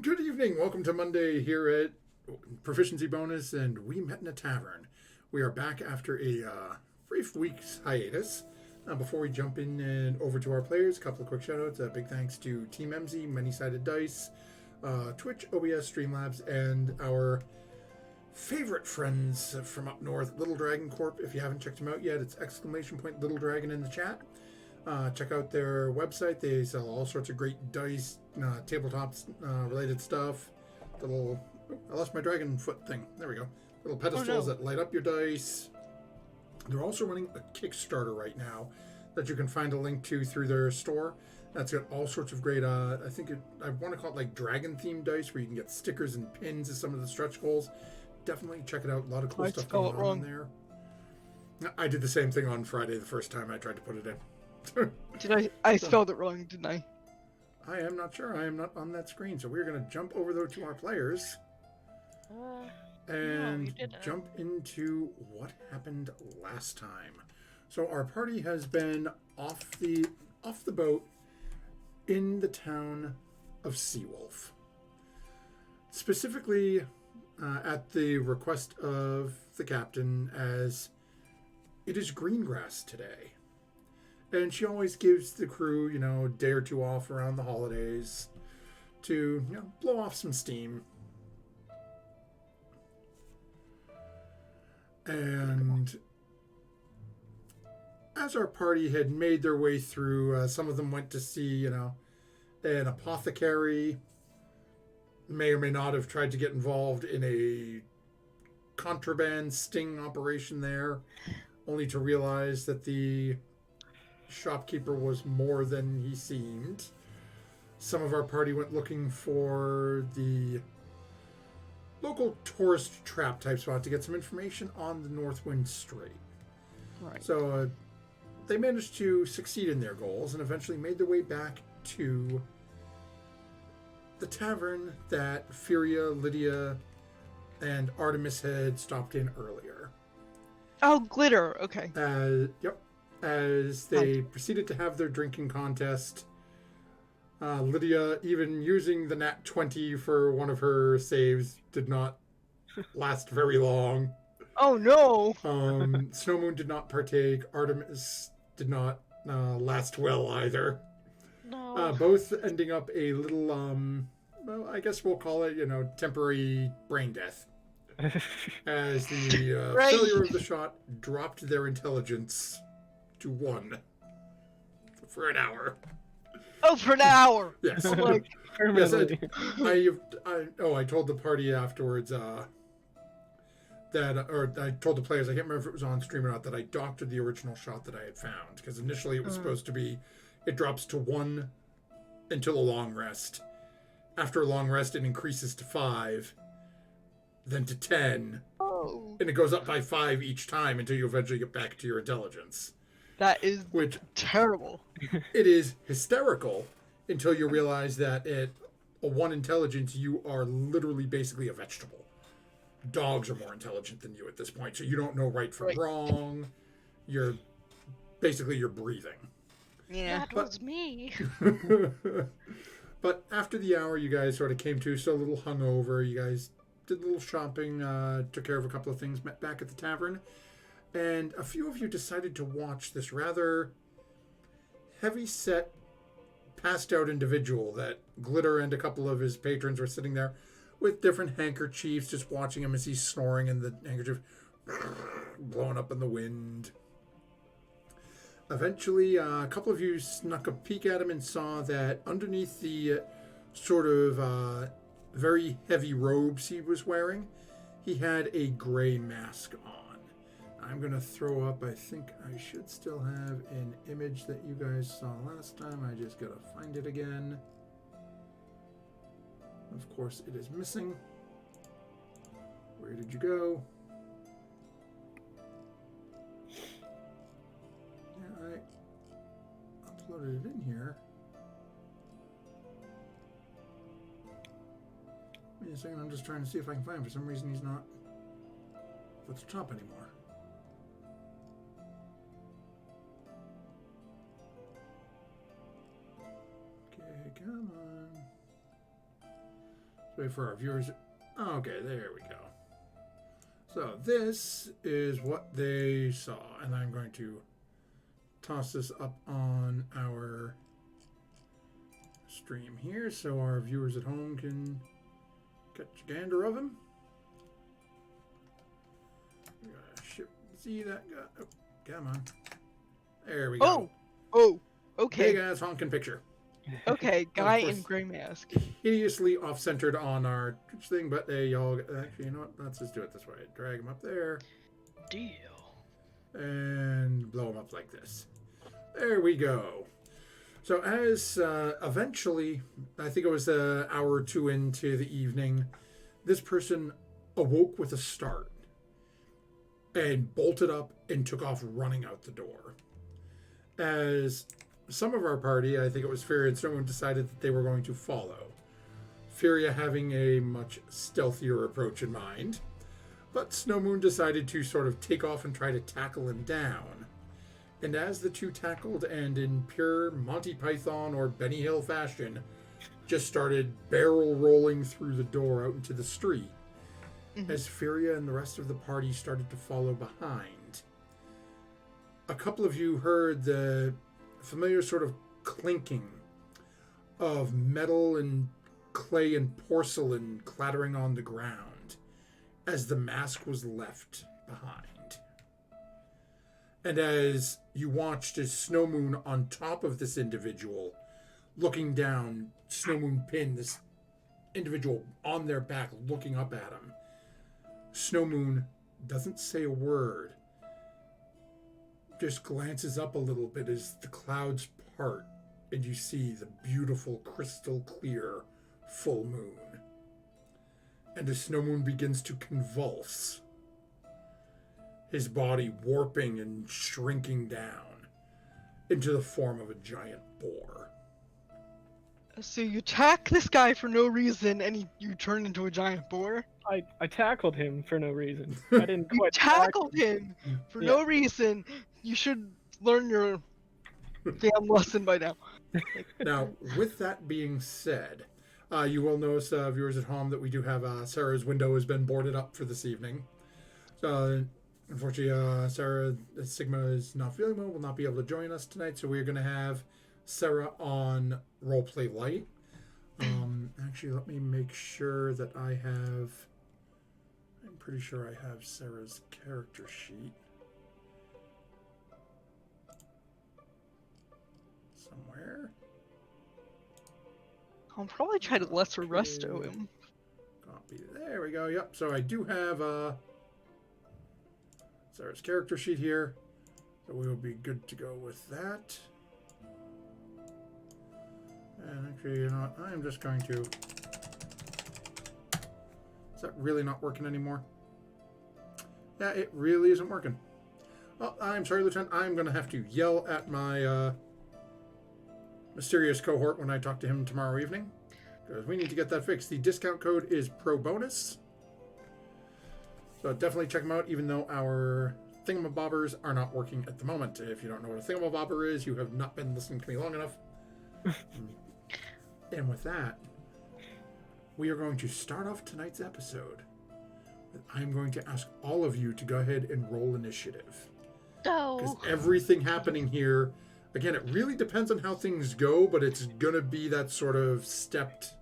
Good evening. Welcome to Monday here at Proficiency Bonus, and we met in a tavern. We are back after a brief week's hiatus. Before we jump in and over to our players, a couple of quick shoutouts. Big thanks to Team MZ, Many Sided Dice, Twitch, OBS, Streamlabs, and our favorite friends from up north, Little Dragon Corp. If you haven't checked them out yet, it's Little Dragon in the chat. Check out their website. They sell all sorts of great dice, tabletops related stuff. I lost my dragon foot thing. There we go. Little pedestals that light up your dice. They're also running a Kickstarter right now that you can find a link to through their store. That's got all sorts of great, I want to call it like dragon themed dice where you can get stickers and pins as some of the stretch goals. Definitely check it out. A lot of cool stuff going on in there. I did the same thing on Friday the first time I tried to put it in. I spelled it wrong, didn't I? I am not sure. I am not on that screen. So we're going to jump over though to our players and jump into what happened last time. So our party has been off the boat in the town of Seawolf. Specifically at the request of the captain, as it is green grass today. And she always gives the crew, a day or two off around the holidays to, blow off some steam. And as our party had made their way through, some of them went to see, an apothecary. May or may not have tried to get involved in a contraband sting operation there, only to realize that the shopkeeper was more than he seemed. Some of our party went looking for the local tourist trap type spot to get some information on the Northwind Strait. Right. So they managed to succeed in their goals and eventually made their way back to the tavern that Furia, Lydia, and Artemis had stopped in earlier. Oh, glitter. Okay. Yep. As they proceeded to have their drinking contest, Lydia, even using the nat 20 for one of her saves, did not last very long. Oh no! Snowmoon did not partake. Artemis did not last well either. No. Both ending up a little, well, I guess we'll call it, temporary brain death. As the failure of the shot dropped their intelligence to 1 for an hour. Oh, for an hour! Yes. Like, Yes, I told the party afterwards that, or I told the players, I can't remember if it was on stream or not, that I doctored the original shot that I had found. Because initially it was supposed to be, it drops to 1 until a long rest. After a long rest, it increases to 5, then to 10, and it goes up by 5 each time until you eventually get back to your intelligence. that is terrible. It is hysterical until you realize that at a 1 intelligence, you are literally basically a vegetable. Dogs are more intelligent than you at this point, so you don't know right from wrong. You're breathing. Yeah. That was me. But after the hour, you guys sort of came to, so a little hungover. You guys did a little shopping, took care of a couple of things, met back at the tavern. And a few of you decided to watch this rather heavy-set, passed-out individual that Glitter and a couple of his patrons were sitting there with different handkerchiefs, just watching him as he's snoring and the handkerchief blowing up in the wind. Eventually, a couple of you snuck a peek at him and saw that underneath the sort of very heavy robes he was wearing, he had a gray mask on. I'm going to throw up, I think I should still have an image that you guys saw last time. I just got to find it again. Of course, it is missing. Where did you go? Yeah, I uploaded it in here. Wait a second, I'm just trying to see if I can find him. For some reason, he's not at the top anymore. Okay, come on. wait for our viewers. Okay, there we go. So this is what they saw, and I'm going to toss this up on our stream here so our viewers at home can catch a gander of him. See that guy? Oh, come on. There we go. Oh, okay. Big ass honking picture. Okay, guy course. in gray mask. Hideously off-centered on our thing, but hey, y'all. Actually, you know what? Let's just do it this way. Drag him up there. Deal. And blow him up like this. There we go. So as eventually, I think it was an hour or two into the evening, this person awoke with a start and bolted up and took off running out the door. As some of our party, I think it was Furia and Snowmoon, decided that they were going to follow. Furia having a much stealthier approach in mind, but Snowmoon decided to sort of take off and try to tackle him down. And as the two tackled, and in pure Monty Python or Benny Hill fashion, just started barrel rolling through the door out into the street, as Furia and the rest of the party started to follow behind. A couple of you heard the familiar sort of clinking of metal and clay and porcelain clattering on the ground as the mask was left behind. And as you watched as Snowmoon on top of this individual, looking down, Snowmoon pinned this individual on their back, looking up at him. Snowmoon doesn't say a word, just glances up a little bit as the clouds part and you see the beautiful crystal clear full moon. And as Snowmoon begins to convulse, his body warping and shrinking down into the form of a giant boar. So you attack this guy for no reason, and you turn into a giant boar? I tackled him for no reason. I didn't You quite tackled him for no reason. You should learn your damn lesson by now. Now, with that being said, you will notice, viewers at home, that we do have Sarah's window has been boarded up for this evening. So, unfortunately, Sarah Sigma is not feeling well, will not be able to join us tonight, so we're going to have Sarah on Roleplay Light. Actually, let me make sure that I have... I'm pretty sure I have Sarah's character sheet somewhere. I'll probably try to lesser resto him. Copy. There we go. Yep. So I do have Sarah's character sheet here. So we will be good to go with that. And actually, you know what? I am just going to... Is that really not working anymore? Yeah, it really isn't working. Well, I'm sorry, Lieutenant. I'm going to have to yell at my mysterious cohort when I talk to him tomorrow evening, because we need to get that fixed. The discount code is PROBONUS. So definitely check them out, even though our thingamabobbers are not working at the moment. If you don't know what a thingamabobber is, you have not been listening to me long enough. And with that, we are going to start off tonight's episode. I'm going to ask all of you to go ahead and roll initiative. Because everything happening here, again, it really depends on how things go, but it's going to be that sort of stepped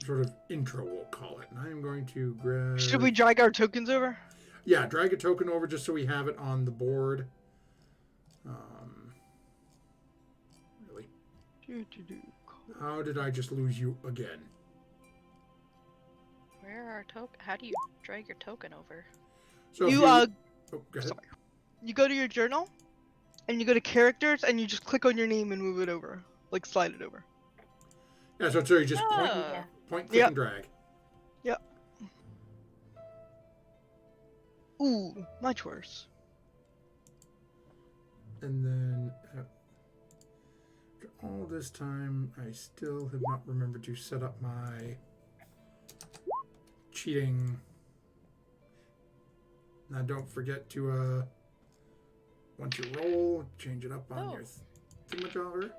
sort of intro, we'll call it. And I am going to grab... Should we drag our tokens over? Yeah, drag a token over just so we have it on the board. Really? How did I just lose you again? Where are token? How do you drag your token over? So You go ahead. sorry. You go to your journal, and you go to characters, and you just click on your name and move it over, like slide it over. Yeah, so you just point, click, and drag. Yep. Ooh, much worse. And then after all this time, I still have not remembered to set up my cheating. Now don't forget to once you roll, change it up on your thingamajobber.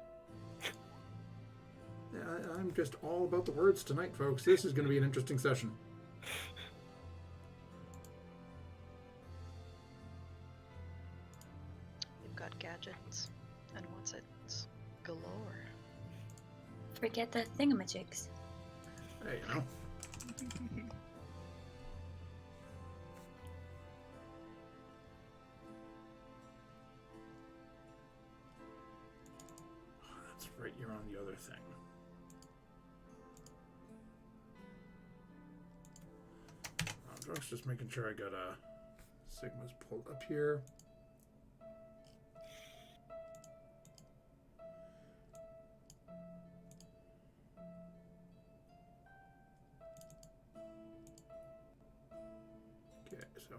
I'm just all about the words tonight, folks. This is going to be an interesting session. You've got gadgets. And what's it? It's galore. Forget the thingamajigs. Hey, you know. Oh, that's right, you're on the other thing. I was just making sure I got Sigma's pulled up here. Okay, so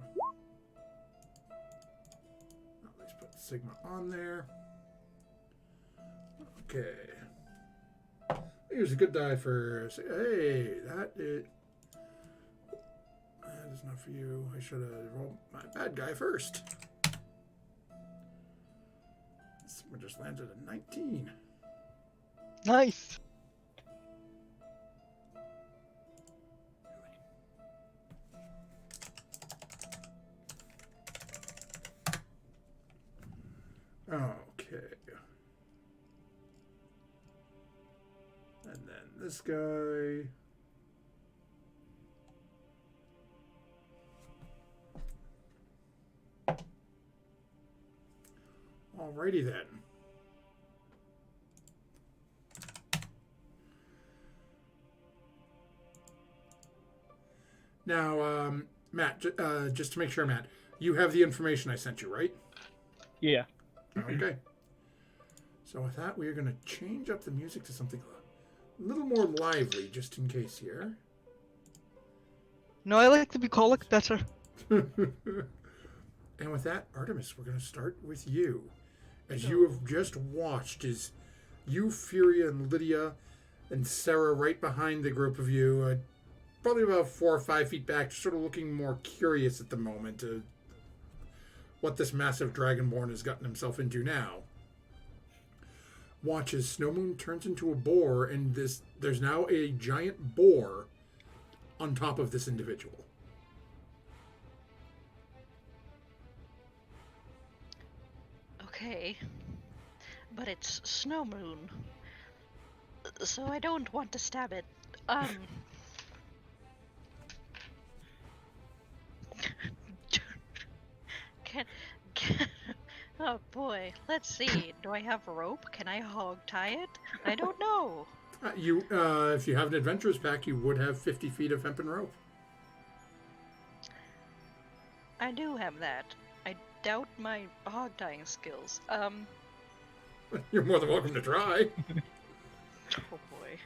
let's put Sigma on there. Okay. Here's a good die for. Hey, that is not for you. I should have rolled my bad guy first. Sigma just landed a 19. Nice. Okay. And then this guy. Alrighty then. Now, Matt, just to make sure, Matt, you have the information I sent you, right? Yeah. Okay. So with that, we are going to change up the music to something a little more lively, just in case here. No, I like the bucolic better. And with that, Artemis, we're going to start with you. As you have just watched as you, Furia, and Lydia, and Sarah right behind the group of you, probably about 4 or 5 feet back, just sort of looking more curious at the moment what this massive Dragonborn has gotten himself into now. Watch as Snowmoon turns into a boar, and there's now a giant boar on top of this individual. Okay. But it's Snow Moon. So I don't want to stab it. Can oh boy, let's see. Do I have rope? Can I hog tie it? I don't know. If you have an adventurer's pack, you would have 50 feet of hempen rope. I do have that. I doubt my hog tying skills. You're more than welcome to try. Oh boy.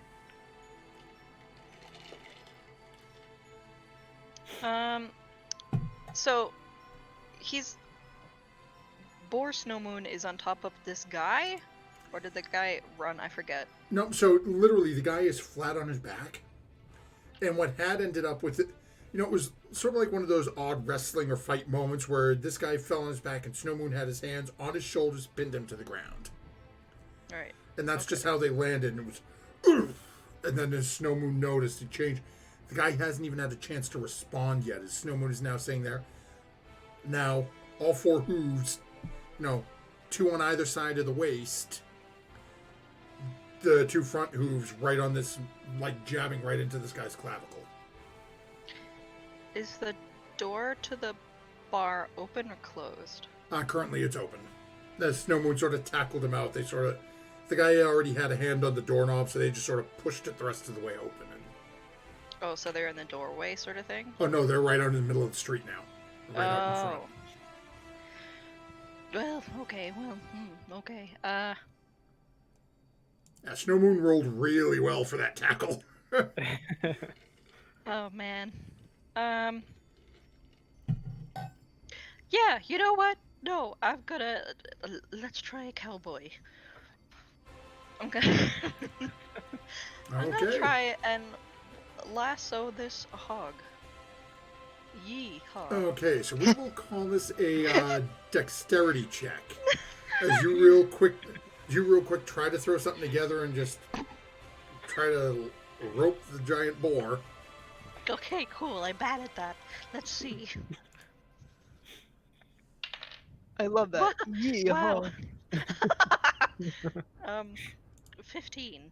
So he's Boar Snowmoon is on top of this guy, or did the guy run? I forget. No, so literally the guy is flat on his back, and what had ended up with it, it was sort of like one of those odd wrestling or fight moments where this guy fell on his back and Snowmoon had his hands on his shoulders, pinned him to the ground. All right. And that's just how they landed, and it was, and then as Snowmoon noticed, it changed. The guy hasn't even had a chance to respond yet, as Snowmoon is now saying there. Now, all 4 hooves, 2 on either side of the waist. The 2 front hooves right on this, like jabbing right into this guy's clavicle. Is the door to the bar open or closed? Currently it's open. The Snowmoon sort of tackled him out. The guy already had a hand on the doorknob, so they just sort of pushed it the rest of the way open. Oh, so they're in the doorway sort of thing? Oh no, they're right out in the middle of the street now. Right out in front. Well, okay, okay. Yeah, Snowmoon rolled really well for that tackle. Oh man. Yeah, you know what? No, I'm gonna let's try a cowboy. I'm gonna I'm gonna try and lasso this hog. Yee-haw. Okay, so we will call this a dexterity check. As you real quick try to throw something together and just try to rope the giant boar. Okay, cool. I'm bad at that. Let's see. I love that. Yeah. Wow. 15.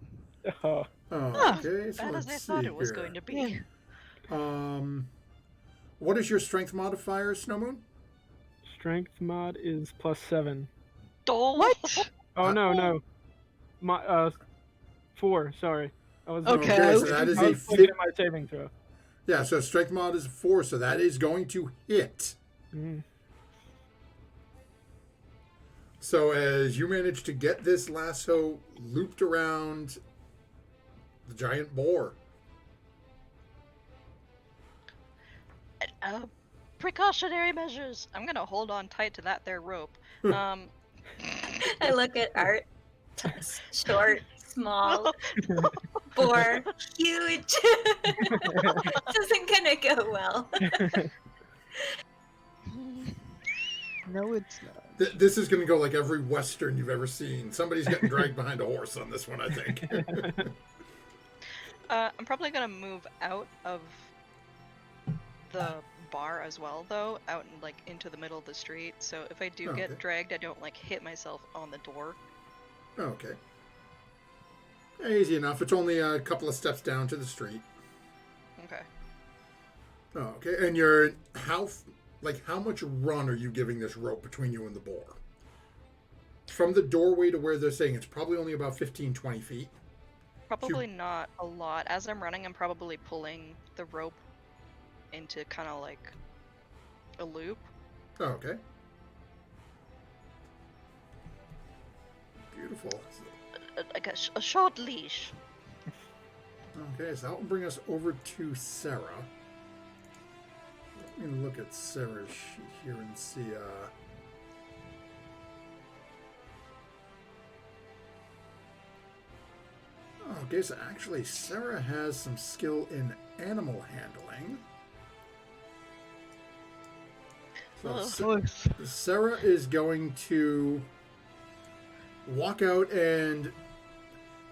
Oh, Okay, so Bad as I let's thought see it was here. going to be. What is your strength modifier, Snowmoon? strength mod is +7. Oh. What? Oh no. My 4. Sorry, I was Okay, Okay, I so was that is I a was looking fit. at my saving throw. Yeah, so strength mod is 4, so that is going to hit. Mm. So as you manage to get this lasso looped around the giant boar. Precautionary measures. I'm gonna hold on tight to that there rope. I look at Art. Short, small, boar, huge. Doesn't gonna go well. No, it's not. This is going to go like every Western you've ever seen. Somebody's getting dragged behind a horse on this one, I think. I'm probably gonna move out of the bar as well, though, out in, like into the middle of the street. So if I do get Okay. dragged, I don't like hit myself on the door. Okay. Easy enough. It's only a couple of steps down to the street. Okay. Okay, and you're how much run are you giving this rope between you and the boar? From the doorway to where they're saying it's probably only about 15, 20 feet. Probably not a lot. As I'm running, I'm probably pulling the rope into kind of like a loop. Okay. Beautiful. Like a short leash. Okay, so that will bring us over to Sarah. Let me look at Sarah's sheet here and see. Okay, so actually, Sarah has some skill in animal handling. So Sarah is going to walk out and,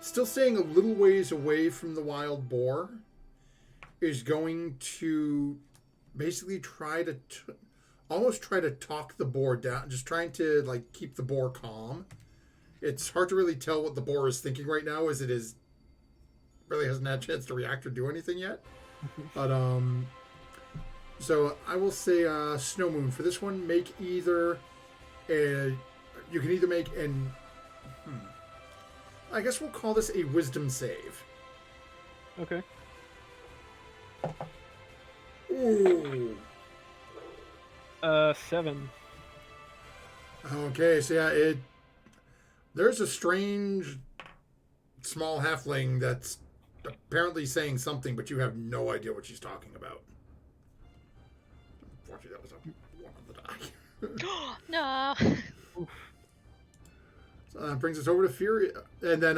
still staying a little ways away from the wild boar, is going to basically try to almost try to talk the boar down, just trying to like keep the boar calm. It's hard to really tell what the boar is thinking right now, as it is really hasn't had a chance to react or do anything yet. But so I will say Snow Moon for this one. Make either you can either make an I guess we'll call this a wisdom save. Okay. Ooh. 7. Okay, so yeah, there's a strange small halfling that's apparently saying something, but you have no idea what she's talking about. Unfortunately, that was a 1 on the die. No. So that brings us over to Fury, and then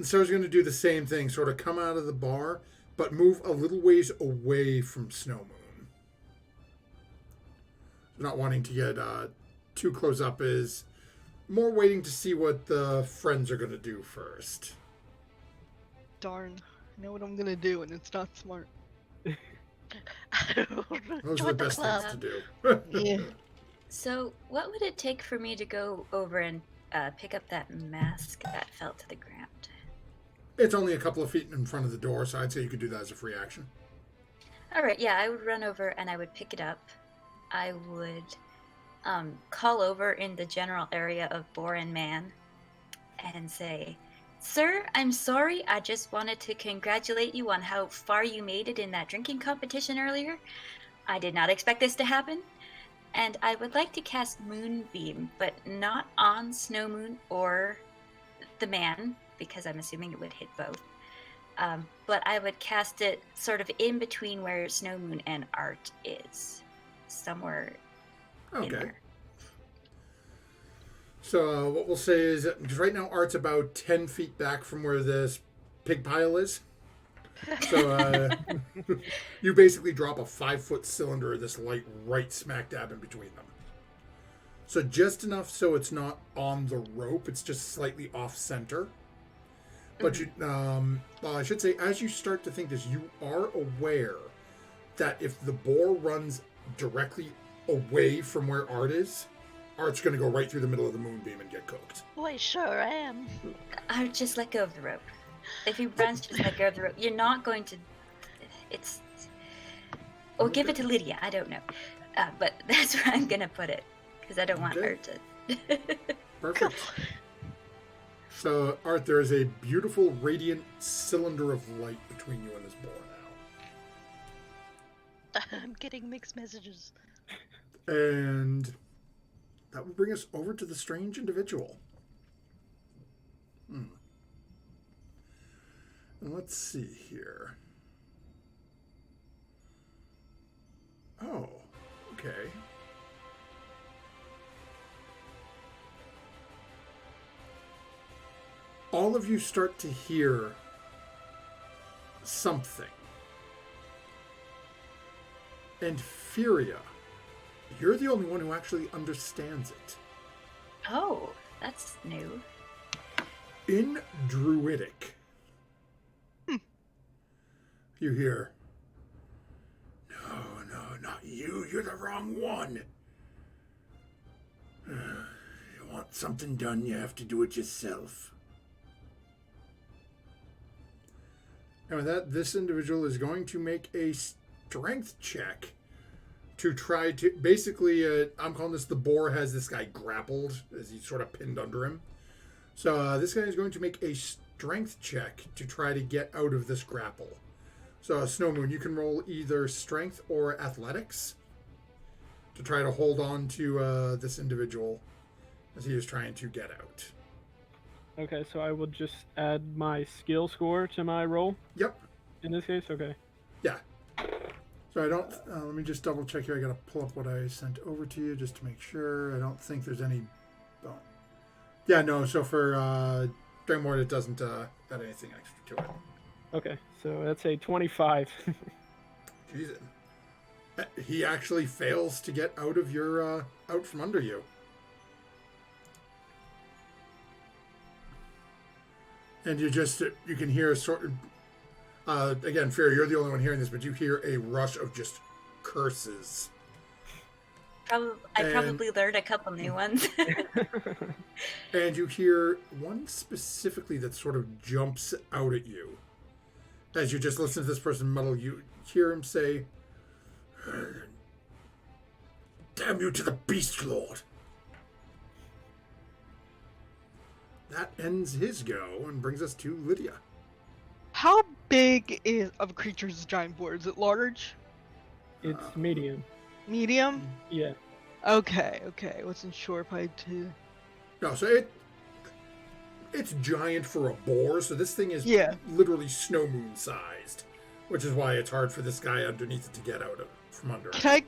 Sarah's going to do the same thing, sort of come out of the bar, but move a little ways away from Snow Moon. Not wanting to get too close up, is more waiting to see what the friends are going to do first. Darn. I know what I'm gonna do, and it's not smart. Those are Join the best club. things to do. Yeah. So, what would it take for me to go over and pick up that mask that fell to the ground? It's only a couple of feet in front of the door, so I'd say you could do that as a free action. All right, yeah, I would run over and I would pick it up. I would call over in the general area of Boar and Man and say, "Sir, I'm sorry. I just wanted to congratulate you on how far you made it in that drinking competition earlier. I did not expect this to happen. And I would like to cast Moonbeam, but not on Snow Moon or the man, because I'm assuming it would hit both. But I would cast it sort of in between where Snow Moon and Art is. Somewhere in Okay. there. So what we'll say is, because right now Art's about 10 feet back from where this pig pile is. So you basically drop a 5-foot cylinder of this light right smack dab in between them. So just enough so it's not on the rope, it's just slightly off center. But you, well, I should say, as you start to think this, you are aware that if the boar runs directly away from where Art is, Art's going to go right through the middle of the moonbeam and get cooked. Why, sure am. I would just let go of the rope. If he runs, just let go of the rope. You're not going to. It's. Or give it to Lydia. I don't know, but that's where I'm gonna put it because I don't want her to. Perfect. So, Art, there is a beautiful, radiant cylinder of light between you and this boar now. I'm getting mixed messages. And that will bring us over to the strange individual. And let's see here. Oh, okay. All of you start to hear something. And Furia, you're the only one who actually understands it. Oh, that's new. In Druidic, you hear, no, not you. You're the wrong one. You want something done, you have to do it yourself. And with that, this individual is going to make a strength check to try to... Basically, I'm calling this the boar has this guy grappled as he's sort of pinned under him. So this guy is going to make a strength check to try to get out of this grapple. So Snow Moon, you can roll either strength or athletics to try to hold on to this individual as he is trying to get out. Okay, so I will just add my skill score to my roll. Yep. In this case, okay. Yeah. So I don't... let me just double check here. I got to pull up what I sent over to you just to make sure. I don't think there's any... Oh. Yeah, no. So for Drangmore, it doesn't add anything extra to it. Okay, so that's a 25. Jesus. He actually fails to get out of your... out from under you. And you just... you can hear a sort of... again, Fury, you're the only one hearing this, but you hear a rush of just curses. I probably learned a couple new ones. And you hear one specifically that sort of jumps out at you. As you just listen to this person muddle, you hear him say, "Damn you to the Beast Lord." That ends his go and brings us to Lydia. How big of a creature is a giant boar? Is it large? It's medium. Medium? Yeah. Okay. Wasn't sure if I had to... No, so it's giant for a boar, so this thing is literally Snow Moon sized, which is why it's hard for this guy underneath it to get out of from under. Can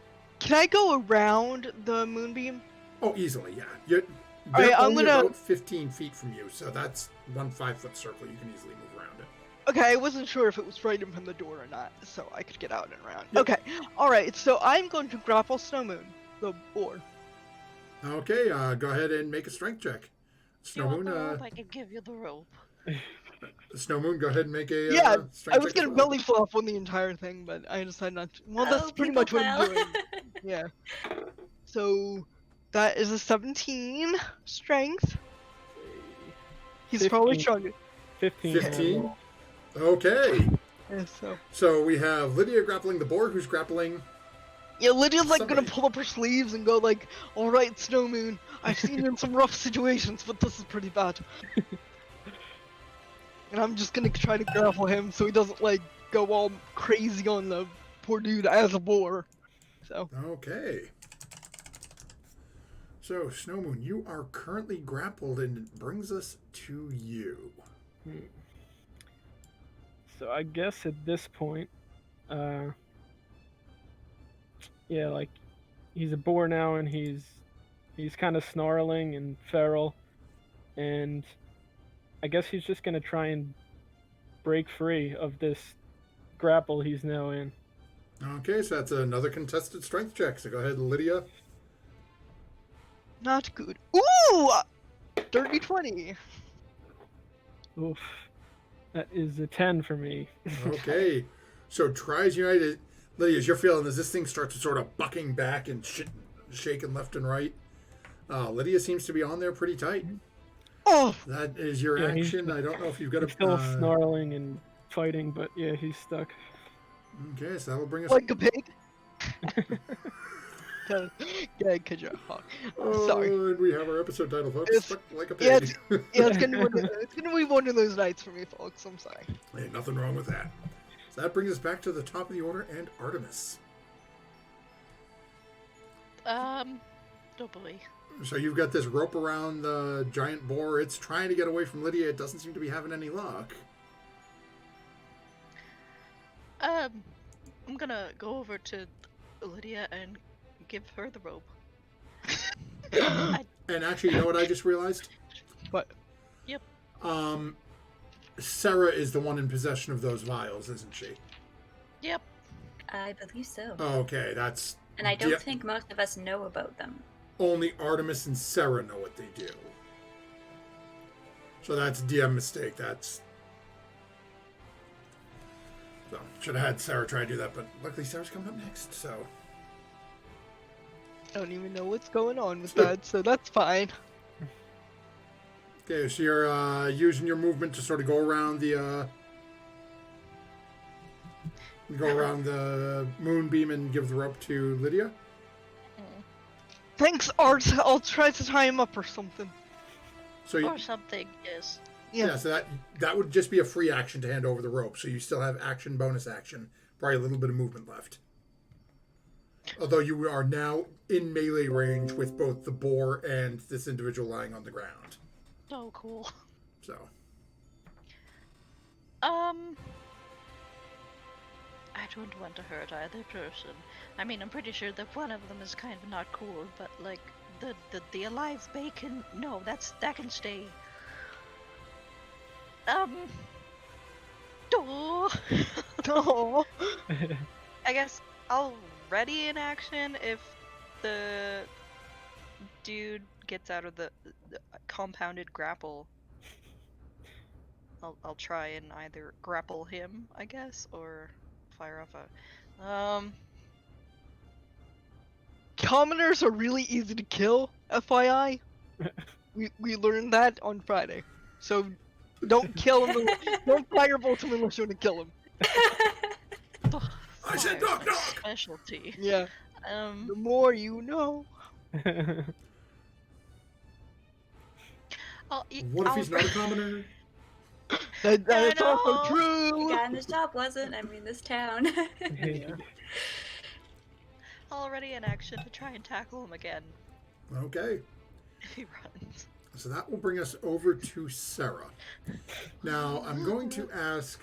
I go around the moonbeam? Oh, easily, yeah. They're Alright, I'm only gonna... about 15 feet from you, so that's 1 5-foot circle. You can easily move around it. Okay, I wasn't sure if it was right in front of the door or not, so I could get out and around. Yep. Okay, alright, so I'm going to grapple Snow Moon, the boar. Okay, go ahead and make a strength check. Snow Moon, I can give you the rope. Snow Moon, go ahead and make a strength I was check gonna as well. belly flop on the entire thing, but I decided not to. Well, that's pretty much what I'm doing. Yeah. So, that is a 17 strength. He's 15. probably stronger. 15. 15? Okay. Yeah, So we have Lydia grappling the boar, who's grappling... Yeah, Lydia's like somebody. gonna pull up her sleeves and go like, "Alright, Snow Moon, I've seen you in some rough situations, but this is pretty bad." And I'm just gonna try to grapple him so he doesn't like go all crazy on the poor dude as a boar. So. Okay. So, Snow Moon, you are currently grappled, and it brings us to you. So I guess at this point, yeah, like he's a boar now, and he's kind of snarling and feral, and I guess he's just gonna try and break free of this grapple he's now in. Okay, so that's another contested strength check. So go ahead, Lydia. Not good. Ooh! Dirty 20. Oof. That is a 10 for me. Okay. So tries united. Lydia, as you're feeling as this thing starts to sort of bucking back and shaking left and right, Lydia seems to be on there pretty tight. Oh! That is your action. I don't know if you've got He's still snarling and fighting, but yeah, he's stuck. Okay, so that'll bring us... Like a pig? Yeah, because you're a hog. Sorry. And we have our episode title, folks. Stuck like a pig. Yeah, it's gonna be one of those nights for me, folks. I'm sorry. Hey, nothing wrong with that. So that brings us back to the top of the order and Artemis. Oh boy. So you've got this rope around the giant boar. It's trying to get away from Lydia. It doesn't seem to be having any luck. I'm gonna go over to Lydia and give her the rope. And actually, you know what I just realized? What? Yep. Sarah is the one in possession of those vials, isn't she? Yep. I believe so. Okay, that's... And I don't think most of us know about them. Only Artemis and Sarah know what they do. So that's DM mistake. That's... So, should have had Sarah try to do that, but luckily Sarah's coming up next, so... I don't even know what's going on with that, so that's fine. Okay, so you're using your movement to sort of go around the moonbeam and give the rope to Lydia. Thanks, Art. I'll try to tie him up or something. So or something, yes. Yeah, so that would just be a free action to hand over the rope. So you still have action, bonus action, probably a little bit of movement left. Although you are now in melee range with both the boar and this individual lying on the ground. Oh, cool. So. I don't want to hurt either person. I mean, I'm pretty sure that one of them is kind of not cool, but like the alive bacon, no, that can stay. Oh. I guess I'll ready in action if the dude gets out of the compounded grapple. I'll try and either grapple him, I guess, or fire off a Commoners are really easy to kill, FYI. we learned that on Friday. So don't kill him. Don't firebolt him unless you want to kill him. I said knock knock. Specialty. Yeah. The more you know. What if he's not a commoner? That's also true. The guy in the shop wasn't. I mean, this town. Yeah. Already in action to try and tackle him again. Okay. If he runs. So that will bring us over to Sarah. Now, I'm going to ask...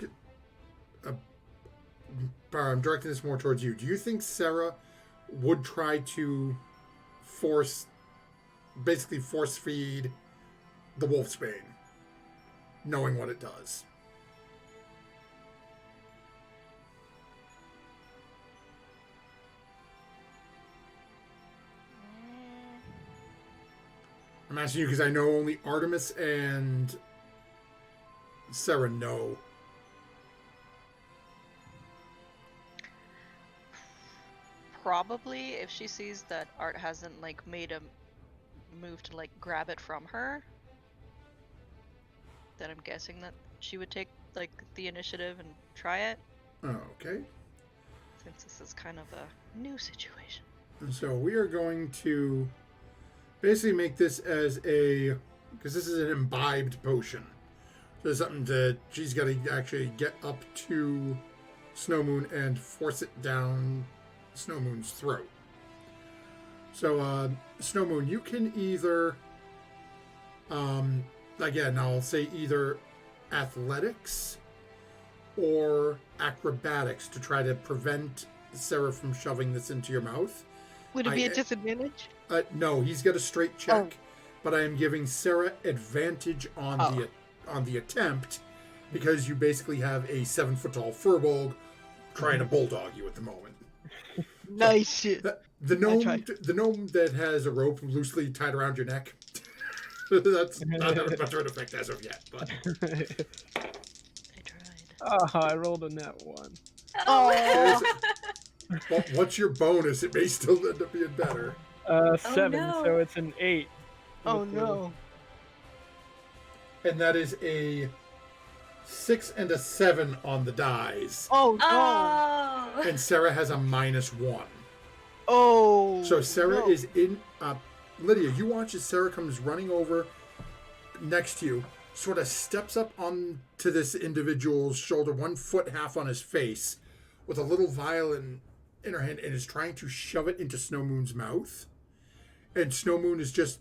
I'm directing this more towards you. Do you think Sarah would try to basically force feed the wolfsbane, knowing what it does? I'm asking you because I know only Artemis and Sarah know. Probably if she sees that Art hasn't like made a move to like grab it from her, then I'm guessing that she would take like the initiative and try it. Okay. Since this is kind of a new situation. And so we are going to basically make this as because this is an imbibed potion. So it's something that she's got to actually get up to Snowmoon and force it down Snowmoon's throat. So, Snowmoon, you can either, again, I'll say either athletics or acrobatics to try to prevent Sarah from shoving this into your mouth. Would it be a disadvantage? No, he's got a straight check, but I am giving Sarah advantage on the attempt because you basically have a 7-foot-tall furbolg trying to bulldog you at the moment. Nice shit. The gnome that has a rope loosely tied around your neck. That's not having much of an effect as of yet. But I Oh, I rolled a net 1. Oh. Well, what's your bonus? It may still end up being better. 7, no. so it's an 8. Oh with the- no. And that is a 6 and a 7 on the dies. Oh no. Oh. And Sarah has a -1. Oh. So Sarah no. is in. Lydia, you watch as Sarah comes running over next to you, sort of steps up onto this individual's shoulder, 1 foot half on his face, with a little vial in her hand, and is trying to shove it into Snow Moon's mouth. And Snow Moon is just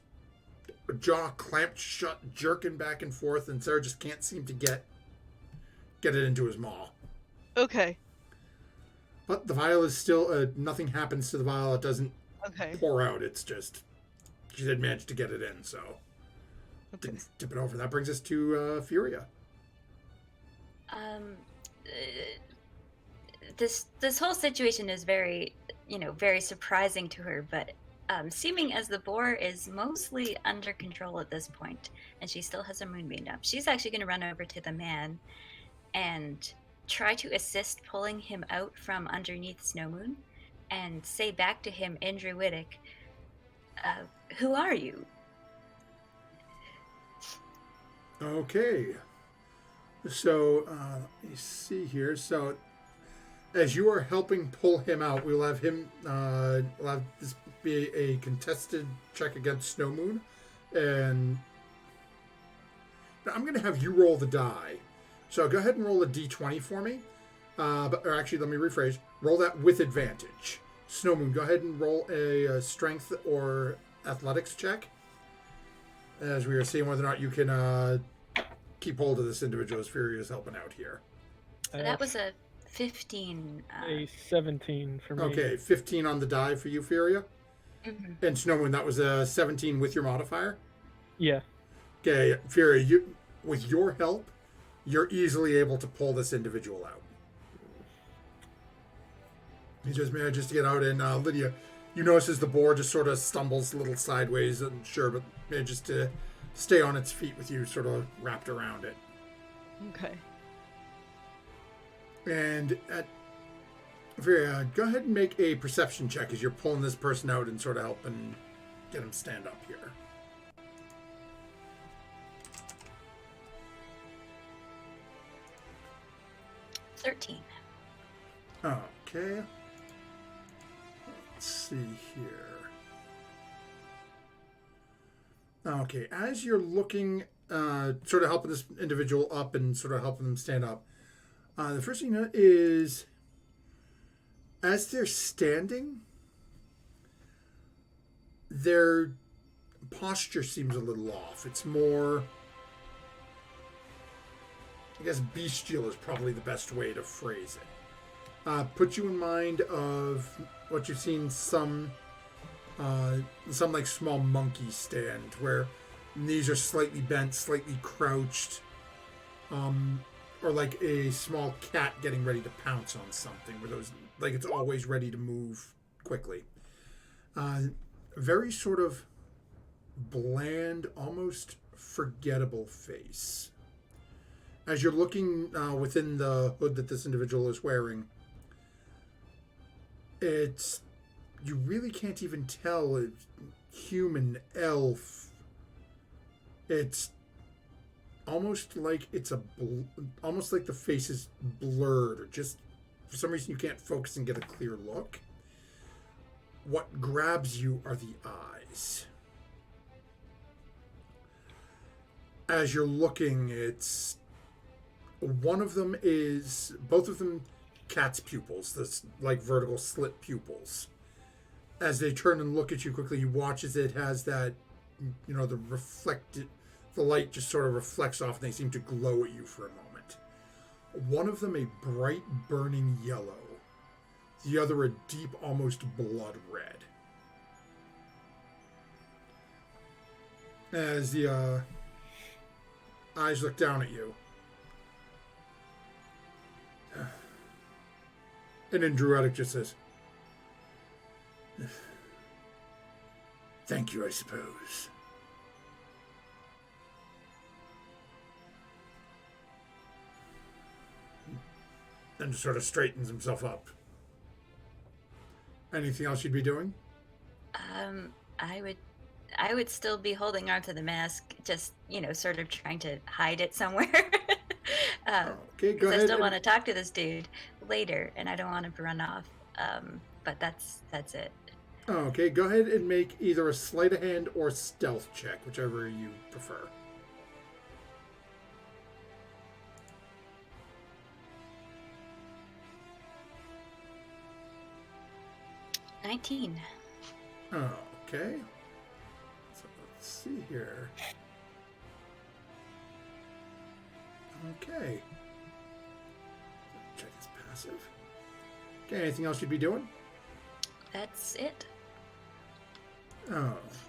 jaw clamped shut, jerking back and forth, and Sarah just can't seem to get it into his maw. Okay. But the vial is still nothing happens to the vial. It doesn't Okay. pour out. It's just she did manage to get it in, so didn't tip it over. That brings us to Furia. This whole situation is very, very surprising to her, but seeming as the boar is mostly under control at this point, and she still has her moonbeam up, she's actually going to run over to the man and try to assist pulling him out from underneath Snow Moon, and say back to him in Druidic, "Who are you?" Okay. So let me see here. So as you are helping pull him out, we'll have him. We'll have this be a contested check against Snow Moon, and now I'm going to have you roll the die. So go ahead and roll a d20 for me. Or actually, let me rephrase. Roll that with advantage. Snow Moon, go ahead and roll a strength or athletics check, as we are seeing whether or not you can keep hold of this individual as Fury is helping out here. That was a 15. A 17 for me. Okay, 15 on the die for you, Furia. Mm-hmm. And Snow Moon, that was a 17 with your modifier. Yeah. Okay, Furia, you, with your help, you're easily able to pull this individual out. He just manages to get out, and Lydia, you notice as the boar just sort of stumbles a little sideways, and sure, but manages to stay on its feet with you sort of wrapped around it. Okay. And Furia, go ahead and make a perception check as you're pulling this person out and sort of helping get him stand up here. $13. Okay. Let's see here. Okay, as you're looking, sort of helping this individual up and sort of helping them stand up, the first thing you know is, as they're standing, their posture seems a little off. It's more, I guess bestial is probably the best way to phrase it. Put you in mind of what you've seen some like small monkeys stand, where knees are slightly bent, slightly crouched, or like a small cat getting ready to pounce on something, where those, like, it's always ready to move quickly. Very sort of bland, almost forgettable face. As you're looking within the hood that this individual is wearing, it's, you really can't even tell it's human, elf. It's almost like it's almost like the face is blurred, or just for some reason you can't focus and get a clear look. What grabs you are the eyes. As you're looking, it's one of them is, both of them cat's pupils, this like vertical slit pupils. As they turn and look at you quickly, you watch as it has that, the light just sort of reflects off, and they seem to glow at you for a moment. One of them a bright burning yellow, the other a deep, almost blood red. As the eyes look down at you. And then Druidic just says, "Thank you, I suppose." and sort of straightens himself up. Anything else you'd be doing? I would still be holding on to the mask, just sort of trying to hide it somewhere. Okay, go ahead. I still want to talk to this dude later, and I don't want him to run off. But that's it. Okay, go ahead and make either a sleight of hand or stealth check, whichever you prefer. $19. Okay. So let's see here. Okay. Check his passive. Okay, anything else you'd be doing? That's it.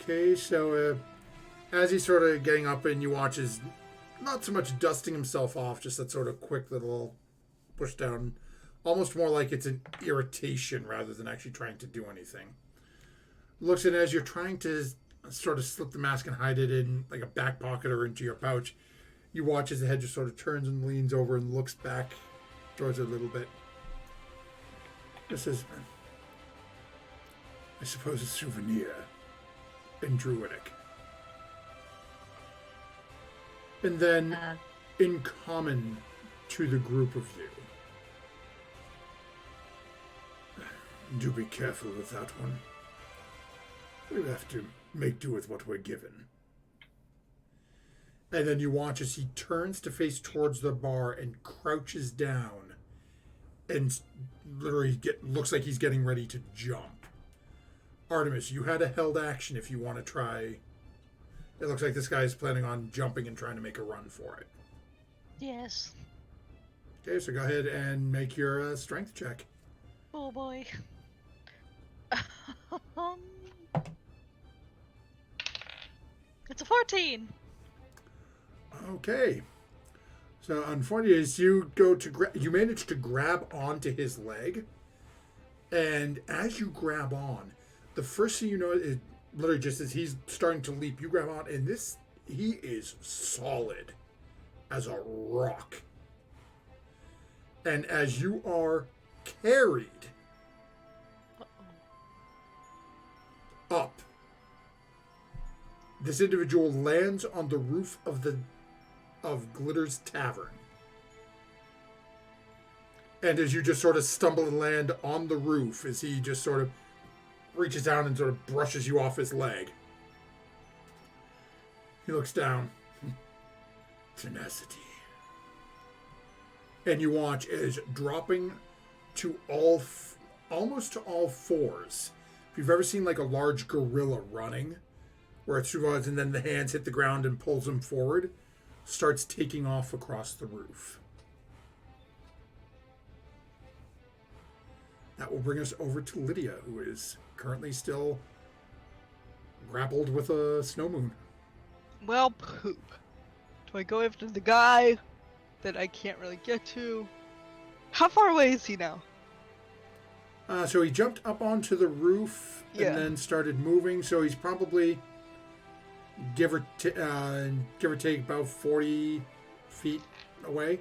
Okay, so as he's sort of getting up and you watch his, not so much dusting himself off, just that sort of quick little push down, almost more like it's an irritation rather than actually trying to do anything. Looks at it as you're trying to sort of slip the mask and hide it in like a back pocket or into your pouch. You watch as the head just sort of turns and leans over and looks back towards it a little bit. This is, I suppose, a souvenir in Druidic. And then, in common to the group of you, do be careful with that one. We have to make do with what we're given. And then you watch as he turns to face towards the bar and crouches down and literally looks like he's getting ready to jump. Artemis, you had a held action if you want to try. It looks like this guy is planning on jumping and trying to make a run for it. Yes. Okay, so go ahead and make your strength check. Oh boy. It's a 14. Okay. So unfortunately, as you go to you manage to grab onto his leg, and as you grab on, the first thing you know is literally just as he's starting to leap, you grab on, and he is solid as a rock. And as you are carried up, this individual lands on the roof of Glitter's Tavern. And as you just sort of stumble and land on the roof, as he just sort of reaches down and sort of brushes you off his leg. He looks down. Tenacity. And you watch as dropping to almost to all fours. If you've ever seen like a large gorilla running, where it's two rods and then the hands hit the ground and pulls him forward, starts taking off across the roof. That will bring us over to Lydia, who is currently still grappled with a snow moon. Well, poop. Do I go after the guy that I can't really get to? How far away is he now? So he jumped up onto the roof and then started moving. So he's probably give or take about 40 feet away.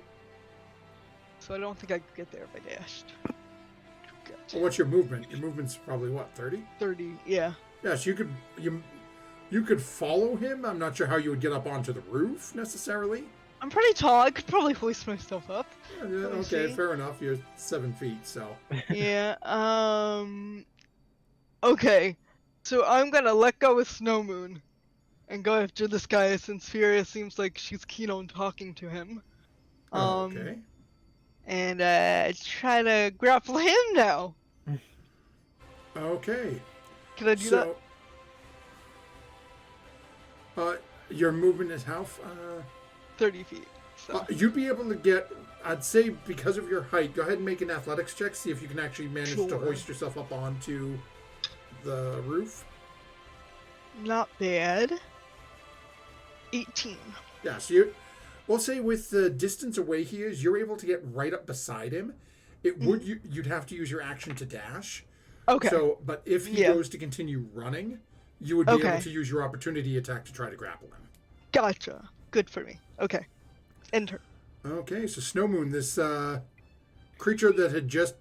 So I don't think I could get there if I dashed. Gotcha. Well, what's your movement? Your movement's probably what, 30? 30, yeah. Yeah, so you could follow him. I'm not sure how you would get up onto the roof necessarily. I'm pretty tall. I could probably hoist myself up. Yeah, okay, fair enough. You're 7 feet, so. Yeah, okay. So I'm gonna let go of Snow Moon and go after this guy since Furia seems like she's keen on talking to him. Okay. And try to grapple him now. Okay. Can I do that? Your movement is how? 30 feet. So. You'd be able to get, I'd say because of your height, go ahead and make an athletics check, see if you can actually manage to hoist yourself up onto the roof. Not bad. 18. Yeah, so we'll say with the distance away he is, you're able to get right up beside him. You'd have to use your action to dash. Okay. So, but if he goes to continue running, you would be able to use your opportunity attack to try to grapple him. Gotcha. Good for me. Okay. Enter. Okay, so Snow Moon, this creature that had just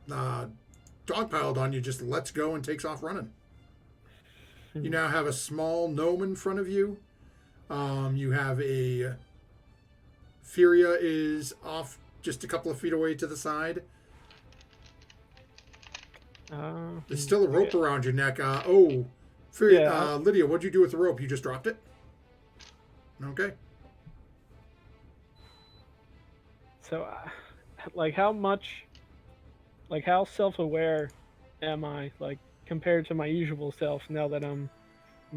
dogpiled on you just lets go and takes off running. You now have a small gnome in front of you. You have a Furia is off just a couple of feet away to the side. There's still a rope around your neck. Furia, Lydia, what'd you do with the rope? You just dropped it? Okay. So, like, how self-aware am I, like, compared to my usual self now that I'm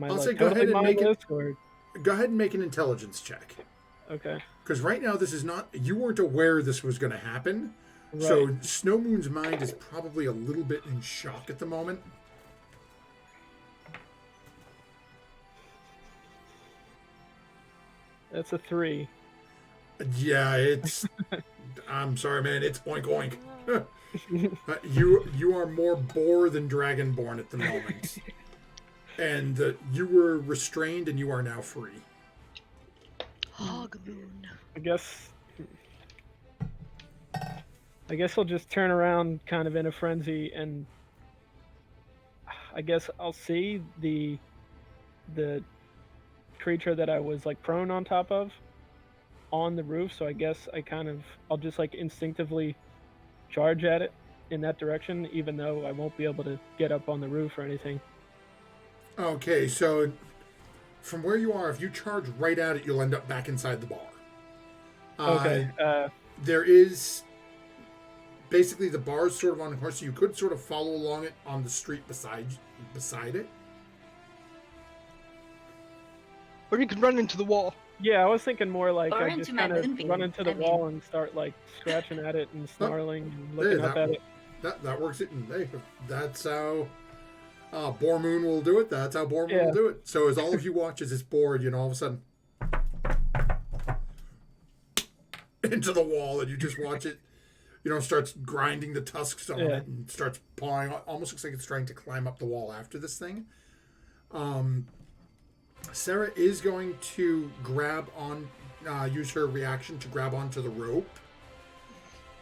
I'll say go ahead and go ahead and make an intelligence check. Okay. Because right now this is not, you weren't aware this was going to happen. Right. So Snow Moon's mind is probably a little bit in shock at the moment. That's a 3. Yeah, it's... I'm sorry, man. It's oink oink. You are more boar than dragonborn at the moment. And you were restrained and you are now free. Hogmoon. I guess I'll just turn around kind of in a frenzy, and I guess I'll see the creature that I was like prone on top of on the roof, so I guess I'll just like instinctively charge at it in that direction, even though I won't be able to get up on the roof or anything. Okay, so from where you are, if you charge right at it, you'll end up back inside the bar. Okay. There is... Basically, the bar is sort of on a course, so you could sort of follow along it on the street beside it. Or you could run into the wall. Yeah, I was thinking more like Or I just kind of run into the wall and start like scratching at it and snarling and looking up at it. That works. That's how Boar Moon will do it. That's how Boar Moon will do it. So as all of you watch as it's bored, all of a sudden into the wall, and you just watch it. Starts grinding the tusks on it and starts pawing. Almost looks like it's trying to climb up the wall after this thing. Sarah is going to use her reaction to grab onto the rope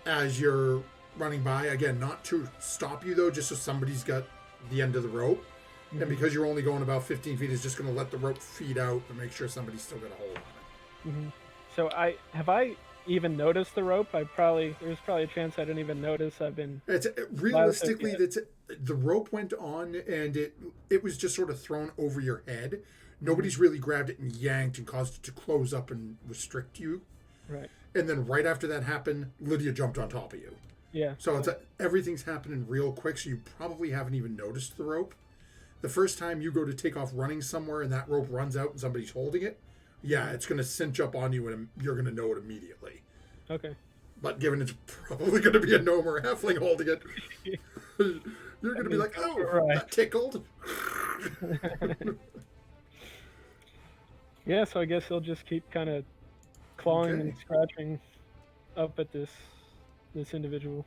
as you're running by. Again, not to stop you, though, just so somebody's got the end of the rope. Mm-hmm. And because you're only going about 15 feet, it's just going to let the rope feed out and make sure somebody's still got a hold on it. Mm-hmm. So have I even noticed the rope? There's probably a chance I didn't even notice. Realistically, the rope went on and it was just sort of thrown over your head. Nobody's really grabbed it and yanked and caused it to close up and restrict you. Right. And then right after that happened, Lydia jumped on top of you. Yeah. So everything's happening real quick, so you probably haven't even noticed the rope. The first time you go to take off running somewhere and that rope runs out and somebody's holding it, it's going to cinch up on you and you're going to know it immediately. Okay. But given it's probably going to be a gnome or a halfling holding it, you're going to be like, that tickled. Yeah, so I guess he'll just keep kind of clawing and scratching up at this individual.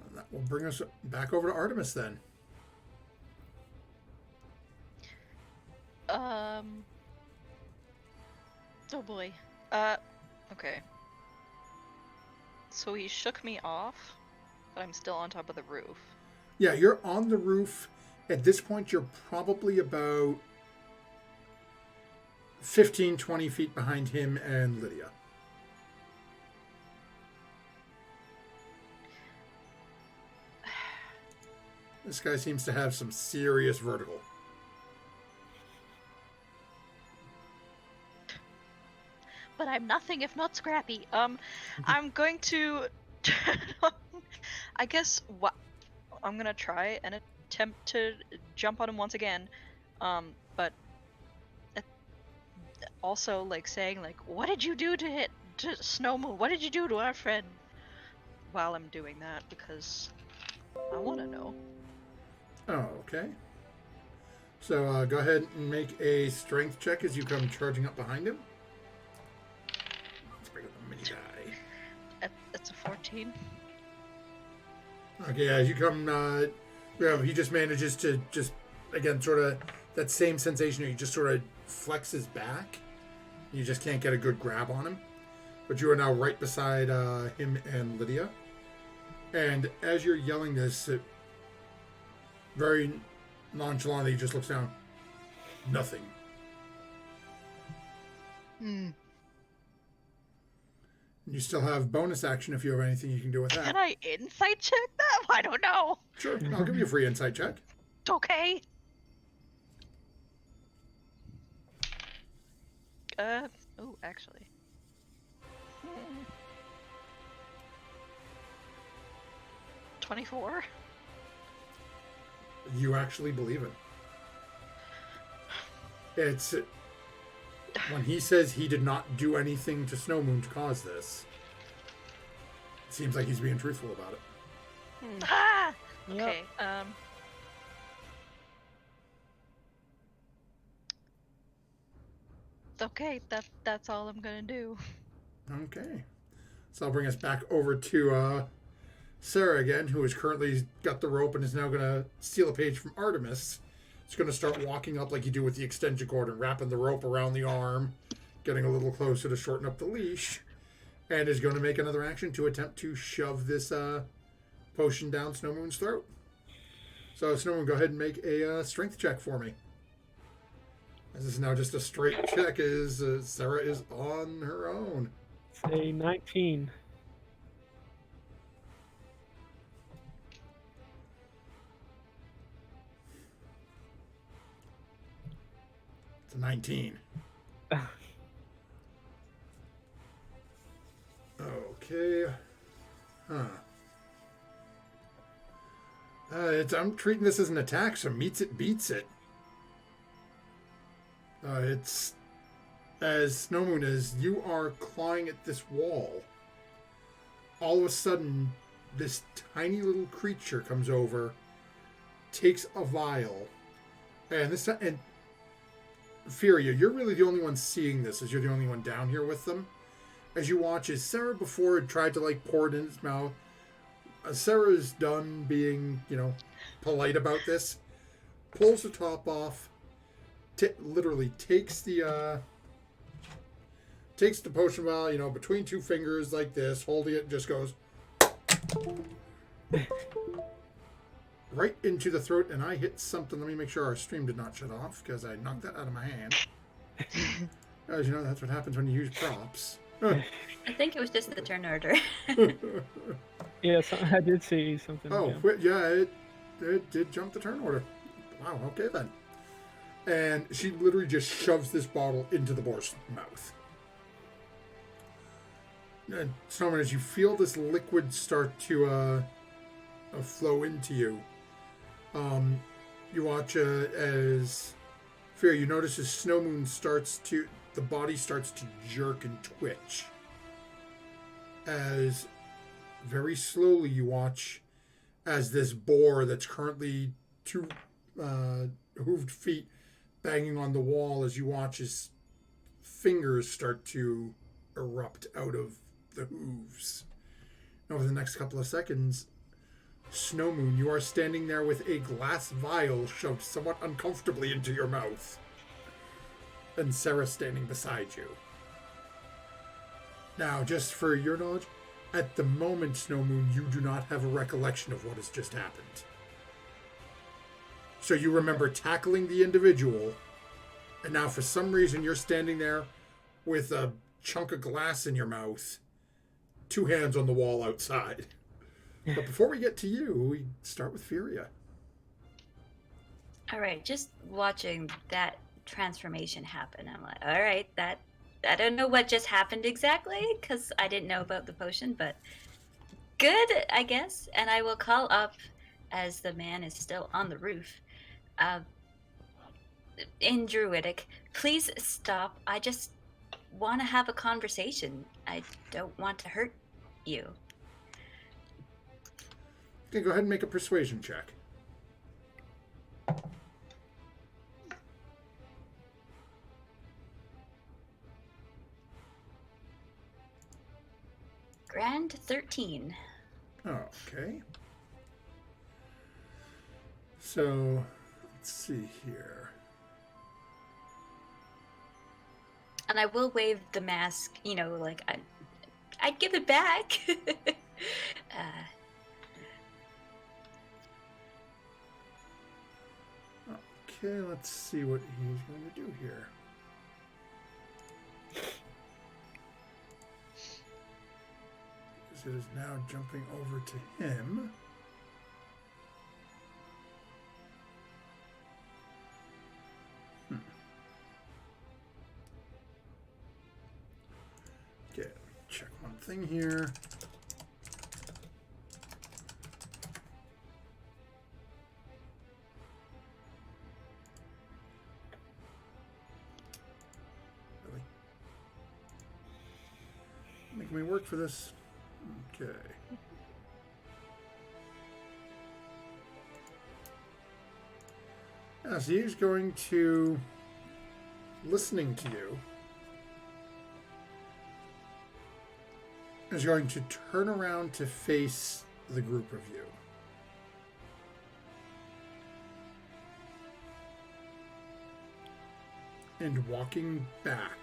And that will bring us back over to Artemis then. Oh boy. Okay. So he shook me off, but I'm still on top of the roof. Yeah, you're on the roof. At this point, you're probably about 15, 20 feet behind him and Lydia. This guy seems to have some serious vertigo. But I'm nothing if not scrappy. I'm going to... I guess what I'm gonna try and attempt to jump on him once again. But also saying what did you do to Snow Moon? What did you do to our friend? While I'm doing that, because I want to know. Oh, okay. So go ahead and make a strength check as you come charging up behind him. Let's bring up the mini die. That's a 14. Okay, as you come, he just manages to again, sort of that same sensation. He just sort of flexes back. You just can't get a good grab on him. but you are now right beside him and Lydia. And as you're yelling this, it very nonchalantly just looks down. Nothing. You still have bonus action if you have anything you can do with that. Can I insight check that? I don't know. Sure, I'll give you a free insight check. Okay. Oh, actually. 24? You actually believe it. It's... When he says he did not do anything to Snow Moon to cause this, it seems like he's being truthful about it. Ah! Yep. Okay, okay, that's all I'm gonna do. Okay. So I'll bring us back over to Sarah again, who has currently got the rope and is now going to steal a page from Artemis. She's going to start walking up like you do with the extension cord and wrapping the rope around the arm, getting a little closer to shorten up the leash, and is going to make another action to attempt to shove this potion down Snow Moon's throat. So Snow Moon, go ahead and make a strength check for me. As this is now just a straight check, as Sarah is on her own. Say 19. It's a 19. Okay. Huh. I'm treating this as an attack, so meets it, beats it. It's... As Snow Moon, as you are clawing at this wall, all of a sudden, this tiny little creature comes over, takes a vial, and this time... And Furia, you're really the only one seeing this, as you're the only one down here with them. As you watch, as Sarah before had tried to, like, pour it in his mouth, Sarah's done being, polite about this, pulls the top off, literally takes the potion vial, between two fingers like this, holding it, just goes right into the throat, and I hit something. Let me make sure our stream did not shut off, because I knocked that out of my hand. As you know, that's what happens when you use props. I think it was just the turn order. Yes, I did see something. Oh, yeah, it did jump the turn order. Wow, okay then. And she literally just shoves this bottle into the boar's mouth. And Snowman, as you feel this liquid start to flow into you, you watch as Fear, you notice as Snow Moon the body starts to jerk and twitch. As very slowly you watch as this boar that's currently two hooved feet banging on the wall, as you watch his fingers start to erupt out of the hooves. Over the next couple of seconds, Snow Moon, you are standing there with a glass vial shoved somewhat uncomfortably into your mouth. And Sarah standing beside you. Now, just for your knowledge, at the moment, Snow Moon, you do not have a recollection of what has just happened. So you remember tackling the individual, and now for some reason you're standing there with a chunk of glass in your mouth, two hands on the wall outside. But before we get to you, we start with Furia. All right, just watching that transformation happen, I'm like, all right, I don't know what just happened exactly, because I didn't know about the potion, but good, I guess. And I will call up, as the man is still on the roof, in Druidic, please stop. I just want to have a conversation. I don't want to hurt you. Okay, go ahead and make a persuasion check. Grand 13. Okay. So, let's see here. And I will wave the mask, I'd give it back. Okay, let's see what he's going to do here. Because it is now jumping over to him. Okay, check one thing here. Really? Making me work for this. Okay. So he's going to, listening to you, is going to turn around to face the group of you. And walking back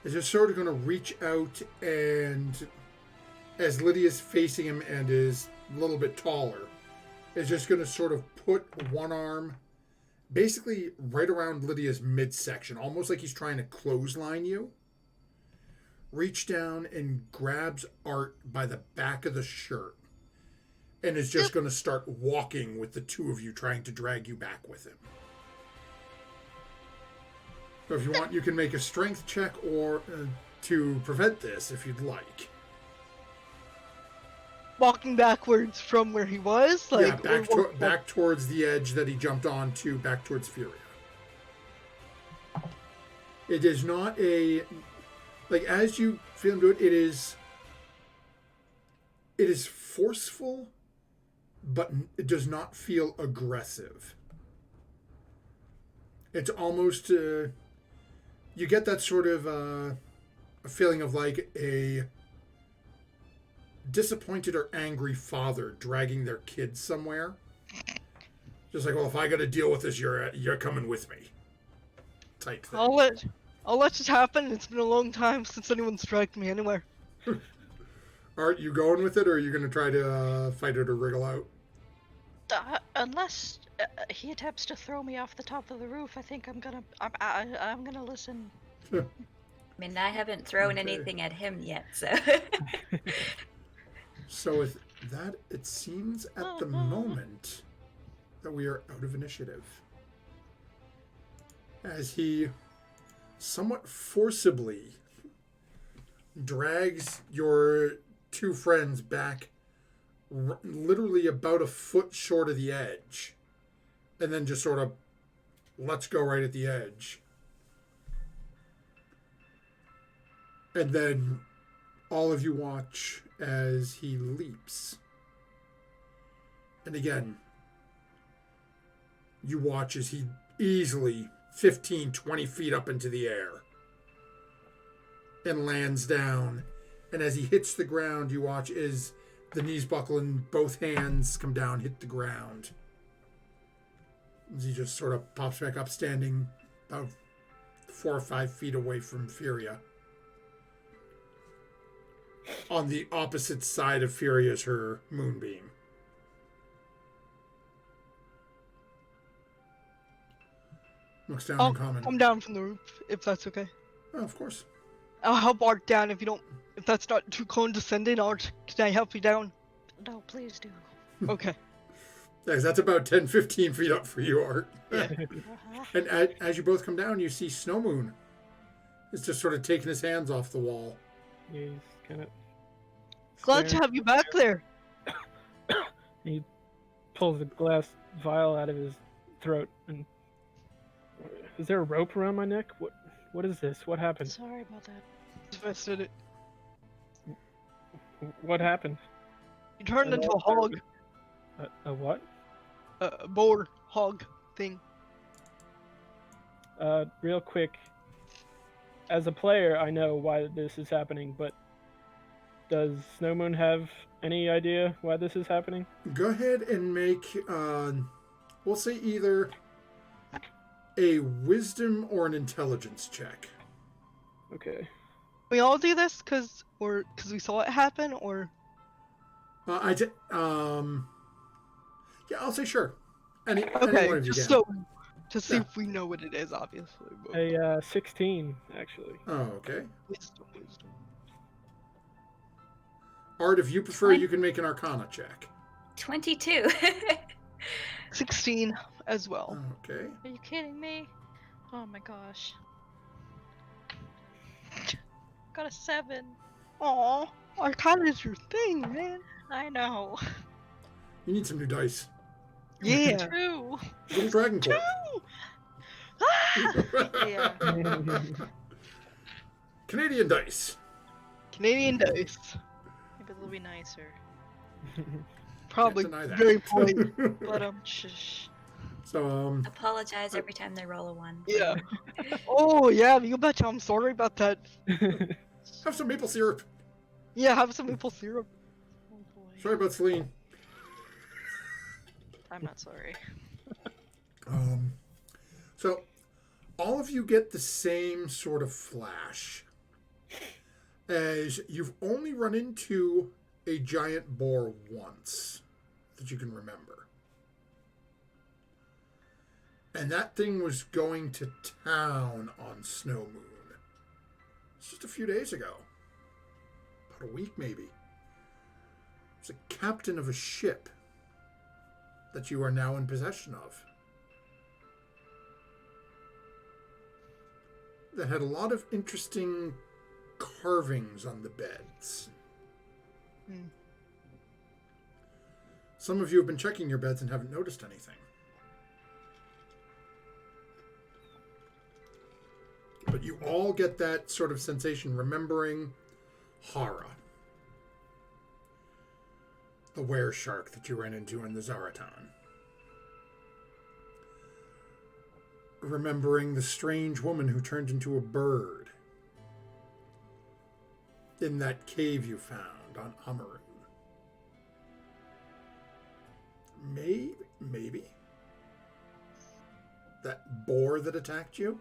is just sort of going to reach out, and as Lydia's facing him and is a little bit taller, is just going to sort of put one arm basically right around Lydia's midsection, almost like he's trying to clothesline you. Reach down and grabs Art by the back of the shirt and is just going to start walking with the two of you, trying to drag you back with him. So if you want, you can make a strength check or to prevent this if you'd like. Walking backwards from where he was? Like, yeah, back towards the edge that he jumped onto, back towards Furia. It is not a... Like, as you feel him do it, it is forceful, but it does not feel aggressive. It's almost... you get that sort of a feeling of like a disappointed or angry father dragging their kids somewhere. Just like, well, if I got to deal with this, you're coming with me. Type thing. I'll let it happen. It's been a long time since anyone's dragged me anywhere. Art, you going with it, or are you going to try to fight it or wriggle out? Unless he attempts to throw me off the top of the roof, I think I'm gonna listen. I mean, I haven't thrown anything at him yet, so. So with that, it seems at the moment that we are out of initiative. As he somewhat forcibly drags your two friends back literally about a foot short of the edge, and then just sort of lets go right at the edge. And then all of you watch as he leaps. And again, you watch as he easily 15, 20 feet up into the air and lands down. And as he hits the ground, you watch as the knees buckle and both hands come down, hit the ground. As he just sort of pops back up, standing about 4 or 5 feet away from Furia. On the opposite side of Furia is her moonbeam. Looks down in common. Come down from the roof, if that's okay. Oh, of course. I'll help Art down if that's not too condescending. Art, can I help you down? No, please do. Okay. Yeah, that's about 10, 15 feet up for you, Art. Yeah. And as you both come down, you see Snow Moon. It's just sort of taking his hands off the wall. Yeah, he's kind of... Glad to have you back there. He pulls a glass vial out of his throat and... Is there a rope around my neck? What is this? What happened? Sorry about that. Invested it. What happened? You turned into a hog. A what? A boar hog thing. Real quick. As a player, I know why this is happening, but does Snowmoon have any idea why this is happening? Go ahead and make, we'll say either a wisdom or an intelligence check. Okay. We all do this because we saw it happen, or Yeah, I'll say sure. Any one of you just can. so to see Yeah. if we know what it is, obviously. But... A 16 actually. Oh, okay. Wisdom. Art, if you prefer, you can make an Arcana check. 22. 16 as well. Okay. Are you kidding me? Oh my gosh. Got a 7. Aw, Arcana is your thing, man. I know. You need some new dice. Yeah. 2. Little Dragon Corp. Yeah. Canadian dice. Canadian dice. Maybe they'll be nicer. Probably Can't deny that. very polite. But shush. So Apologize every time they roll a 1. Yeah. Oh yeah, you betcha. I'm sorry about that. have some maple syrup. Yeah, have some maple syrup. Oh boy. Sorry about Celine. I'm not sorry. So all of you get the same sort of flash, as you've only run into a giant boar once that you can remember. And that thing was going to town on Snow Moon. It's just a few days ago. About a week, maybe. It's a captain of a ship that you are now in possession of. That had a lot of interesting carvings on the beds. Hmm. Some of you have been checking your beds and haven't noticed anything. But you all get that sort of sensation remembering Hara, the were-shark that you ran into in the Zaratan. Remembering the strange woman who turned into a bird in that cave you found on Amaroon. Maybe that boar that attacked you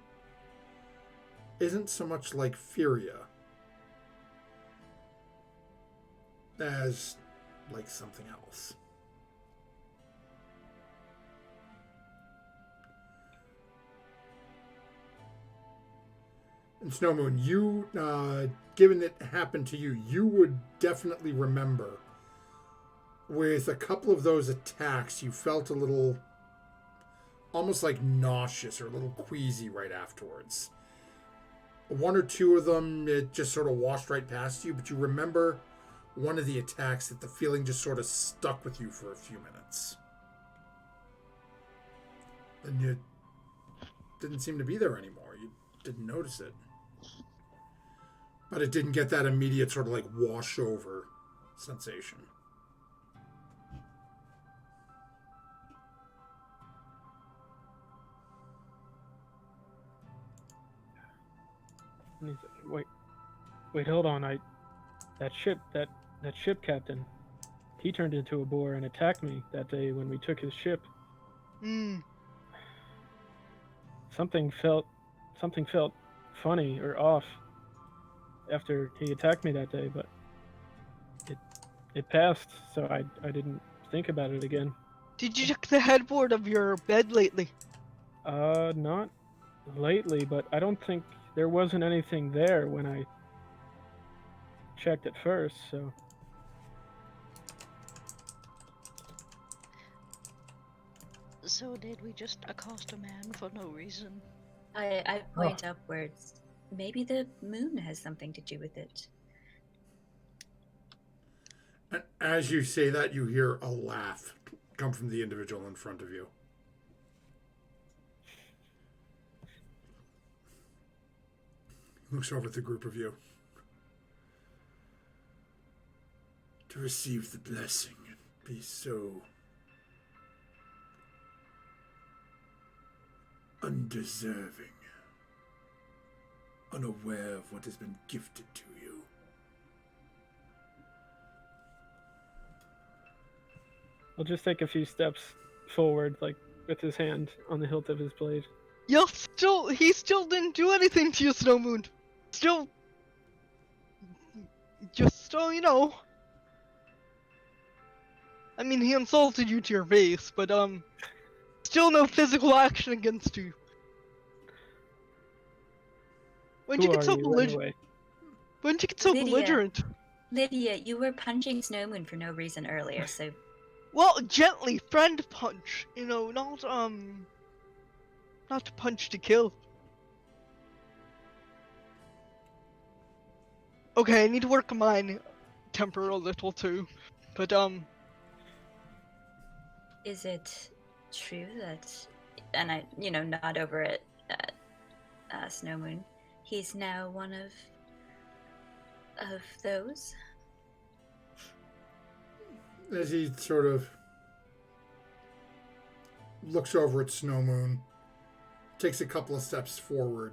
isn't so much like Furia as like something else. And Snow Moon, you, given it happened to you, you would definitely remember with a couple of those attacks, you felt a little, almost like nauseous or a little queasy right afterwards. One or two of them, it just sort of washed right past you, but you remember one of the attacks that the feeling just sort of stuck with you for a few minutes. And you didn't seem to be there anymore. You didn't notice it. But it didn't get that immediate sort of like wash over sensation. And he's like, wait, hold on. That ship captain, he turned into a boar and attacked me that day when we took his ship. Hmm. Something felt funny or off after he attacked me that day, but it passed, so I didn't think about it again. Did you check the headboard of your bed lately? Not lately, but I don't think there wasn't anything there when I checked it first, so. So did we just accost a man for no reason? I point upwards. Maybe the moon has something to do with it. And as you say that, you hear a laugh come from the individual in front of you. Looks over at the group of you. To receive the blessing and be so undeserving, unaware of what has been gifted to you. I'll just take a few steps forward, like with his hand on the hilt of his blade. He still didn't do anything to you, Snow Moon. Still just, you know. I mean, he insulted you to your face, but, still no physical action against you. When'd you Who get are so you anyway? When'd you get so belligerent? Lydia, you were punching Snowmoon for no reason earlier, so... Well, gently, friend punch. You know, not to punch to kill. Okay, I need to work on my temper a little too. But, Is it true that... And I, nod over at Snowmoon. He's now one of those? As he sort of looks over at Snowmoon, takes a couple of steps forward,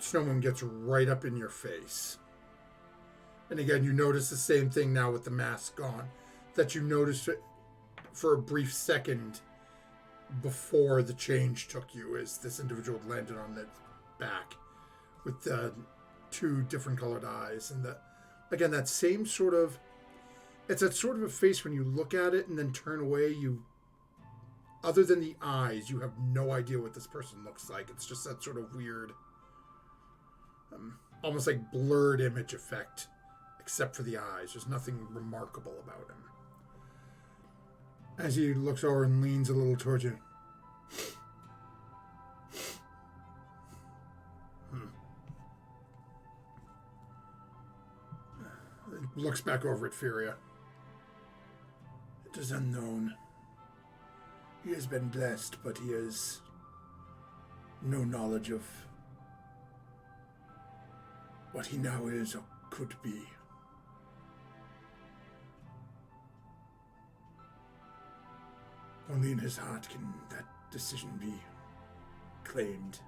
Snowmoon gets right up in your face. And again, you notice the same thing now with the mask on, that you noticed it for a brief second before the change took you, as this individual landed on its back with the two different colored eyes. And again, that same sort of, it's that sort of a face when you look at it and then turn away, other than the eyes, you have no idea what this person looks like. It's just that sort of weird, almost like blurred image effect, except for the eyes. There's nothing remarkable about him. As he looks over and leans a little towards you. Looks back over at Furia. It is unknown. He has been blessed, but he has no knowledge of what he now is or could be. Only in his heart can that decision be claimed.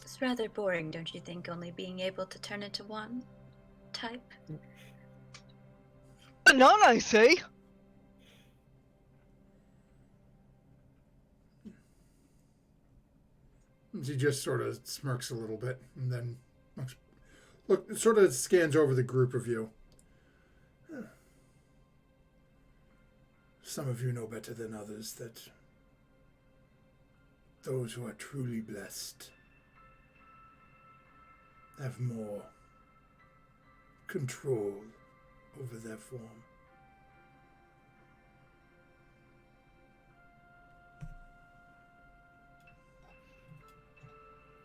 It's rather boring, don't you think, only being able to turn into one type? None, I say. He just sort of smirks a little bit and then sort of scans over the group of you. Some of you know better than others that those who are truly blessed have more control over their form.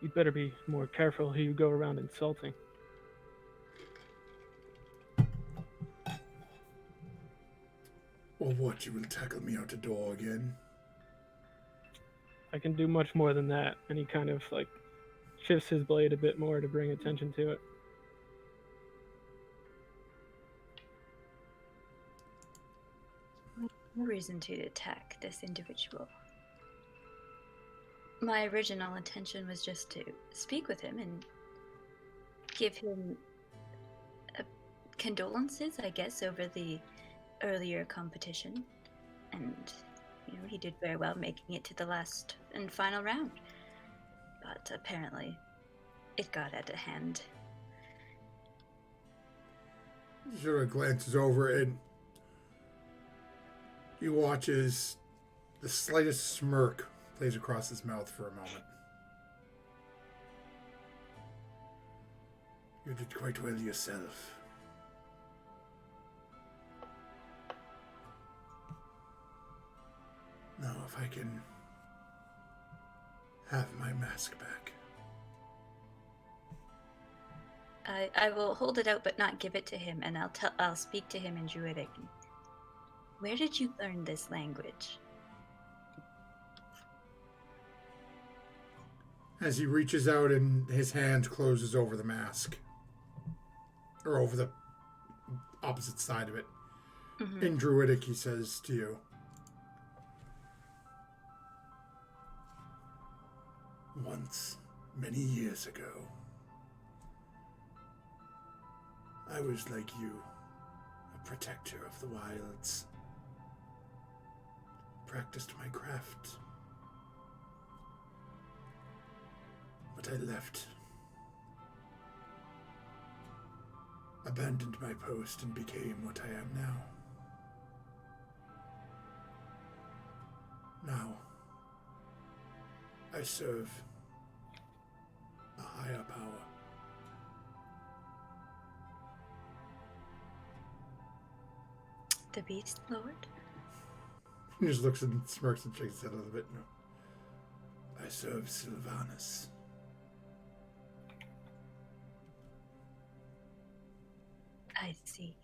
You'd better be more careful who you go around insulting. Or what, you will tackle me out the door again? I can do much more than that. And he kind of like shifts his blade a bit more to bring attention to it. No reason to attack this individual. My original intention was just to speak with him and give him condolences, I guess, over the earlier competition. And, he did very well making it to the last and final round. But apparently, it got out of hand. He sort of glances over and you watch as the slightest smirk plays across his mouth for a moment. You did quite well yourself. Now, if I can have my mask back. I will hold it out but not give it to him, and I'll speak to him in Druidic. Where did you learn this language? As he reaches out and his hand closes over the mask. Or over the opposite side of it. Mm-hmm. In Druidic, he says to you, once, many years ago, I was like you, a protector of the wilds. Practiced my craft. But I left. Abandoned my post and became what I am now. Now, I serve a higher power. The Beast Lord? He just looks and smirks and shakes his head a little bit. No. I serve Sylvanus. I see.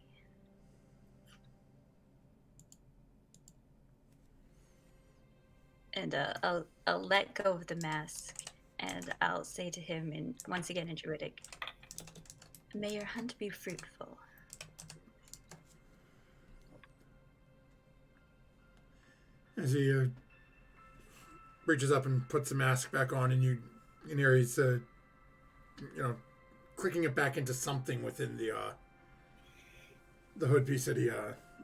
And I'll let go of the mask, and I'll say to him, once again in Druidic, "May your hunt be fruitful." As he reaches up and puts the mask back on, and you can hear he's, clicking it back into something within the hood piece that he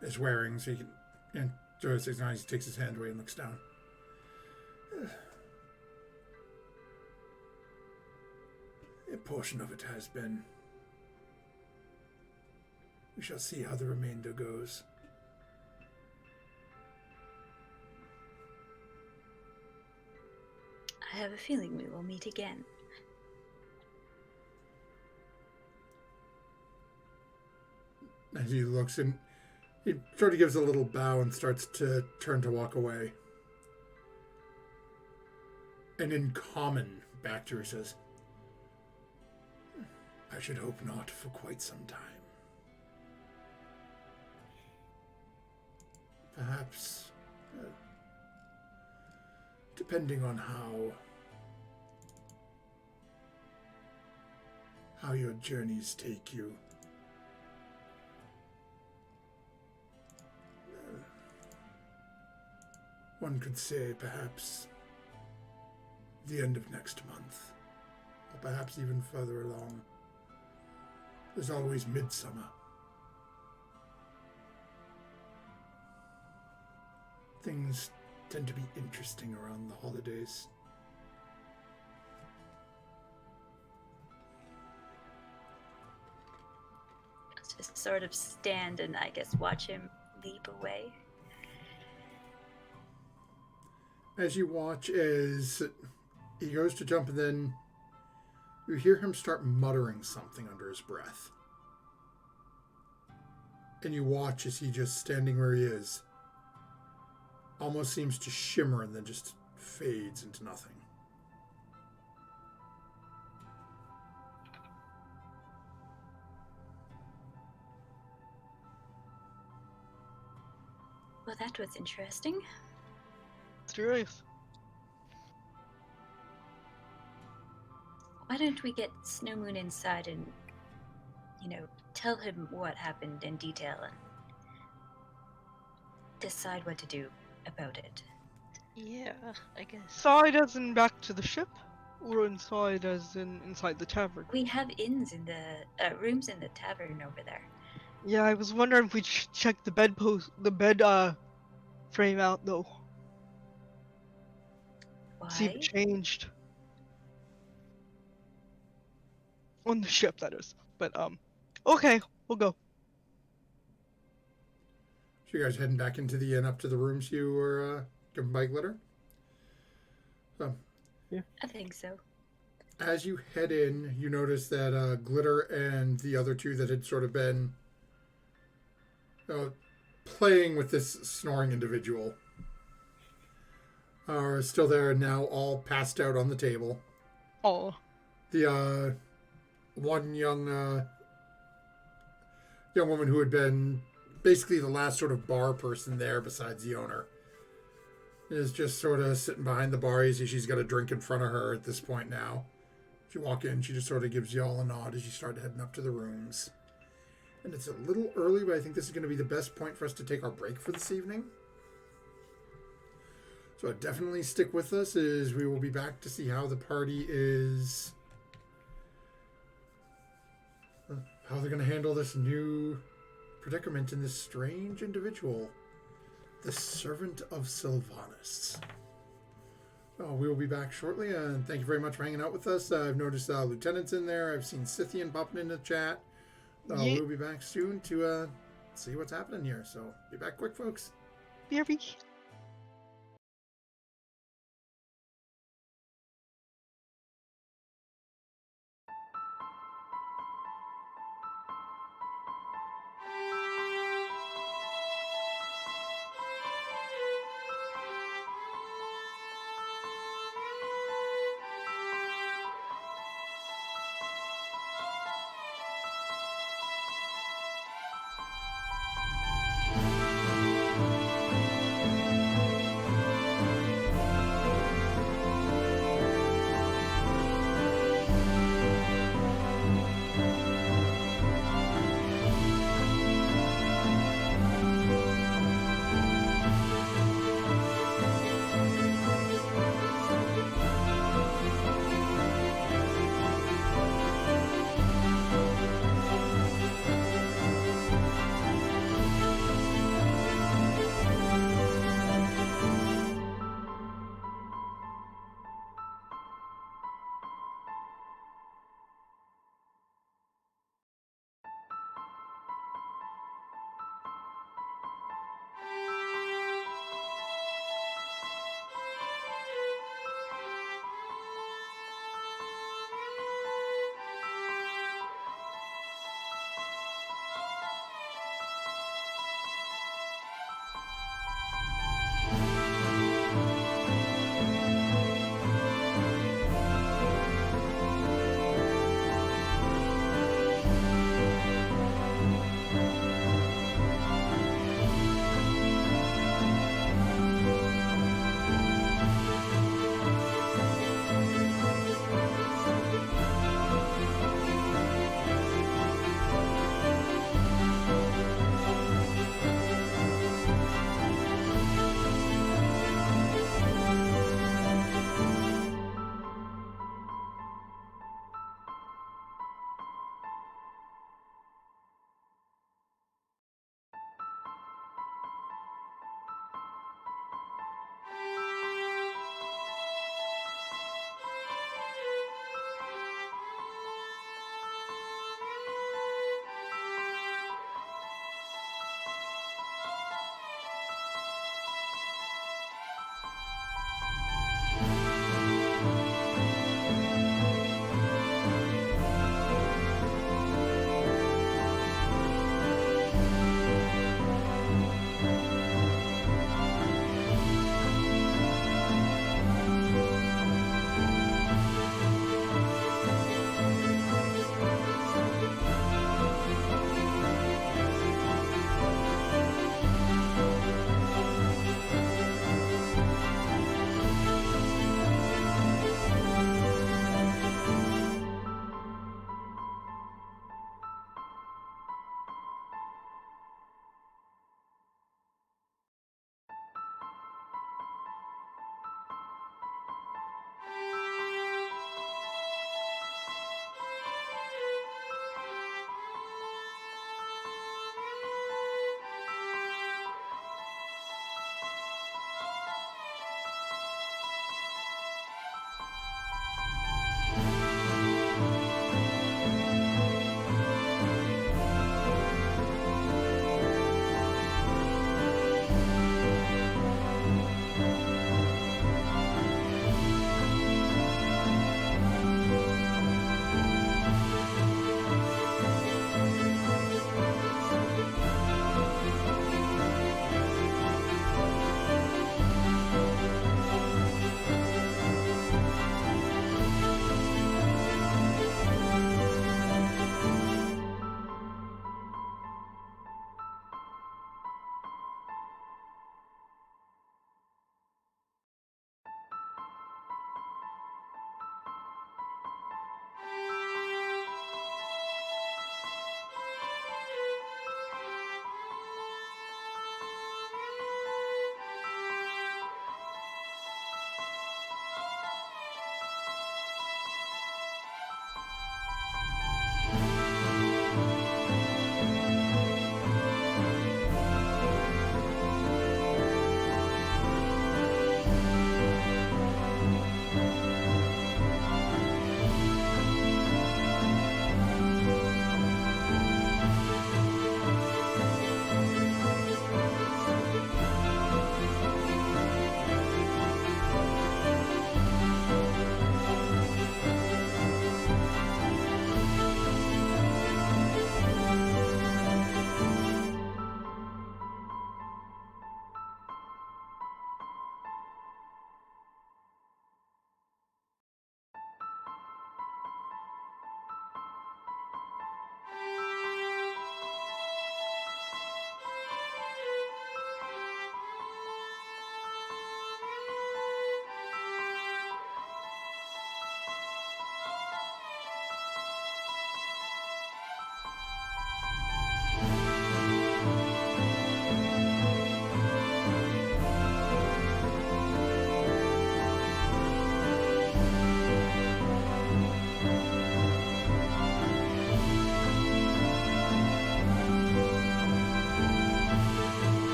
is wearing. So he can, and Joe 69, he takes his hand away and looks down. A portion of it has been. We shall see how the remainder goes. I have a feeling we will meet again. As he looks and he sort of gives a little bow and starts to turn to walk away. And in common, back to her says, I should hope not for quite some time. Perhaps, depending on how your journeys take you. One could say perhaps the end of next month, or perhaps even further along. There's always midsummer. Things tend to be interesting around the holidays. I'll just sort of stand and I guess watch him leap away. As you watch as he goes to jump, and then you hear him start muttering something under his breath. And you watch as he just standing where he is almost seems to shimmer and then just fades into nothing. Well, that was interesting. Serious. Why don't we get Snow Moon inside and, tell him what happened in detail and decide what to do about it? Yeah, I guess. Inside as in back to the ship? Or inside as in inside the tavern? We have inns in the rooms in the tavern over there. Yeah, I was wondering if we should check the bed frame out though. Why? See if it changed. On the ship, that is. But, okay, we'll go. So you guys heading back into the inn up to the rooms you were given by Glitter? So, yeah. I think so. As you head in, you notice that Glitter and the other two that had sort of been playing with this snoring individual are still there and now all passed out on the table. Oh. The one young woman who had been basically the last sort of bar person there besides the owner is just sort of sitting behind the bar. You see she's got a drink in front of her at this point now. As you walk in, she just sort of gives you all a nod as you start heading up to the rooms. And it's a little early, but I think this is going to be the best point for us to take our break for this evening. So definitely stick with us as we will be back to see how the party is... how they're going to handle this new predicament in this strange individual, the Servant of Sylvanus. We will be back shortly, and thank you very much for hanging out with us. I've noticed Lieutenant's in there. I've seen Scythian popping in the chat. We'll be back soon to see what's happening here. So be back quick, folks. BRB.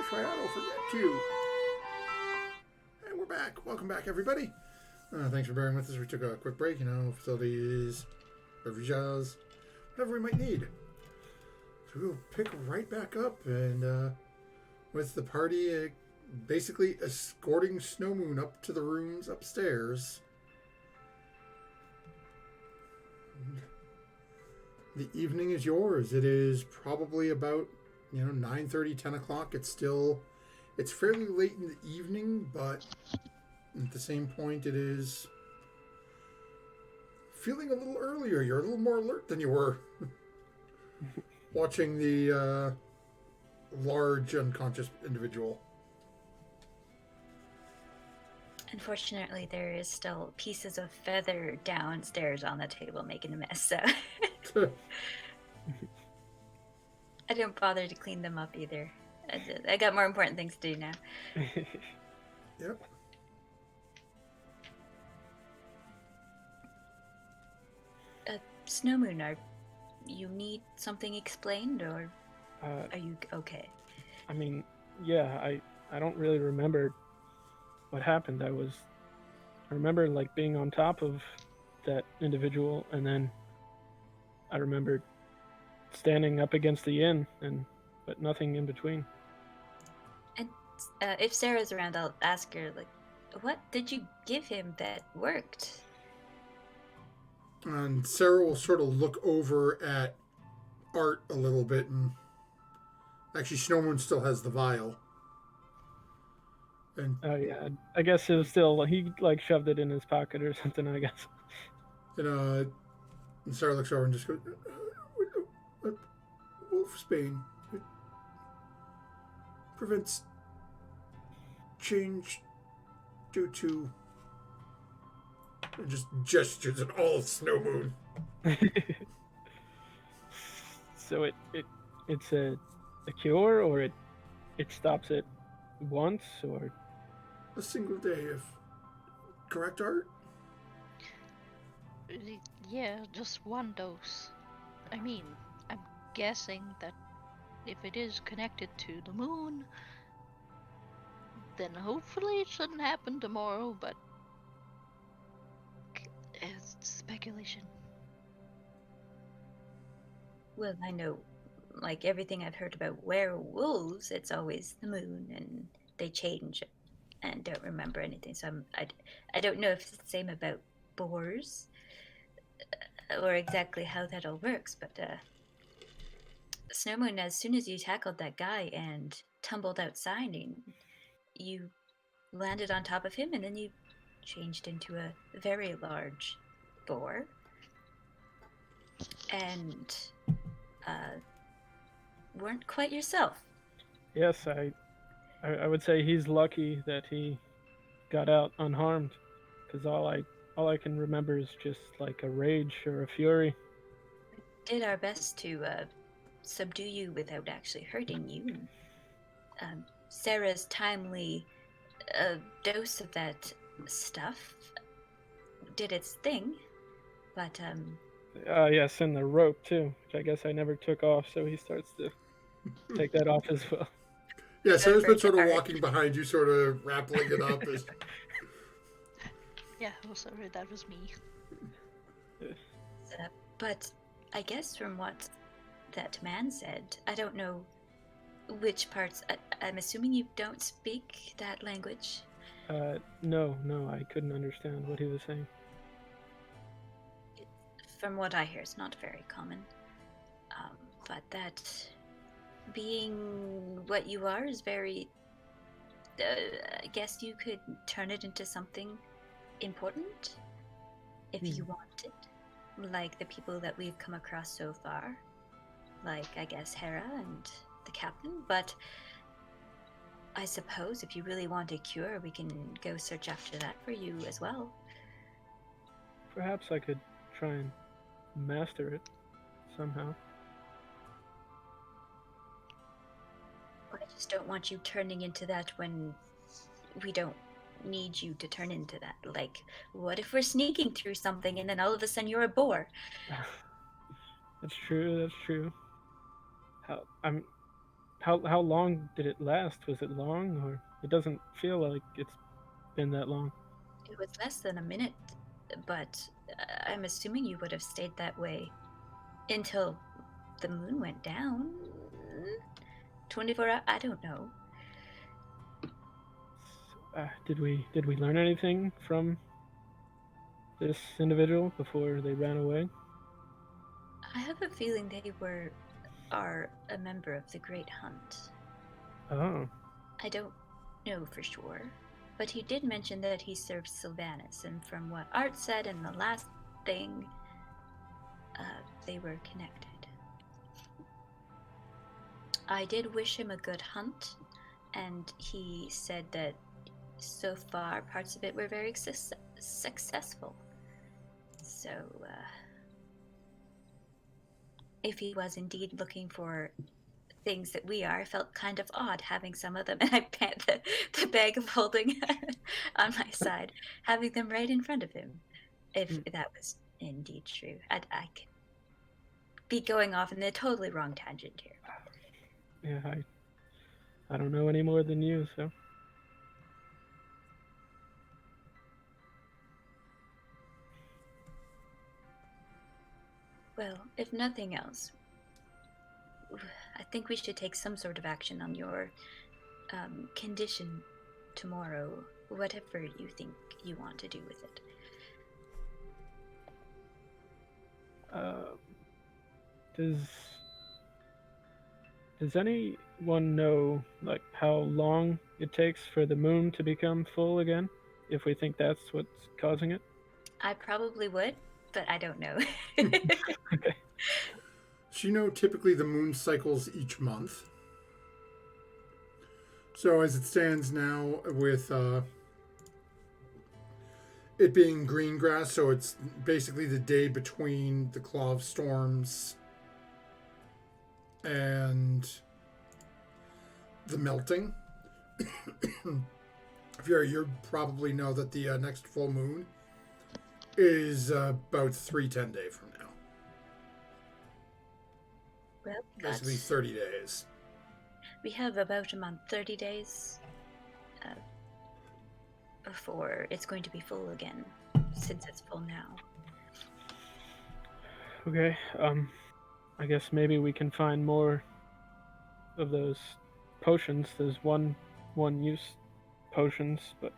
try auto forget too. And we're back. Welcome back, everybody. Thanks for bearing with us. We took a quick break, facilities, beverages, whatever we might need. So we'll pick right back up and with the party basically escorting Snow Moon up to the rooms upstairs. The evening is yours. It is probably about 9:30, 10 o'clock. It's fairly late in the evening, but at the same point, it is feeling a little earlier. You're a little more alert than you were watching the large unconscious individual. Unfortunately, there is still pieces of feather downstairs on the table making a mess, so I didn't bother to clean them up either. I got more important things to do now. Yep. Snow Moon, you need something explained, or are you okay? I mean, yeah, I don't really remember what happened. I remember like being on top of that individual, and then I remembered standing up against the inn, but nothing in between. And if Sarah's around, I'll ask her, like, what did you give him that worked? And Sarah will sort of look over at Art a little bit, and actually Snow Moon still has the vial. And yeah, I guess it was still, he like shoved it in his pocket or something, I guess. And Sarah looks over and just goes, Wolfsbane. It prevents change due to... and just gestures at all of Snow Moon. So it's a cure, or it stops it once, or... A single day, if correct, Art? Yeah, just one dose. I mean, I'm guessing that if it is connected to the moon, then hopefully it shouldn't happen tomorrow, but it's speculation. Well, I know, like everything I've heard about werewolves, it's always the moon, and they change and don't remember anything. So I don't know if it's the same about boars or exactly how that all works. But Snow Moon, as soon as you tackled that guy and tumbled outside, and you landed on top of him, and then you changed into a very large boar. And weren't quite yourself. Yes, I would say he's lucky that he got out unharmed, because all I can remember is just like a rage or a fury. We did our best to subdue you without actually hurting you. Sarah's timely dose of that stuff did its thing, but yes, and the rope too, which I guess I never took off, so he starts to take that off as well. Yeah, Sarah's been sort of walking behind you, sort of rappling it up. Yeah, oh sorry, that was me. But I guess from what that man said, I don't know which parts. I'm assuming you don't speak that language? No, I couldn't understand what he was saying. From what I hear, it's not very common. But that being what you are is very... I guess you could turn it into something important if you wanted. Like the people that we've come across so far. Like, I guess, Hera and the captain. But I suppose if you really want a cure, we can go search after that for you as well. Perhaps I could try and master it somehow. But I just don't want you turning into that when we don't need you to turn into that. Like, what if we're sneaking through something and then all of a sudden you're a boar? That's true. how long did it last? Was it long, or it doesn't feel like it's been that long? It was less than a minute, but I'm assuming you would have stayed that way until the moon went down. 24 hours? I don't know. Did we learn anything from this individual before they ran away? I have a feeling they are a member of the Great Hunt. Oh. I don't know for sure, but he did mention that he served Sylvanus, and from what Art said in the last thing, they were connected. I did wish him a good hunt, and he said that so far parts of it were very successful. So, if he was indeed looking for things that we are, felt kind of odd having some of them, and I pat the bag of holding on my side, having them right in front of him. If that was indeed true, I could be going off in the totally wrong tangent here. Yeah, I don't know any more than you, so. Well, if nothing else, I think we should take some sort of action on your condition tomorrow, whatever you think you want to do with it. Does anyone know, like, how long it takes for the moon to become full again, if we think that's what's causing it? I probably would, but I don't know. Okay. So, typically the moon cycles each month. So as it stands now, with it being green grass, so it's basically the day between the claw of storms and the melting. If you probably know that the next full moon is about 310 days from now. Well, basically 30 days. We have about a month, 30 days before it's going to be full again, since it's full now. Okay, I guess maybe we can find more of those potions, those one-use potions, but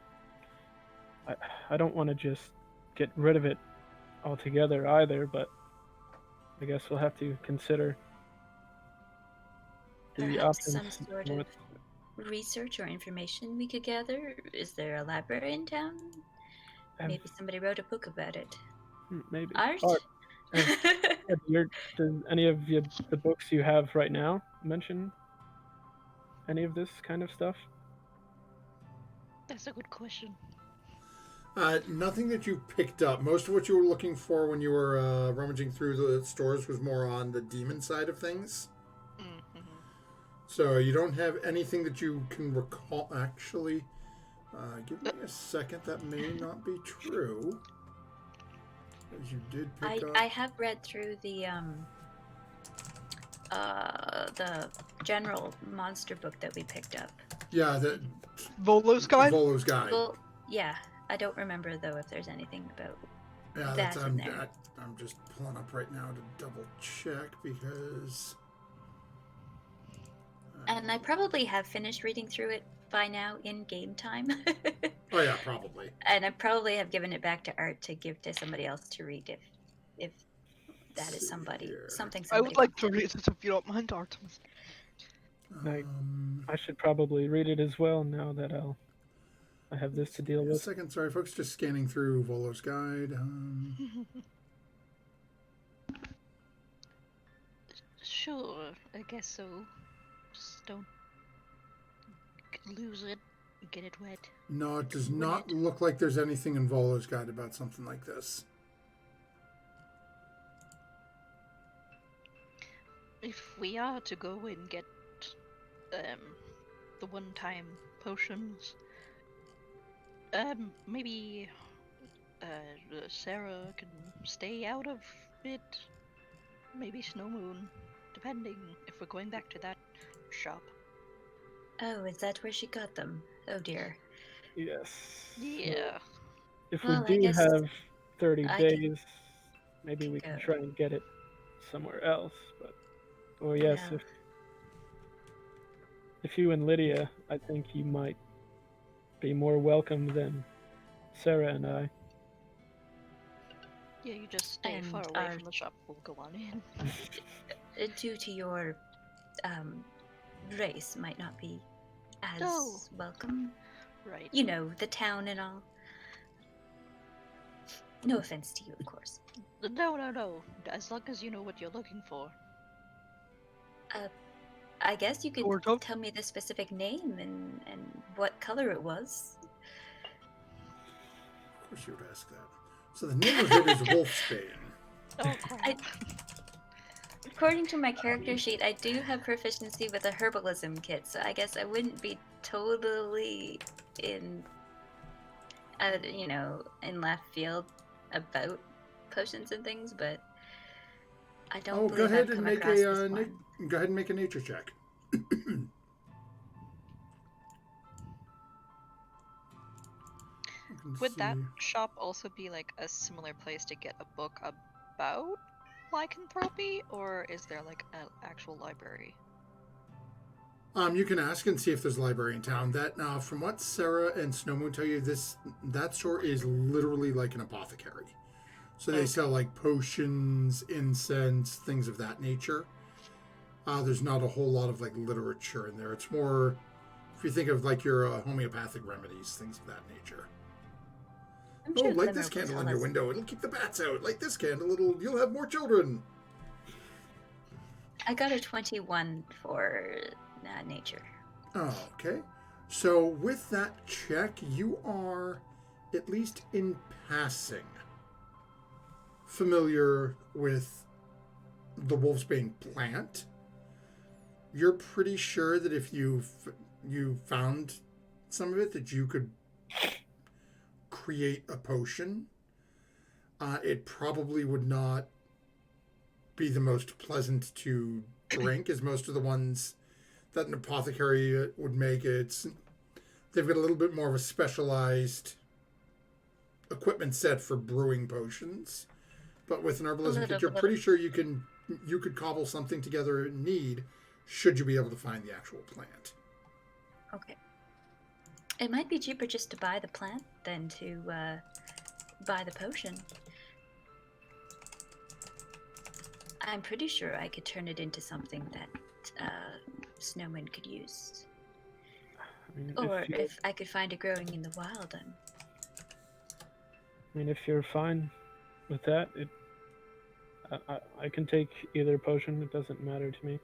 I don't want to just get rid of it altogether either, but I guess we'll have to consider the Perhaps options. some sort of research or information we could gather. Is there a library in town? Maybe somebody wrote a book about it. Maybe. Art? Do any of the books you have right now mention any of this kind of stuff? That's a good question. Nothing that you picked up. Most of what you were looking for when you were rummaging through the stores was more on the demon side of things. Mm-hmm. So you don't have anything that you can recall. Actually, give me a second. That may not be true. As you did pick up. I have read through the general monster book that we picked up. Yeah, the Volo's Guide? Volo's Guide. Well, yeah. I don't remember, though, if there's anything about that in there. I'm just pulling up right now to double check because... And I probably have finished reading through it by now in game time. Oh, yeah, probably. And I probably have given it back to Art to give to somebody else to read if that is something somebody I would like to wants read this if you don't mind, Artemis. I should probably read it as well now that I have this to deal with. A second, sorry, folks. Just scanning through Volo's Guide. Sure, I guess so. Just don't lose it, get it wet. No, it does not look like there's anything in Volo's Guide about something like this. If we are to go and get the one-time potions, maybe Sarah can stay out of it. Maybe Snow Moon, depending if we're going back to that shop. Oh, is that where she got them? Oh dear. Yes. Yeah. If Well, we I do guess have 30 I can days, maybe we can go. try and get it somewhere else. But, oh yes, Well, if you and Lydia, I think you might be more welcome than Sarah and I. Yeah, you just stay and far away from the shop. We'll go on in. due to your race, might not be as Oh. welcome. Right. You know, the town and all. No offense to you, of course. No. As long as you know what you're looking for. I guess you could Sort of. tell me the specific name and what color it was. Of course you would ask that. So the name of it is Wolfsbane. Oh crap. According to my character sheet, I do have proficiency with a herbalism kit, so I guess I wouldn't be totally in, in left field about potions and things, but I don't Oh, believe go ahead I've and come make across a this one. go ahead and make a nature check. Would that shop also be like a similar place to get a book about lycanthropy, or is there like an actual library? You can ask and see if there's a library in town. That from what Sarah and Snowmoon tell you, that store is literally like an apothecary. So they sell like potions, incense, things of that nature. There's not a whole lot of like literature in there. It's more, if you think of like your homeopathic remedies, things of that nature. I'm Oh, sure light Glimmer this will candle tell on your us. window. It'll keep the bats out. Light this candle. You'll have more children. I got a 21 for nature. Oh, okay. So with that check, you are, at least in passing, familiar with the wolfsbane plant. You're pretty sure that if you found some of it, that you could create a potion. It probably would not be the most pleasant to drink, as most of the ones that an apothecary would make. They've got a little bit more of a specialized equipment set for brewing potions. But with an herbalism kit, you're pretty sure you could cobble something together in need, should you be able to find the actual plant. Okay. It might be cheaper just to buy the plant than to buy the potion. I'm pretty sure I could turn it into something that snowmen could use. I mean, Or if I could find it growing in the wild. I mean, if you're fine with that, I can take either potion. It doesn't matter to me.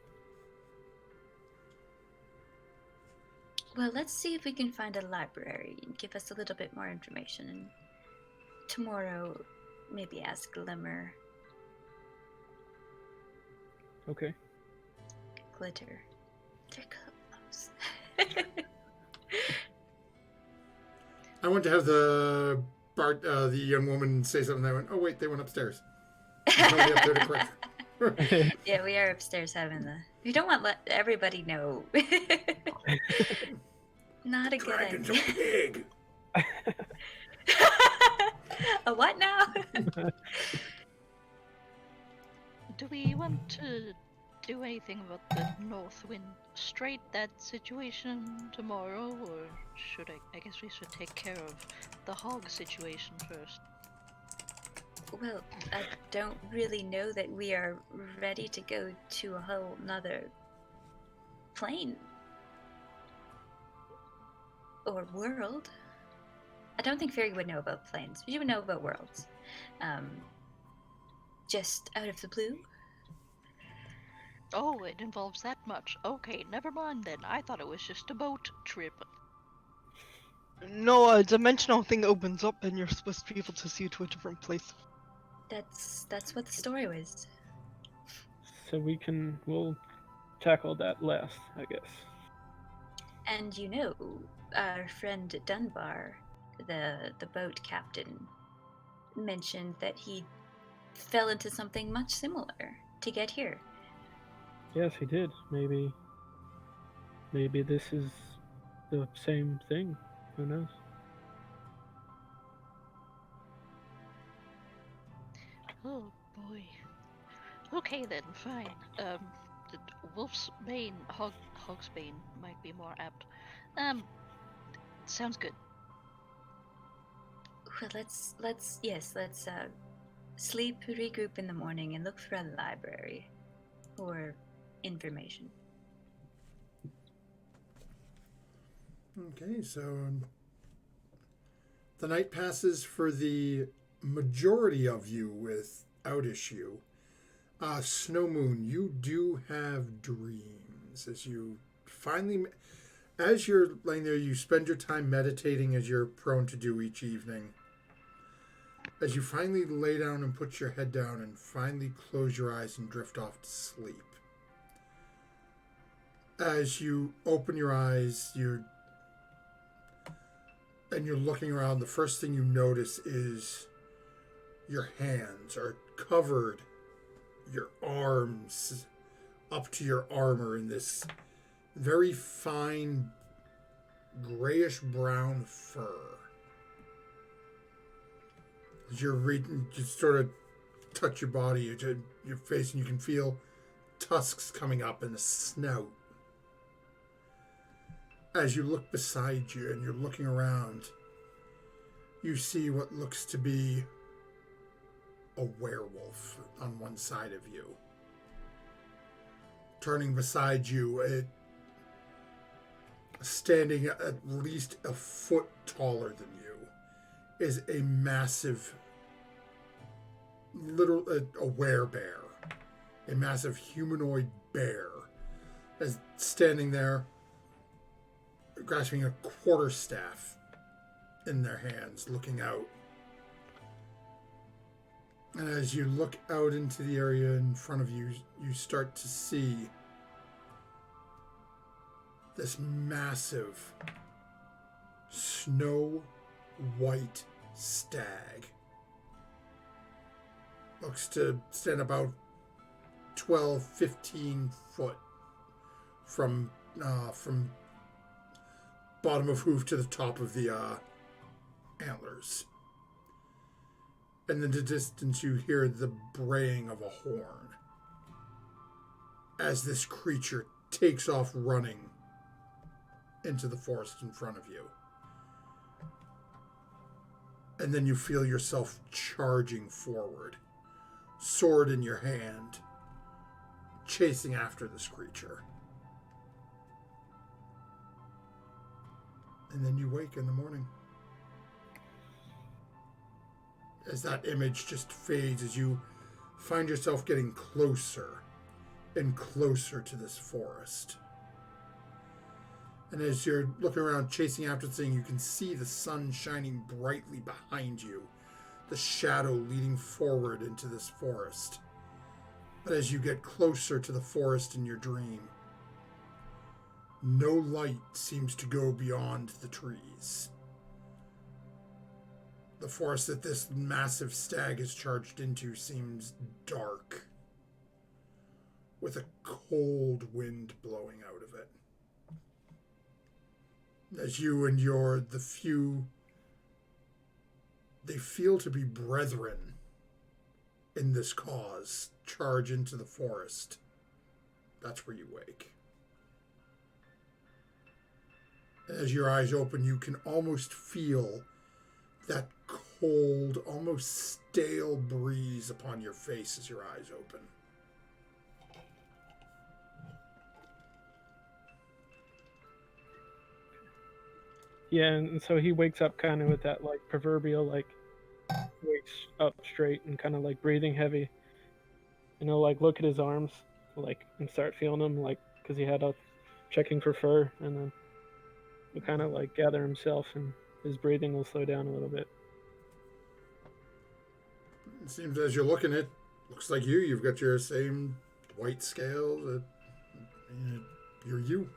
Well, let's see if we can find a library and give us a little bit more information. And tomorrow, maybe ask Glimmer. Okay. Glitter. They're close. I want to have the young woman say something. I went, oh wait, they went upstairs. Nobody up there to correct. Yeah, we are upstairs having the. We don't want let everybody know. Not a good Dragon's idea. a pig. A what now? Do we want to do anything about the North Wind Strait, that situation tomorrow, or should I guess we should take care of the hog situation first. Well, I don't really know that we are ready to go to a whole nother plane. Or world. I don't think Fairy would know about planes. She would know about worlds. Just out of the blue. Oh, it involves that much. Okay, never mind then. I thought it was just a boat trip. No, a dimensional thing opens up and you're supposed to be able to see to a different place. That's what the story was. So we'll tackle that last, I guess. And our friend Dunbar, the boat captain, mentioned that he fell into something much similar to get here. Yes, he did. Maybe maybe this is the same thing. Who knows? Oh boy. Okay then, fine. The Wolf's Bane, Hog's Bane might be more apt. Sounds good. Well, let's sleep, regroup in the morning, and look for a library or information. Okay, so the night passes for the majority of you without issue. Snow Moon, you do have dreams as you finally, as you're laying there, you spend your time meditating as you're prone to do each evening. As you finally lay down and put your head down and finally close your eyes and drift off to sleep. As you open your eyes, you're looking around, the first thing you notice is your hands are covered, your arms up to your armor in this very fine grayish brown fur. As you're reading, you sort of touch your body, your face, and you can feel tusks coming up in the snout. As you look beside you and you're looking around, you see what looks to be a werewolf on one side of you. Turning beside you, standing at least a foot taller than you, is a massive, a werebear, a massive humanoid bear, is standing there, grasping a quarterstaff in their hands, looking out. And as you look out into the area in front of you, you start to see this massive snow white stag. Looks to stand about 12, 15 foot from bottom of hoof to the top of the antlers. And in the distance you hear the braying of a horn as this creature takes off running into the forest in front of you. And then you feel yourself charging forward, sword in your hand, chasing after this creature. And then you wake in the morning. As that image just fades, as you find yourself getting closer and closer to this forest. And as you're looking around, chasing after the thing, you can see the sun shining brightly behind you, the shadow leading forward into this forest. But as you get closer to the forest in your dream, no light seems to go beyond the trees. The forest that this massive stag is charged into seems dark, with a cold wind blowing out of it. As you and the few, they feel to be brethren in this cause, charge into the forest. That's where you wake. As your eyes open, you can almost feel that cold, almost stale breeze upon your face as your eyes open. Yeah, and so he wakes up kind of with that like proverbial like wakes up straight and kind of like breathing heavy, and he'll like look at his arms like and start feeling them like because he had up checking for fur, and then he'll kind of like gather himself and his breathing will slow down a little bit. It seems as you're looking at, looks like you've got your same white scales. You're you.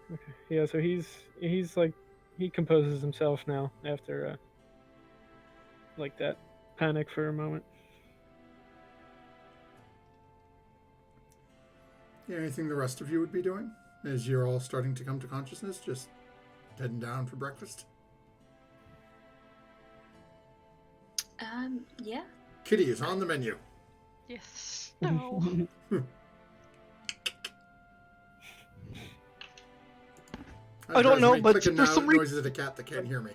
Okay. Yeah, so he's like he composes himself now after like that panic for a moment. Anything the rest of you would be doing as you're all starting to come to consciousness? Just heading down for breakfast? Yeah. Kitty is on the menu. Yes. No. I don't know, but clicking for some reason... noises of a cat that can't hear me.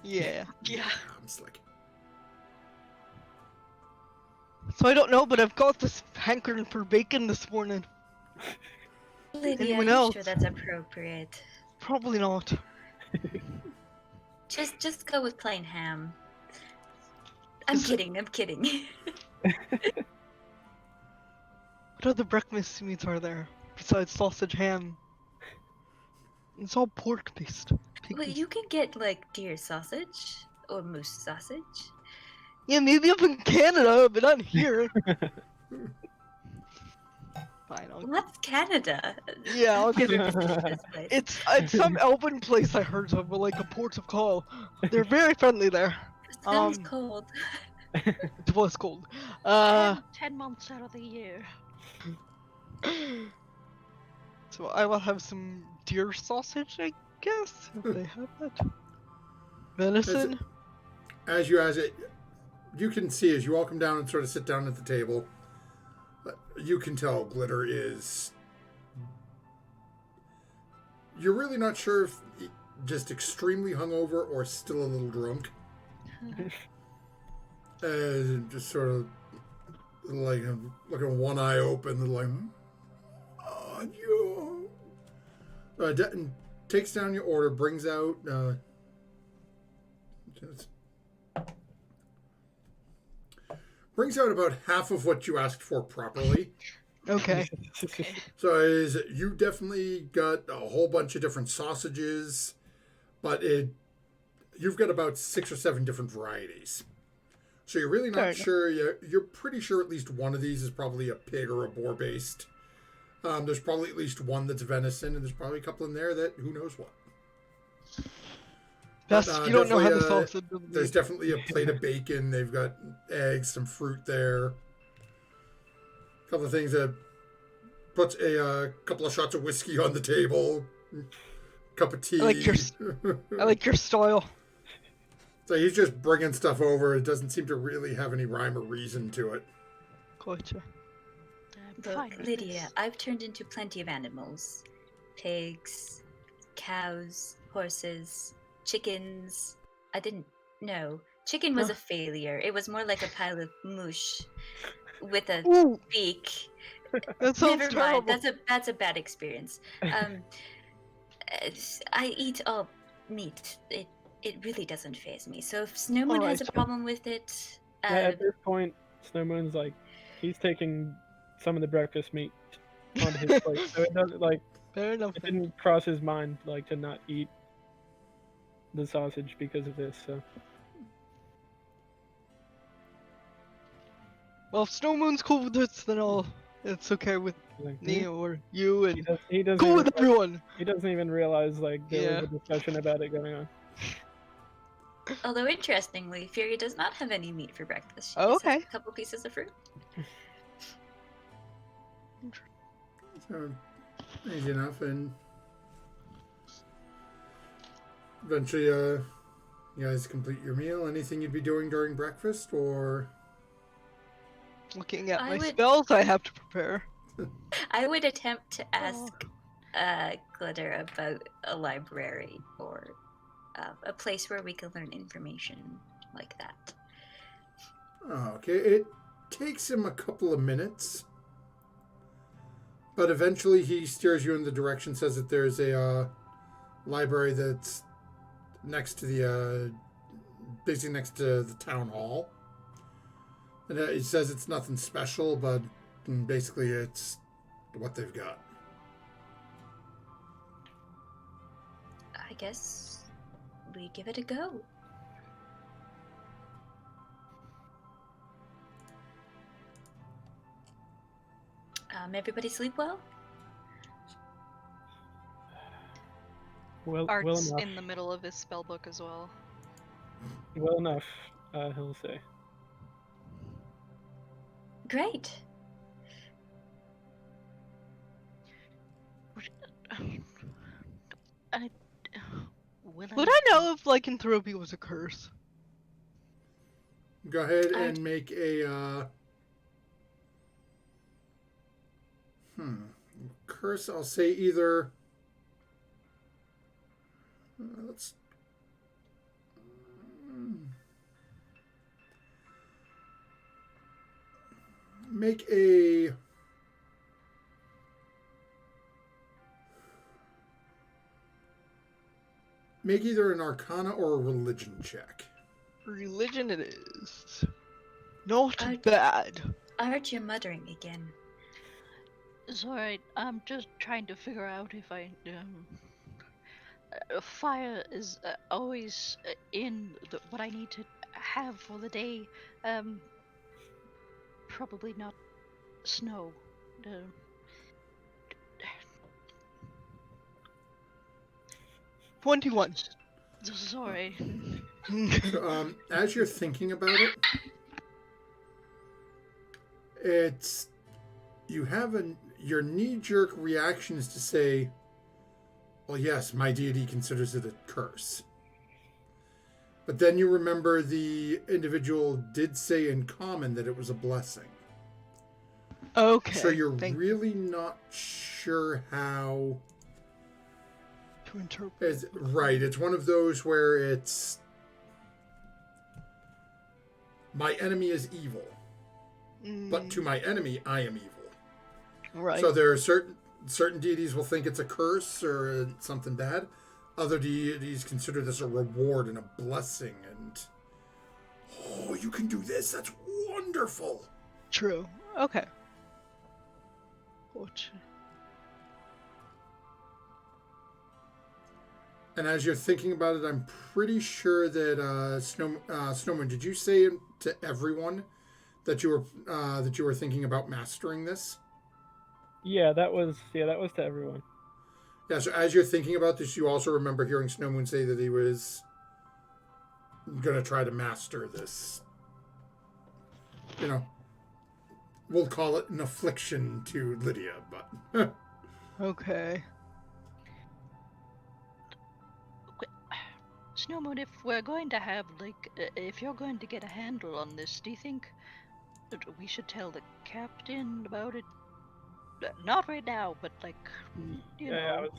Yeah. Yeah. I'm slick. So I don't know, but I've got this hankering for bacon this morning. Lydia, Anyone are you else? sure that's appropriate? Probably not. Just go with plain ham. I'm kidding. What other breakfast meats are there besides sausage, ham? It's all pork based. Well, you can get like deer sausage or moose sausage. Yeah, maybe up in Canada, but not here. Fine, What's Canada? Yeah, I'll get it. This place. It's some elven place I heard of, like a port of call. They're very friendly there. Sounds cold. It was cold. 10 months out of the year. So I will have some deer sausage, I guess, if they have that. Venison. As you can see as you all come down and sort of sit down at the table, you can tell Glitter is... You're really not sure if just extremely hungover or still a little drunk. Just sort of like looking one eye open, like, oh, you. Denton takes down your order, brings out about half of what you asked for properly. Okay. So you definitely got a whole bunch of different sausages, but you've got about 6 or 7 different varieties. So you're really not sure. You're pretty sure at least one of these is probably a pig or a boar based. There's probably at least one that's venison, and there's probably a couple in there that who knows what. Best you don't know how the sausage. There's definitely a plate of bacon. They've got eggs, some fruit there. A couple of things that puts a couple of shots of whiskey on the table. Cup of tea. I like your style. So he's just bringing stuff over. It doesn't seem to really have any rhyme or reason to it. Gotcha. Look, Lydia, I've turned into plenty of animals. Pigs, cows, horses, chickens. I didn't know. Chicken was a failure. It was more like a pile of mush with a beak. That sounds Never terrible. mind. That's a bad experience. I eat all meat. It really doesn't faze me. So if Snowmoon has a problem with it, at this point, Snowmoon's like he's taking some of the breakfast meat onto his plate, so it doesn't Fair enough. It didn't cross his mind to not eat the sausage because of this. So. Well, if Snowmoon's cool with this, then it's okay with me or you, and he doesn't cool with everyone. He doesn't even realize there was a discussion about it going on. Although interestingly, Fury does not have any meat for breakfast. She Oh, just has okay. a couple pieces of fruit. So easy enough, and eventually, you guys complete your meal. Anything you'd be doing during breakfast, or Looking at my spells I have to prepare. I would attempt to ask Glitter about a library or a place where we can learn information like that. Okay, it takes him a couple of minutes, but eventually he steers you in the direction, says that there's a library that's next to the basically next to the town hall, and he says it's nothing special, but basically it's what they've got. I guess we give it a go. Everybody sleep well? Well Art's enough. in the middle of his spellbook as well. Well enough, he'll say. Great. I will Would I know if lycanthropy was a curse? Go ahead and make a curse. I'll say either. Let's make a. Make either an Arcana or a Religion check. Religion it is. Not bad. I heard you muttering again. It's alright. I'm just trying to figure out if I fire is always in what I need to have for the day. Probably not snow. 21. Sorry. So, as you're thinking about it, it's you have your knee-jerk reaction is to say, "Well, yes, my deity considers it a curse." But then you remember the individual did say in common that it was a blessing. Okay. So you're really not sure how to interpret. Right. It's one of those where it's my enemy is evil, but to my enemy, I am evil. Right. So there are certain deities will think it's a curse or something bad. Other deities consider this a reward and a blessing, and oh, you can do this. That's wonderful. True. Okay. Watch. And as you're thinking about it, I'm pretty sure that Snowman, did you say to everyone that you were thinking about mastering this? Yeah, that was to everyone. Yeah, so as you're thinking about this, you also remember hearing Snowmoon say that he was gonna try to master this. You know, we'll call it an affliction to Lydia, but Okay. Snowmoon, if we're going to have, if you're going to get a handle on this, do you think that we should tell the captain about it? Not right now, but you know. I was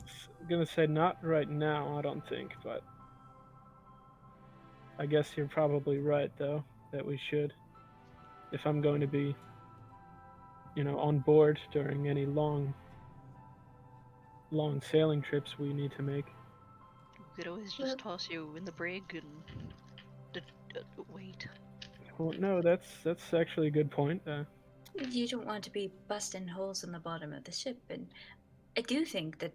gonna say not right now, I don't think, but I guess you're probably right, though, that we should. If I'm going to be, on board during any long sailing trips we need to make. We could always just toss you in the brig and wait. Well, no, that's actually a good point. You don't want to be busting holes in the bottom of the ship, and I do think that,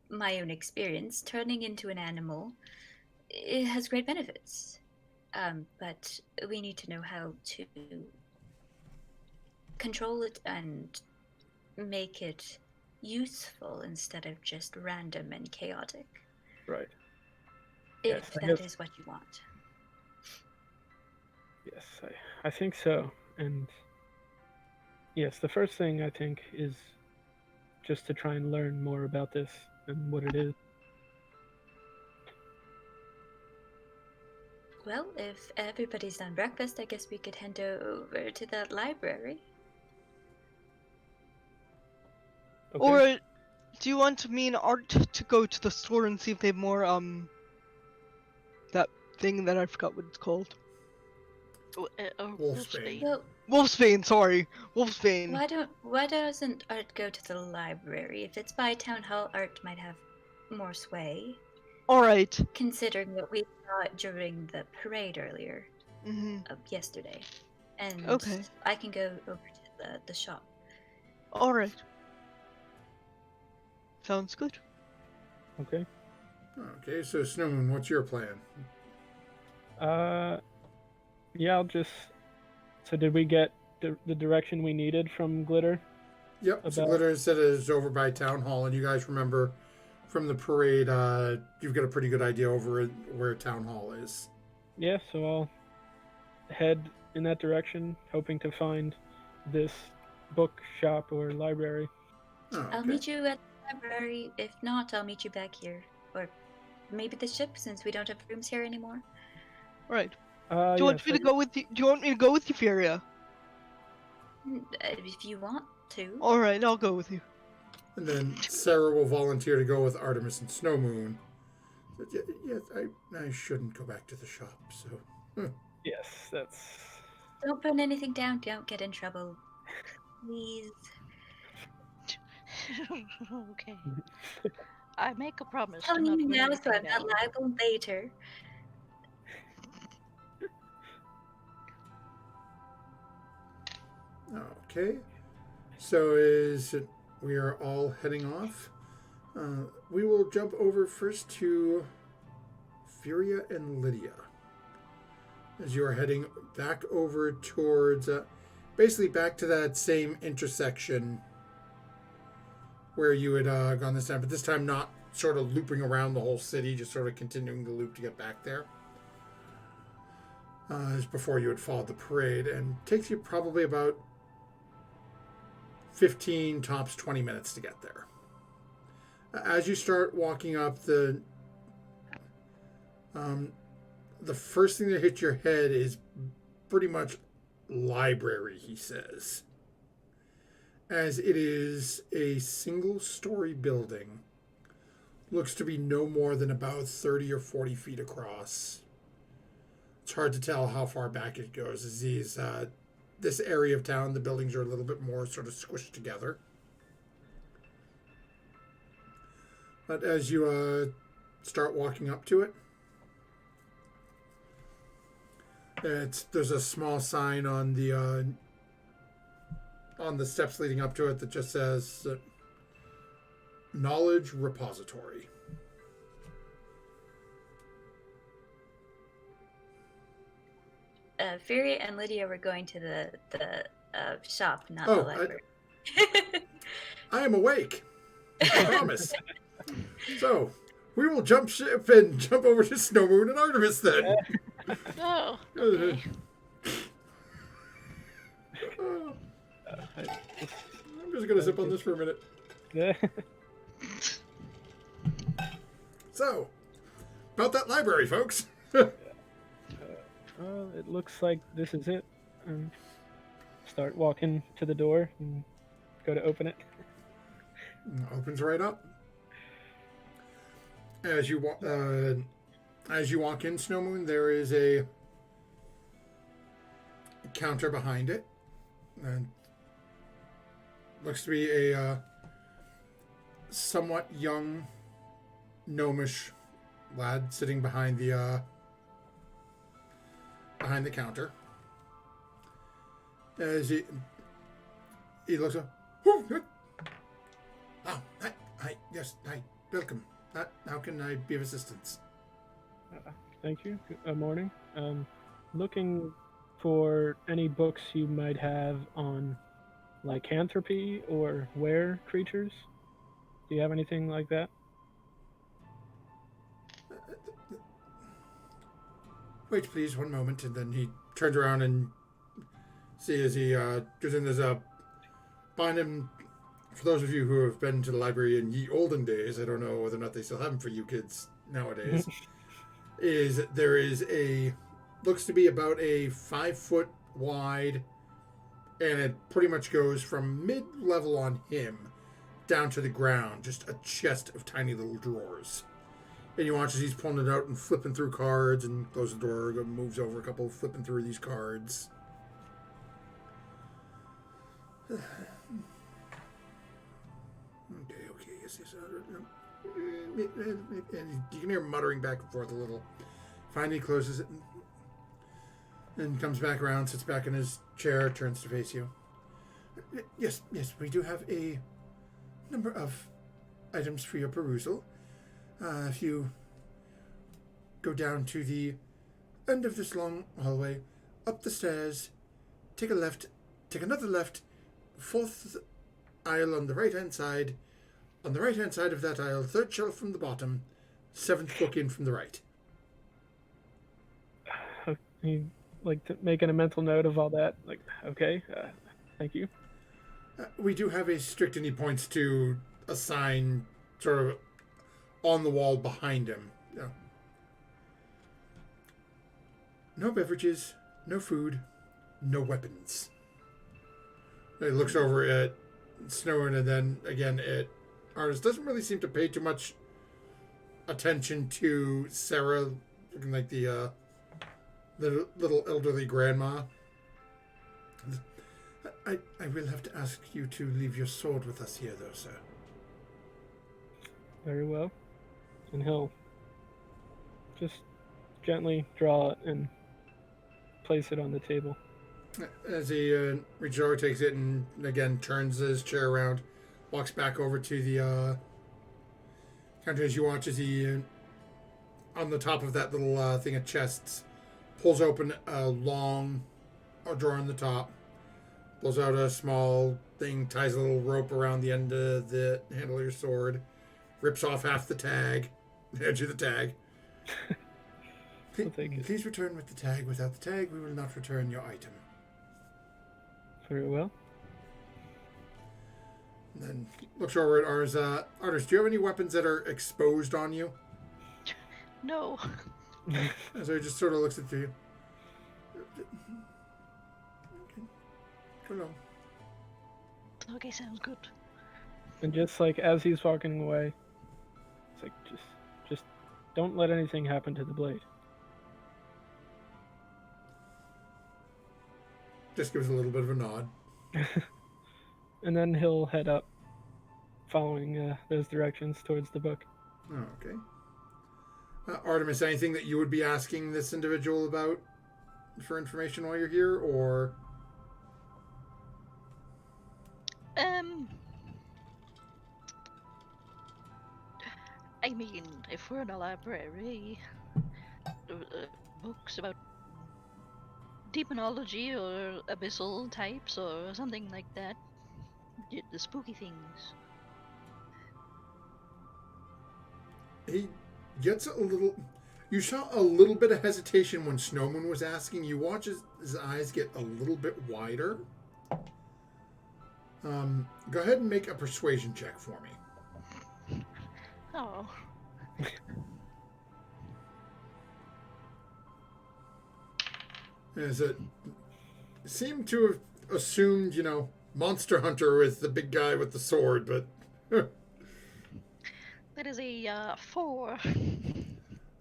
my own experience, turning into an animal, it has great benefits. But we need to know how to control it and make it useful instead of just random and chaotic. Right. If that is what you want. Yes, I think so. And yes, the first thing I think is just to try and learn more about this and what it is. Well, if everybody's done breakfast, I guess we could head over to that library. Okay. Or do you want me and Art to go to the store and see if they have more that thing that I forgot what it's called? Wolfsbane. Well, Wolfsbane, sorry. Wolfsbane. why doesn't Art go to the library? If it's by town hall, Art might have more sway. Alright. Considering what we saw during the parade earlier yesterday. And okay. I can go over to the shop. Alright. Sounds good. Okay. Okay, so Snowmoon, what's your plan? Yeah, I'll just. So did we get the direction we needed from Glitter? Yep. So Glitter said it is over by Town Hall, and you guys remember from the parade, you've got a pretty good idea over where Town Hall is. Yeah, so I'll head in that direction, hoping to find this bookshop or library. Oh, okay. I'll meet you at library. If not, I'll meet you back here. Or maybe the ship, since we don't have rooms here anymore. Right. Do you want me to go with you? Do you want me to go with you, Furia? If you want to. All right, I'll go with you. And then Sarah will volunteer to go with Artemis and Snow Moon. Yes, I shouldn't go back to the shop, so... Yes, that's... Don't burn anything down. Don't get in trouble. Please. Okay. I make a promise. Telling to not you burn now, so anything I'm not down. liable later. Okay. So as we are all heading off, we will jump over first to Furia and Lydia. As you are heading back over towards, basically back to that same intersection where you had gone this time, but this time not sort of looping around the whole city, just sort of continuing the loop to get back there. As before you had followed the parade, and takes you probably about 15, tops 20 minutes to get there. As you start walking up, the first thing that hits your head is pretty much library, he says. As it is a single-story building. Looks to be no more than about 30 or 40 feet across. It's hard to tell how far back it goes, as this area of town, the buildings are a little bit more sort of squished together. But as you start walking up to it, there's a small sign on the steps leading up to it that just says Knowledge Repository. Fury and Lydia were going to the shop, not the library. I am awake. I promise. So, we will jump ship and jump over to Snow Moon and Artemis then. Oh, okay. I'm just going to sip on this for a minute. Yeah. So, about that library, folks. It looks like this is it. Start walking to the door and go to open it. Opens right up. As you walk in, Snow Moon, there is a counter behind it, and looks to be a somewhat young, gnomish lad sitting behind the counter. As he looks up. Oh, hi, yes, hi, welcome. How can I be of assistance? Thank you. Good morning. Looking for any books you might have on lycanthropy or were creatures. Do you have anything like that? Wait, please, one moment. And then he turns around and see as he goes in, there's a behind him. For those of you who have been to the library in ye olden days, I don't know whether or not they still have them for you kids nowadays, there is looks to be about a 5 foot wide, and it pretty much goes from mid-level on him down to the ground, just a chest of tiny little drawers. And you watch as he's pulling it out and flipping through cards, and closes the door, moves over a couple, flipping through these cards. Okay, yes. And you can hear him muttering back and forth a little. Finally closes it and comes back around, sits back in his chair, turns to face you. Yes, we do have a number of items for your perusal. If you go down to the end of this long hallway, up the stairs, take a left, take another left, fourth aisle on the right-hand side. On the right-hand side of that aisle, third shelf from the bottom, seventh book in from the right. You making a mental note of all that? Like, okay, thank you. We do have a strict, and he points to a sign sort of on the wall behind him. Yeah. No beverages, no food, no weapons. He looks over at Snowman and then again at Artis. Doesn't really seem to pay too much attention to Sarah, looking like the little elderly grandma. I will have to ask you to leave your sword with us here, though, sir. Very well. And he'll just gently draw it and place it on the table. As he reaches over, takes it, and again turns his chair around, walks back over to the counter. As you watch, as he on the top of that little thing of chests, pulls open a long drawer on the top, pulls out a small thing, ties a little rope around the end of the handle of your sword, rips off half the tag, hands you the tag. Please return with the tag. Without the tag, we will not return your item. Very well. And then looks over at Ars. Ars, do you have any weapons that are exposed on you? No. So he just sort of looks at you. Go along. Okay, sounds good. And just like as he's walking away, it's like just don't let anything happen to the blade. Just gives a little bit of a nod. And then he'll head up, following those directions towards the book. Oh, okay. Artemis, anything that you would be asking this individual about for information while you're here, or? I mean, if we're in a library, books about demonology or abyssal types or something like that, the spooky things. He gets a little... You saw a little bit of hesitation when Snowman was asking. You watch his eyes get a little bit wider. Go ahead and make a persuasion check for me. Oh. As it seemed to have assumed, Monster Hunter with the big guy with the sword, but... That is a 4.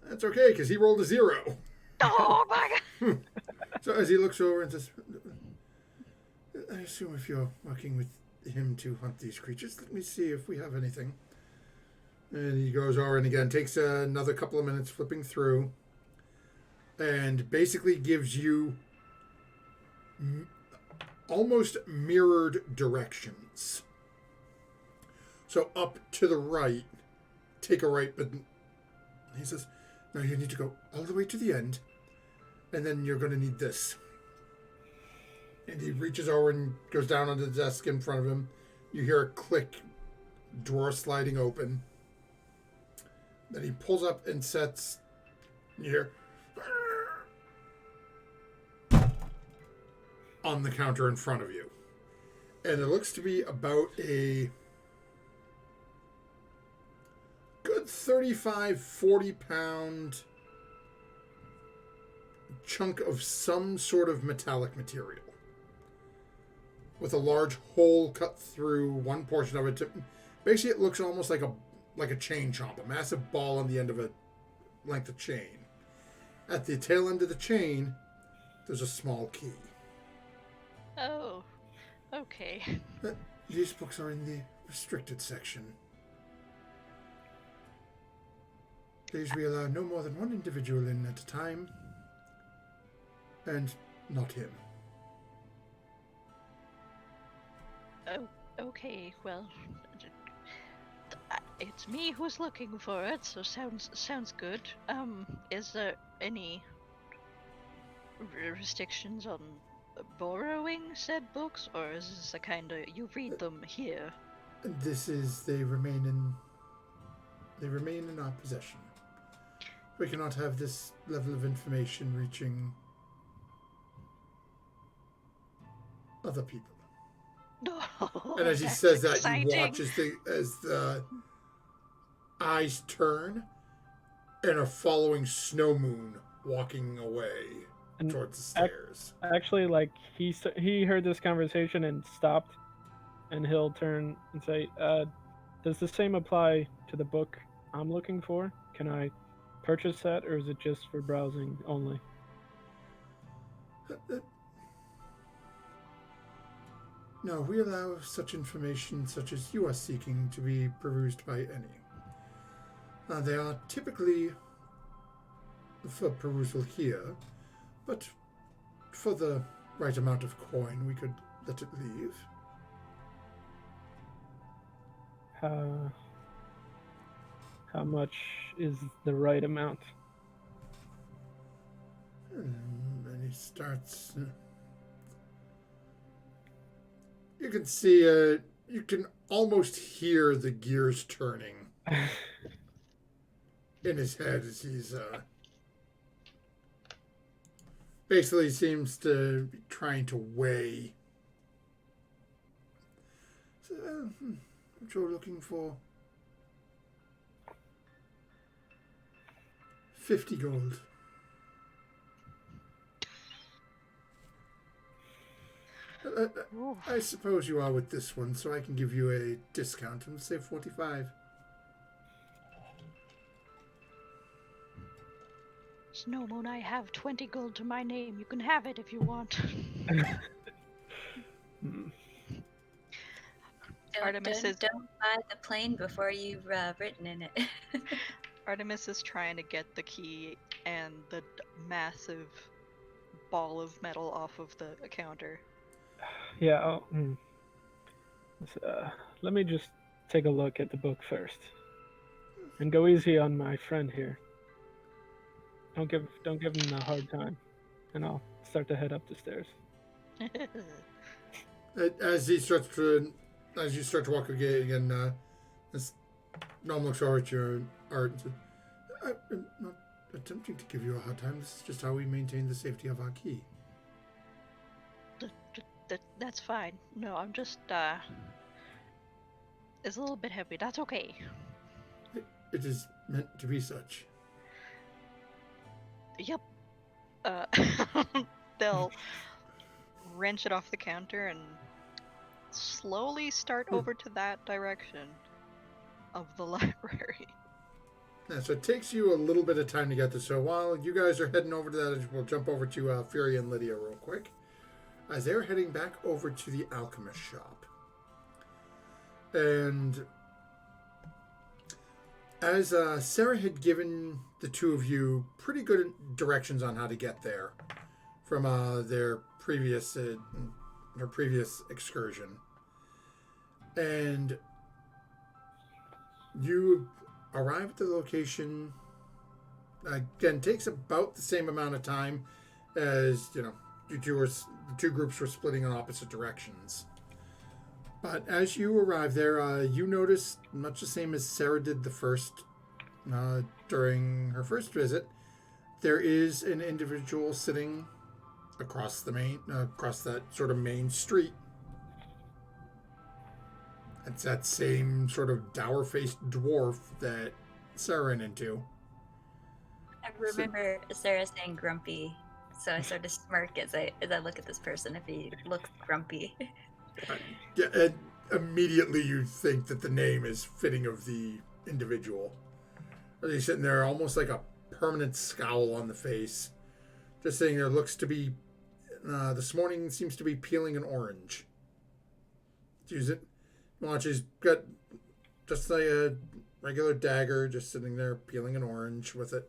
That's okay, because he rolled a 0. Oh my god! So as he looks over and says, I assume if you're working with him to hunt these creatures, let me see if we have anything. And he goes over and again takes another couple of minutes flipping through and basically gives you almost mirrored directions. So up to the right, take a right, but he says, no, you need to go all the way to the end, and then you're going to need this. And he reaches over and goes down on the desk in front of him. You hear a click, drawer sliding open. Then he pulls up and sets, you hear, on the counter in front of you. And it looks to be about a good 35, 40-pound chunk of some sort of metallic material, with a large hole cut through one portion of it. Basically, it looks almost like a chain chomp, a massive ball on the end of a length of chain. At the tail end of the chain, there's a small key. Oh, okay. These books are in the restricted section. Please, we allow no more than one individual in at a time, and not him. Oh, okay, well, it's me who's looking for it, so sounds good. Is there any restrictions on borrowing said books, or is this a kind of you read them here? They remain in our possession. We cannot have this level of information reaching other people. No. And as he that's says that, exciting. you watch as the eyes turn and are following Snow Moon walking away And towards the stairs. Actually, like he heard this conversation and stopped, and he'll turn and say, "Does the same apply to the book I'm looking for? Can I purchase that, or is it just for browsing only?" No, we allow such information such as you are seeking to be perused by any. They are typically for perusal here, but for the right amount of coin, we could let it leave. How much is the right amount? And he starts. You can see. You can almost hear the gears turning in his head as he's basically seems to be trying to weigh. So, what you're looking for? 50 gold. I suppose you are with this one, so I can give you a discount and say 45. Snow Moon, I have 20 gold to my name. You can have it if you want. Artemis don't buy the plane before you've written in it. Artemis is trying to get the key and the massive ball of metal off of the counter. Yeah. Let me just take a look at the book first, and go easy on my friend here. Don't give him a hard time, and I'll start to head up the stairs. As you start to walk again, this Gnome looks over at your art and says, "I'm not attempting to give you a hard time. This is just how we maintain the safety of our key." That's fine. No, I'm just, it's a little bit heavy. That's okay. It is meant to be such. Yep. They'll wrench it off the counter and slowly start over to that direction of the library. Yeah, so it takes you a little bit of time to get there. So while you guys are heading over to that, we'll jump over to Fury and Lydia real quick. As they're heading back over to the alchemist shop. And as Sarah had given the two of you pretty good directions on how to get there from their previous excursion. And you arrive at the location. Again, takes about the same amount of time as, the two groups were splitting in opposite directions. But as you arrive there, you notice, much the same as Sarah did during her first visit, there is an individual sitting across that sort of main street. It's that same sort of dour-faced dwarf that Sarah ran into. I remember Sarah saying grumpy, so I sort of smirk as I look at this person if he looks grumpy. Yeah, and immediately you think that the name is fitting of the individual. He's sitting there almost like a permanent scowl on the face. Just sitting there, looks to be, this morning seems to be peeling an orange. Use it. Watch, he's got just like a regular dagger, just sitting there peeling an orange with it.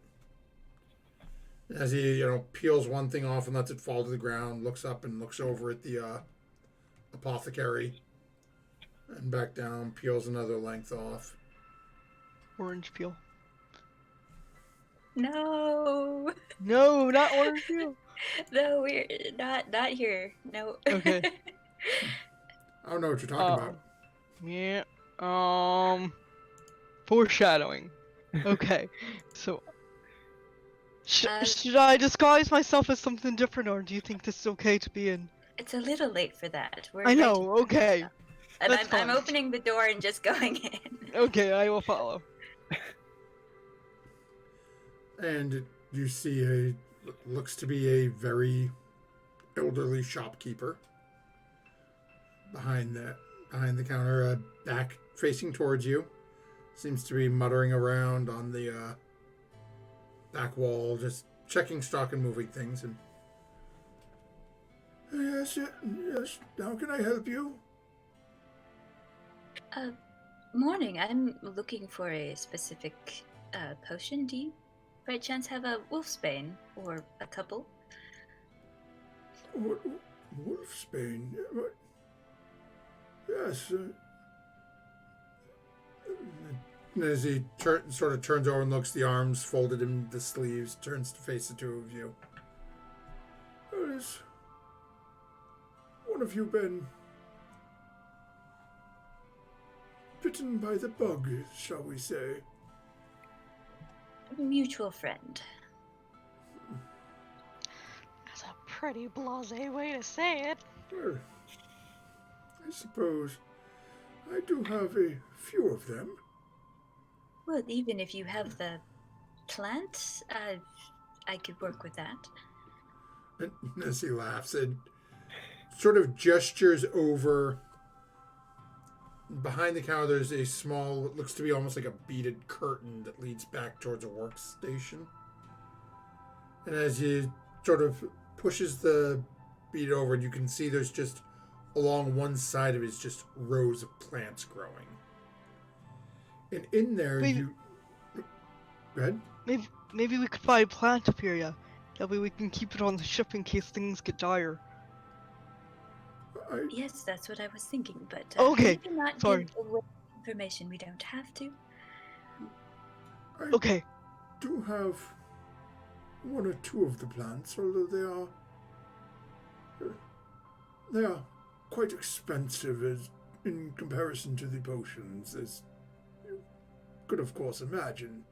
As he, peels one thing off and lets it fall to the ground, looks up and looks over at the apothecary, and back down, peels another length off. Orange peel. No, not orange peel. No, we're not here. No. Okay. I don't know what you're talking about. Yeah. Foreshadowing. Okay. So. Should I disguise myself as something different, or do you think this is okay to be in? It's a little late for that. I know. Okay. And That's I'm fine. opening the door and just going in. Okay, I will follow. And you see looks to be a very elderly shopkeeper behind the counter, back facing towards you. Seems to be muttering around on the back wall, just checking stock and moving things. And yes. How can I help you? Morning. I'm looking for a specific potion. Do you, by chance, have a wolfsbane or a couple? Wolfsbane? Yes. As he sort of turns over and looks, the arms folded in the sleeves, turns to face the two of you. Has one of you been bitten by the bug, shall we say? A mutual friend. That's a pretty blasé way to say it. Well, I suppose I do have a few of them. Well, even if you have the plant, I could work with that. And as he laughs and sort of gestures over. Behind the counter, there's a small, what looks to be almost like a beaded curtain that leads back towards a workstation. And as he sort of pushes the bead over, you can see there's just, along one side of it is just rows of plants growing. And in there, Maybe- Go ahead. Maybe we could buy a plant up here, yeah. That way we can keep it on the ship in case things get dire. Yes, that's what I was thinking, but Okay, maybe not sorry. give away information we don't have to. I Okay, do have one or two of the plants, although they are quite expensive in comparison to the potions, as you could of course imagine.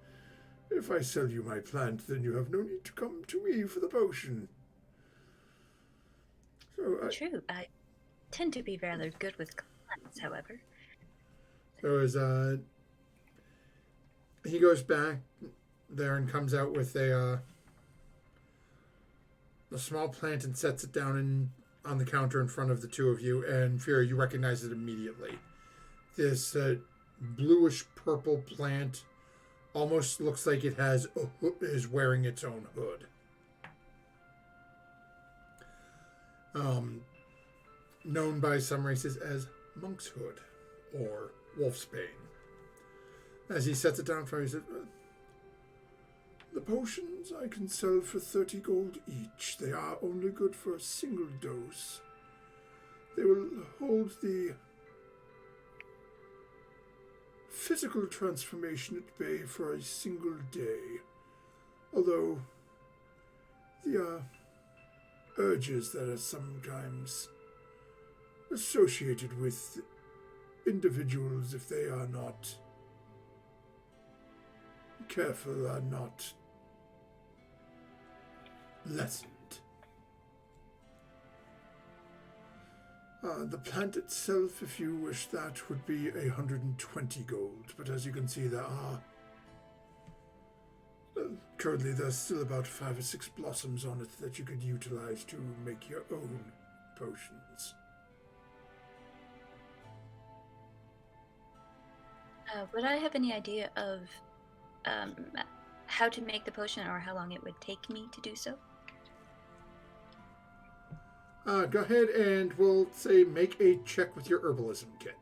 If I sell you my plant, then you have no need to come to me for the potion. So True, I tend to be rather good with plants, however. So as he goes back there and comes out with a small plant and sets it down on the counter in front of the two of you, and Fira, you recognize it immediately. This bluish purple plant almost looks like it is wearing its own hood. Known by some races as monk's hood or wolfsbane. As he sets it down in front of you, he says, the potions I can sell for 30 gold each. They are only good for a single dose. They will hold the physical transformation at bay for a single day. Although the urges that are sometimes associated with individuals, if they are not careful, are not lessened. The plant itself, if you wish that, would be 120 gold, but as you can see, there are currently there's still about 5 or 6 blossoms on it that you could utilize to make your own potions. Would I have any idea of how to make the potion or how long it would take me to do so? Go ahead and we'll say make a check with your herbalism kit.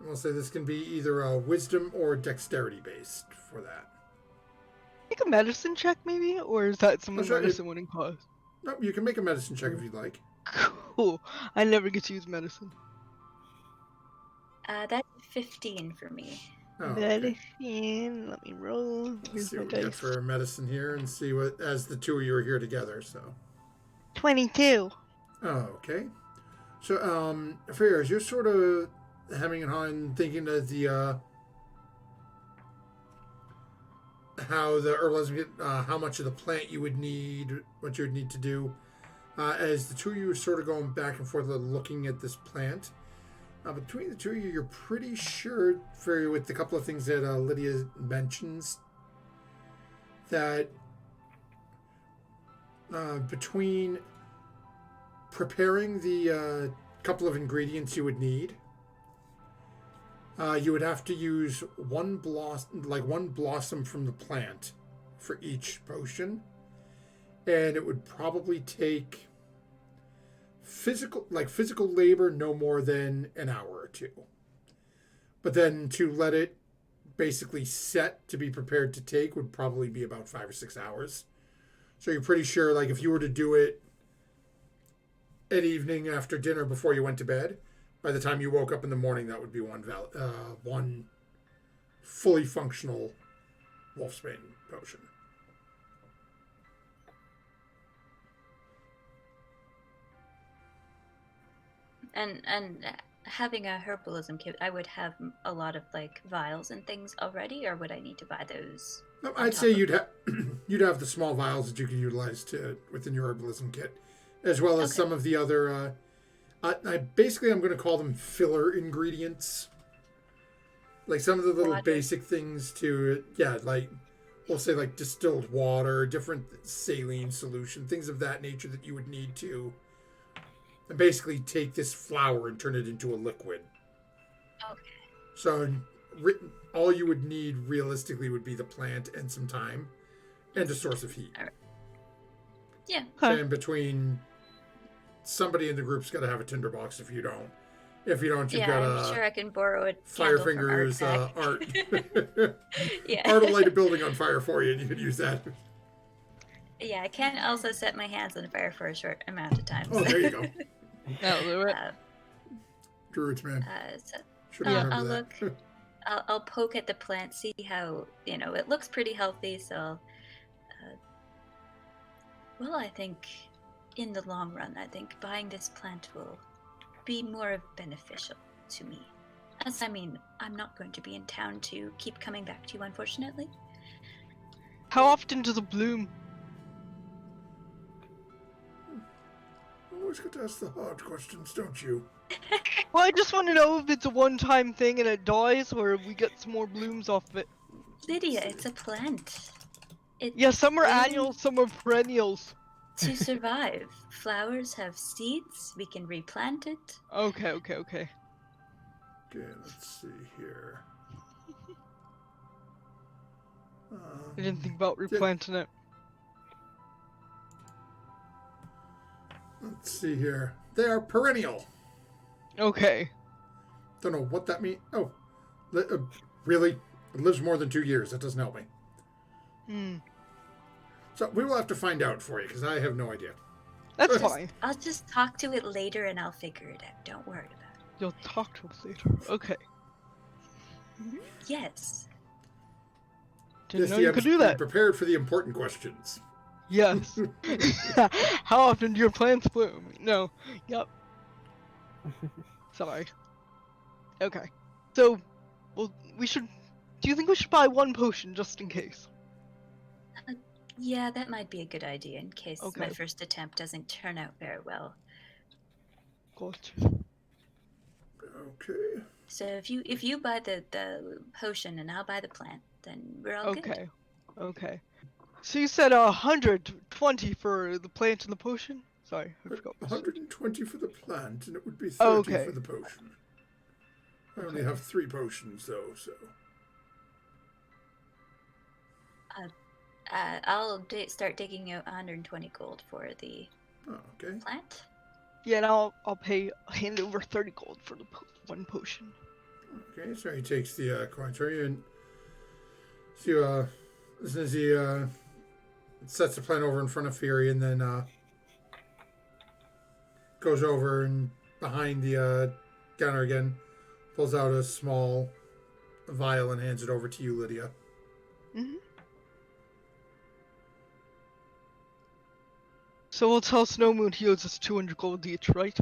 We'll say this can be either a wisdom or dexterity based for that. make a medicine check maybe, or is that something sure, medicine wouldn't cost? Nope, you can make a medicine check if you'd like. Cool. I never get to use medicine. That's 15 for me. Oh, okay. Medicine. Let me roll. Let's Here's see my what we get dice. for medicine here and see what, as the two of you are here together, so. 22. Oh, okay. So, Ferris, you're sort of hemming and hawing, thinking that how the herbalism, how much of the plant you would need, what you would need to do. As the two of you are sort of going back and forth looking at this plant, between the two of you, you're pretty sure, with a couple of things that Lydia mentions, that between preparing the couple of ingredients you would need, you would have to use one blossom from the plant for each potion, and it would probably take physical labor no more than an hour or two. But then to let it basically set to be prepared to take would probably be about 5 or 6 hours. So you're pretty sure, like, if you were to do it at evening after dinner before you went to bed, by the time you woke up in the morning, that would be one fully functional Wolfsbane potion. And having a herbalism kit, I would have a lot of like vials and things already, or would I need to buy those? I'd say you'd have the small vials that you could utilize within your herbalism kit, as well as some of the other. I'm going to call them filler ingredients, like some of the little basic things to like we'll say like distilled water, different saline solution, things of that nature that you would need to. And basically take this flour and turn it into a liquid. Okay. So all you would need realistically would be the plant and some time and a source of heat. All right. Yeah. And between somebody in the group's got to have a tinderbox if you don't. If you don't, you've got I'm sure I can borrow a Firefingers art. Yeah. Art will light a building on fire for you and you could use that. Yeah, I can also set my hands on fire for a short amount of time. Oh, there you go. That'll do it. Druids, man. So I'll look. I'll poke at the plant, see how it looks pretty healthy. So, I think in the long run, I think buying this plant will be more beneficial to me. As I'm not going to be in town to keep coming back to you, unfortunately. How often does it bloom? Always got to ask the hard questions, don't you? Well, I just want to know if it's a one-time thing and it dies, or if we get some more blooms off of it. Lydia, it's a plant. Yeah, some are annual, some are perennials. To survive, flowers have seeds. We can replant it. Okay. Okay, let's see here. I didn't think about replanting it. Let's see here. They are perennial. Okay. Don't know what that means. Oh, really? It lives more than 2 years. That doesn't help me. So we will have to find out for you, because I have no idea. That's fine. I'll just talk to it later and I'll figure it out. Don't worry about it. You'll talk to us later. Okay. Mm-hmm. Yes. Didn't know you could do that. Be prepared for the important questions. Yes. How often do your plants bloom? No. Yep. Sorry. Okay. So, well, do you think we should buy one potion just in case? Yeah, that might be a good idea in case Okay. my first attempt doesn't turn out very well. Gotcha. Okay. So if you buy the potion and I'll buy the plant, then we're all good. Okay. So you said 120 for the plant and the potion? Sorry, I forgot. 120 for the plant, and it would be 30 Okay. for the potion. I only have 3 potions, though, so... I'll start digging out 120 gold for the plant. Yeah, and I'll hand over 30 gold for the one potion. Okay, so he takes the coin for you, and so as soon as he sets the plant over in front of Fury, and then goes over and behind the counter again, pulls out a small vial and hands it over to you, Lydia. Mm-hmm. So we'll tell Snow Moon he owes us 200 gold each, right?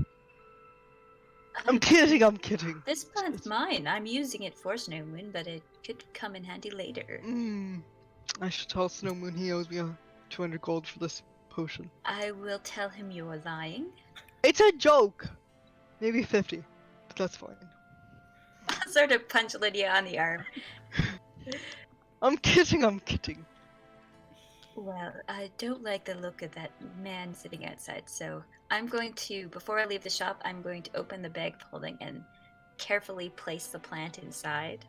I'm kidding. This plant's mine. I'm using it for Snow Moon, but it could come in handy later. I should tell Snow Moon he owes me 200 gold for this potion. I will tell him you are lying. It's a joke! Maybe 50, but that's fine. I'll sort of punch Lydia on the arm. I'm kidding. Well, I don't like the look of that man sitting outside, so I'm going to, before I leave the shop, I'm going to open the bag holding and carefully place the plant inside.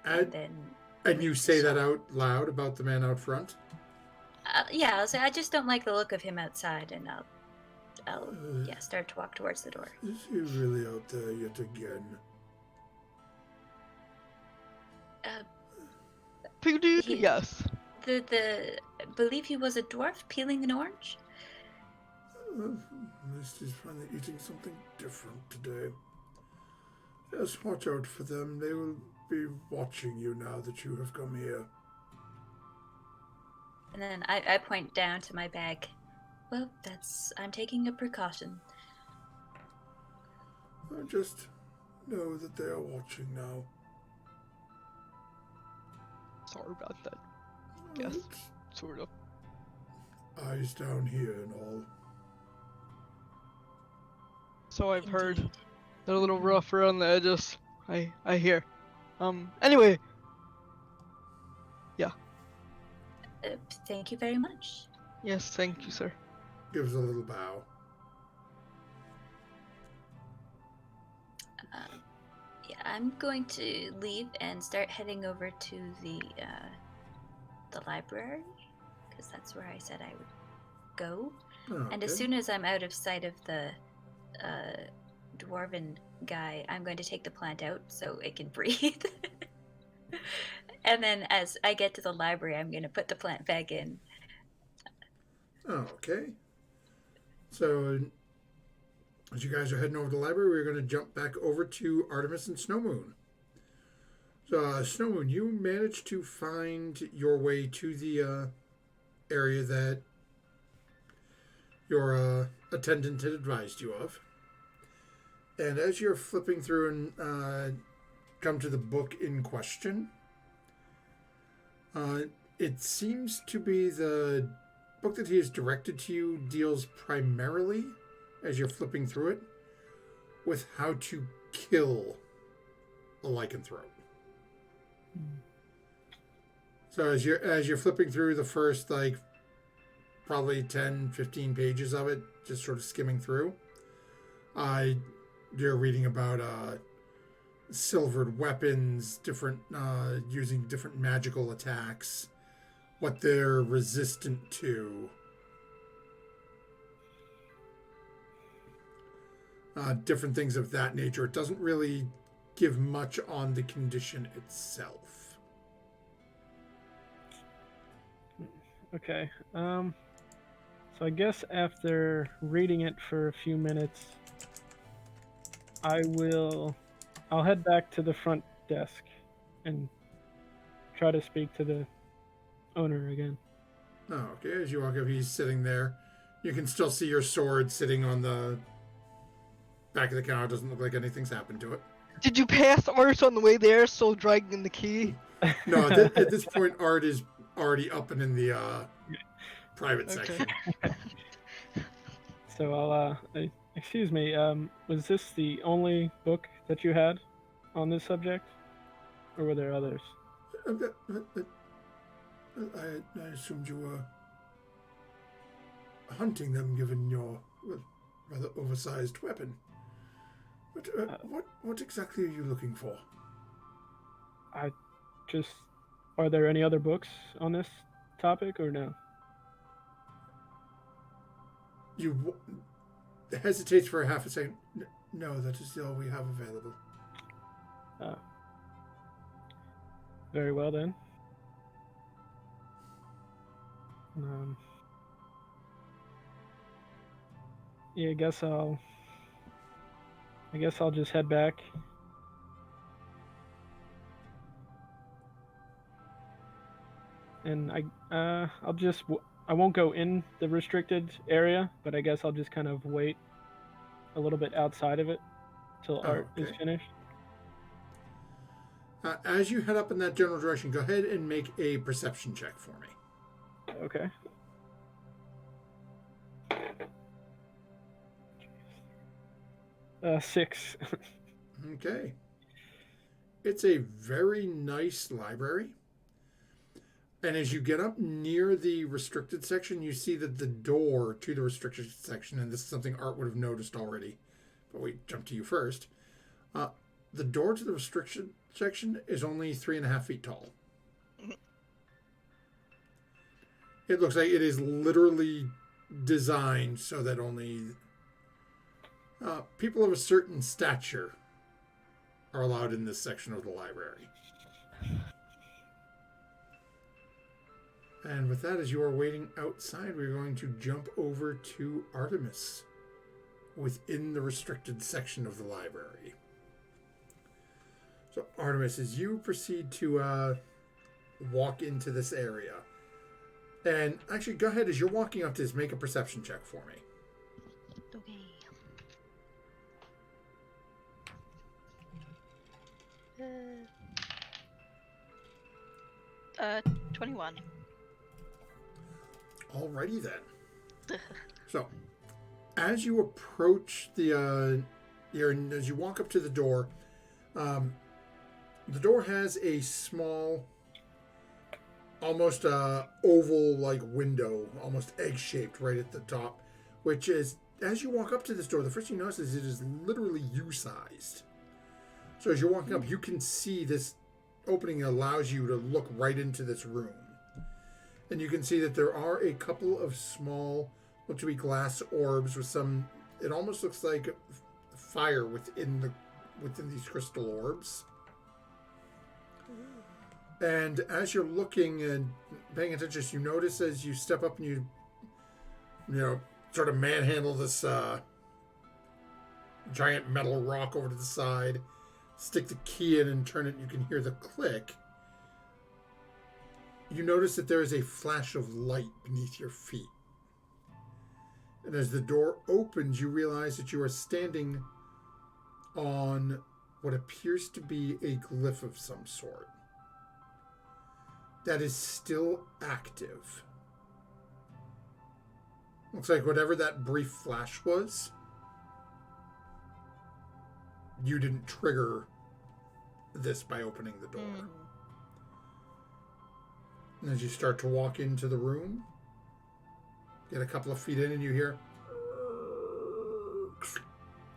And then... And you say that out loud about the man out front? Yeah, I'll say, I just don't like the look of him outside, and I'll start to walk towards the door. Is he really out there yet again? Yes. I believe he was a dwarf peeling an orange? At least he's finally eating something different today. Yes, watch out for them. They will be watching you now that you have come here. And then I point down to my bag. Well, I'm taking a precaution. I just know that they are watching now. Sorry about that. Yes, sort of. Eyes down here and all. So I've heard. Indeed. They're a little rough around the edges. I hear. Anyway. Yeah. Thank you very much. Yes, thank you, sir. Gives a little bow. Yeah, I'm going to leave and start heading over to the library, because that's where I said I would go. Oh, And as okay. soon as I'm out of sight of the dwarven guy, I'm going to take the plant out so it can breathe. And then as I get to the library, I'm going to put the plant back in. Oh, okay. So, as you guys are heading over to the library, we're going to jump back over to Artemis and Snow Moon. So, Snow Moon, you managed to find your way to the area that your attendant had advised you of. And as you're flipping through and come to the book in question, it seems to be the book that he has directed to you deals primarily, as you're flipping through it, with how to kill a lycanthrope. So as you're flipping through the first, like, probably 10, 15 pages of it, just sort of skimming through, you're reading about silvered weapons, different using different magical attacks, what they're resistant to, different things of that nature. It doesn't really give much on the condition itself. Okay. So I guess after reading it for a few minutes, I'll head back to the front desk and try to speak to the owner again. Oh, okay. As you walk up, he's sitting there. You can still see your sword sitting on the back of the counter. It doesn't look like anything's happened to it. Did you pass Art on the way there, still dragging the key? No, at this point, Art is already up and in the private section. So I'll excuse me, was this the only book that you had on this subject, or were there others? I assumed you were hunting them, given your rather oversized weapon. But what exactly are you looking for? Are there any other books on this topic, or no? You hesitates for a half a second. No, that is all we have available. Very well then. Yeah, I guess I'll just head back. And I won't go in the restricted area, but I guess I'll just kind of wait a little bit outside of it till Art is finished. As you head up in that general direction, go ahead and make a perception check for me. Okay. Six. Okay. It's a very nice library. And as you get up near the restricted section, you see that the door to the restricted section, and this is something Art would have noticed already, but we jump to you first. The door to the restricted section is only 3.5 feet tall. It looks like it is literally designed so that only people of a certain stature are allowed in this section of the library. And with that, as you are waiting outside, we're going to jump over to Artemis within the restricted section of the library. So, Artemis, as you proceed to walk into this area, and actually, go ahead, as you're walking up to this, make a perception check for me. Okay. 21. Alrighty then. So, as you approach the, as you walk up to the door has a small, almost oval-like window, almost egg-shaped right at the top, which is, as you walk up to this door, the first thing you notice is it is literally U-sized. So as you're walking up, you can see this opening allows you to look right into this room. And you can see that there are a couple of small, look to be glass orbs with some, it almost looks like fire within these crystal orbs. And as you're looking and paying attention, you notice as you step up and you sort of manhandle this giant metal rock over to the side, stick the key in and turn it, you can hear the click. You notice that there is a flash of light beneath your feet. And as the door opens, you realize that you are standing on what appears to be a glyph of some sort that is still active. Looks like whatever that brief flash was, you didn't trigger this by opening the door. And as you start to walk into the room, get a couple of feet in and you hear,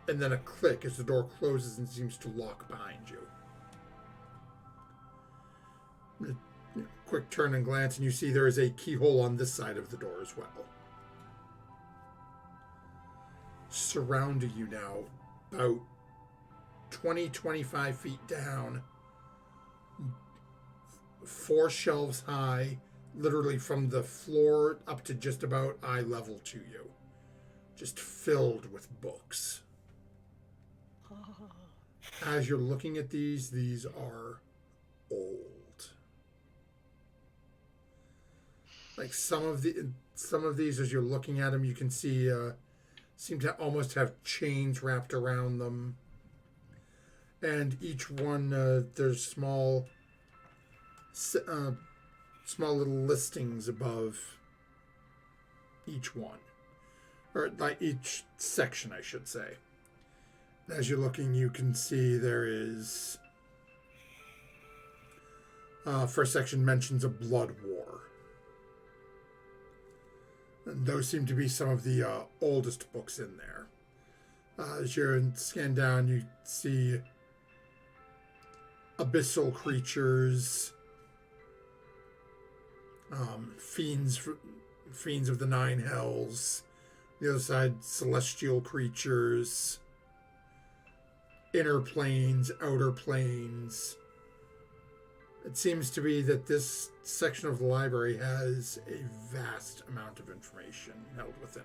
and then a click as the door closes and seems to lock behind you. Quick turn and glance, and you see there is a keyhole on this side of the door as well. Surrounding you now, about 20-25 feet down, 4 shelves high, literally from the floor up to just about eye level to you, just filled with books. As you're looking at these are old. Like some of these, as you're looking at them, you can see seem to almost have chains wrapped around them. And each one, there's small little listings above each one, or like each section, I should say. As you're looking, you can see there is first section mentions a blood war. And those seem to be some of the oldest books in there. As you scan down, you see abyssal creatures, fiends of the 9 hells. The other side, celestial creatures, inner planes, outer planes. It seems to be that this section of the library has a vast amount of information held within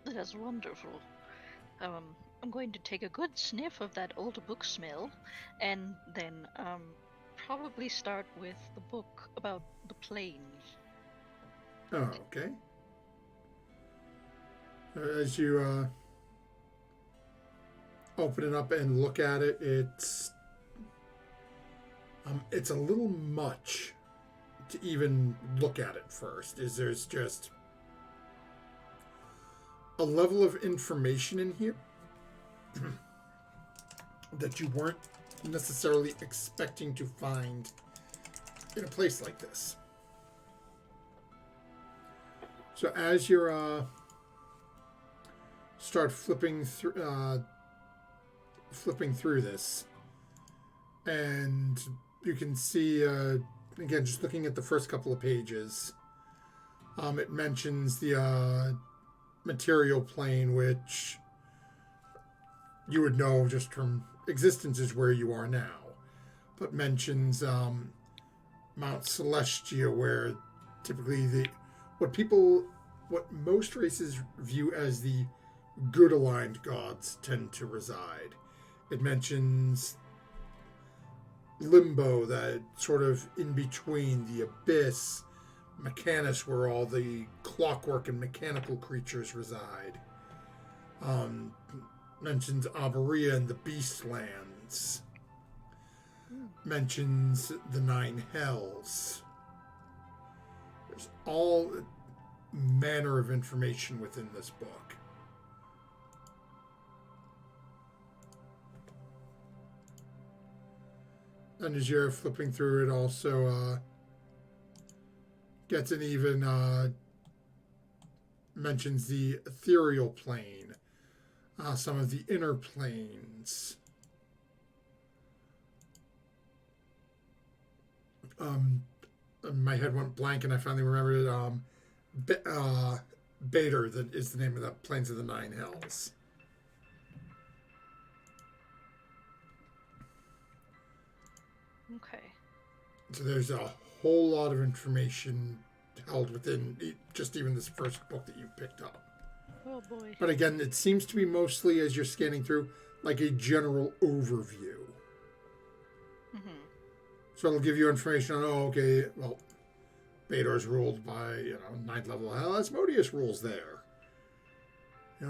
it. That's wonderful. I'm going to take a good sniff of that old book smell, and then probably start with the book about the planes. Oh, okay. As you open it up and look at it, it's It's a little much to even look at it first. There's just a level of information in here that you weren't necessarily expecting to find in a place like this. So as you're start flipping through this, and you can see again, just looking at the first couple of pages, it mentions the material plane, which you would know just from existence is where you are now, but mentions Mount Celestia, where typically what most races view as the good aligned gods tend to reside. It mentions Limbo, that sort of in between the Abyss, Mechanus, where all the clockwork and mechanical creatures reside. Mentions Aberia and the Beastlands. Mentions the Nine Hells. There's all manner of information within this book. And as you're flipping through, it also gets an even mentions the ethereal plane, some of the inner planes. My head went blank, and I finally remembered it. Bader, that is the name of the Plains of the Nine Hells. Okay. So there's a whole lot of information held within just even this first book that you picked up. Oh boy. But again, it seems to be mostly, as you're scanning through, like a general overview. Mm-hmm. So it'll give you information on, okay, well, Bador's ruled by, ninth level hell. Asmodeus rules there. He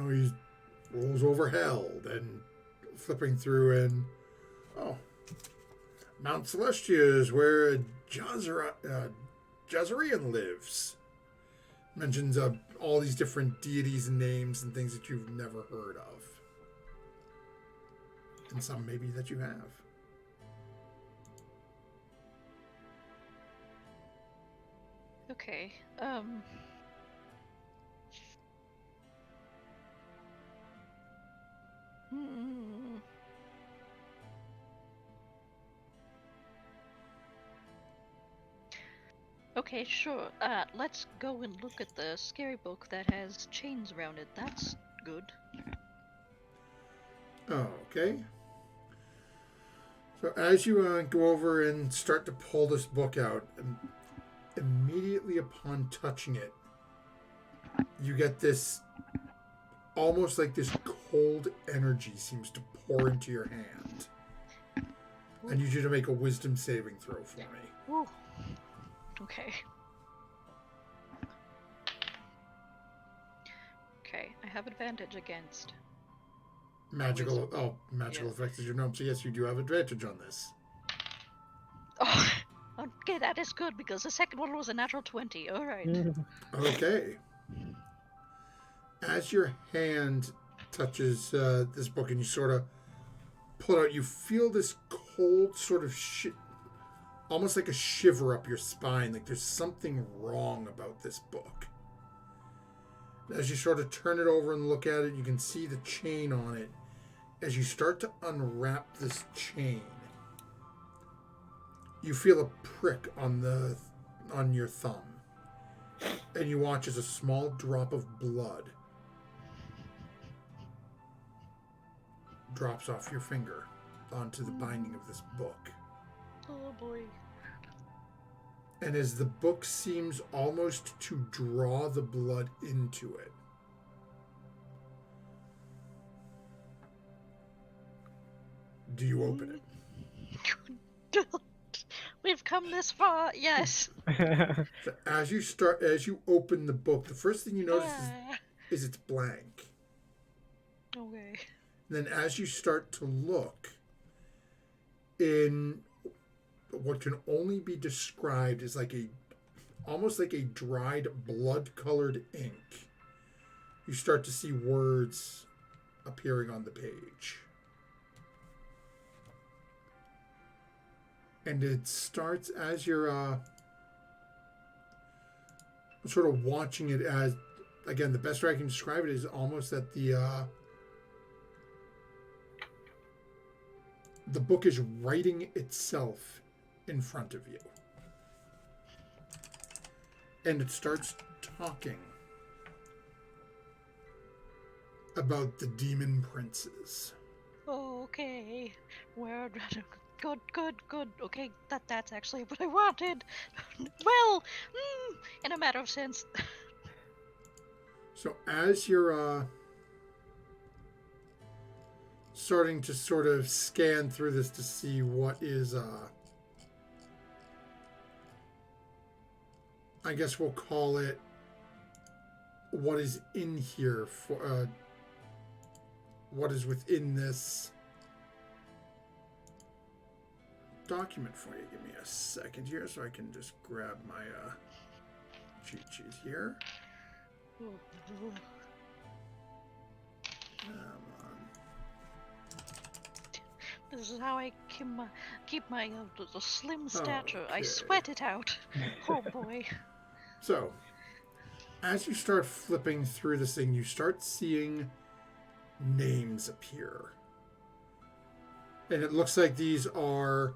rules over hell. Then flipping through and, Mount Celestia is where Jazarian lives. Mentions all these different deities and names and things that you've never heard of. And some maybe that you have. Okay. Okay, sure. Let's go and look at the scary book that has chains around it. That's good. Okay. So as you go over and start to pull this book out, immediately upon touching it, you get this, almost like this cold energy seems to pour into your hand. I need you to make a wisdom saving throw for me. Ooh. Okay. Okay, I have advantage against Magical effects as your gnome. So yes, you do have advantage on this. Oh, okay, that is good because the second one was a natural 20. All right. Okay. As your hand touches this book and you sort of pull it out, you feel this cold sort of almost like a shiver up your spine, like there's something wrong about this book. As you sort of turn it over and look at it, you can see the chain on it. As you start to unwrap this chain, you feel a prick on your thumb. And you watch as a small drop of blood drops off your finger onto the binding of this book. Oh boy. And as the book seems almost to draw the blood into it, do you open it? We've come this far, yes. So as you open the book, the first thing you notice is it's blank. Okay. And then as you start to look, in what can only be described as like almost like a dried blood-colored ink. You start to see words appearing on the page. And it starts as you're sort of watching it as, again, the best way I can describe it is almost that the book is writing itself in front of you. And it starts talking about the demon princes. Okay. We're good. Okay, that's actually what I wanted. Well, in a matter of sense. So as you're starting to sort of scan through this to see what is I guess we'll call it what is in here for what is within this document for you. Give me a second here so I can just grab my cheat sheet here. Come on. This is how I keep my slim stature. Okay. I sweat it out. Oh boy. So, as you start flipping through this thing, you start seeing names appear. And it looks like these are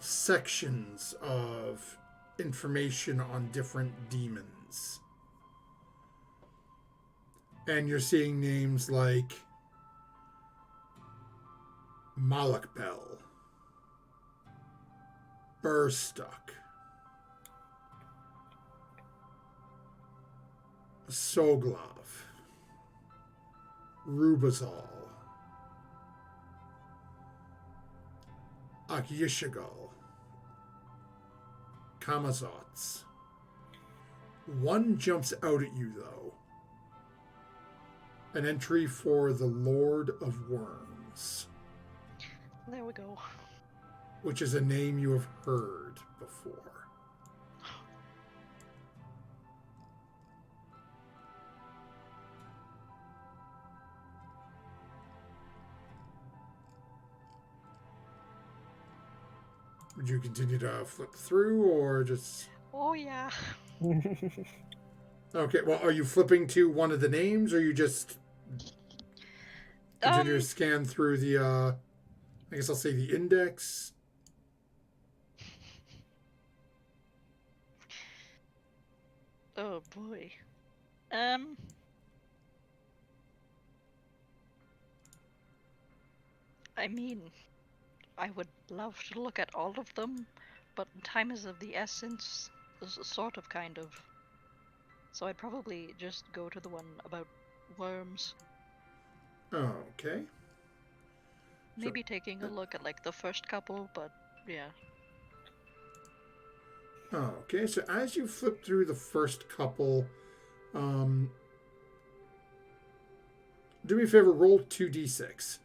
sections of information on different demons. And you're seeing names like Malakbel, Burstuck, Soglav, Rubazal, Akyishagal, Kamazots. One jumps out at you, though. An entry for the Lord of Worms. There we go. Which is a name you have heard before. Would you continue to flip through or just... Oh yeah. Okay, well, are you flipping to one of the names or you just continue to scan through the, I guess I'll say the index? Oh boy. I mean, I would love to look at all of them, but time is of the essence, sort of, kind of. So I'd probably just go to the one about worms. Okay. Maybe taking a look at like the first couple, but yeah. Okay, so as you flip through the first couple, do me a favor, roll 2d6.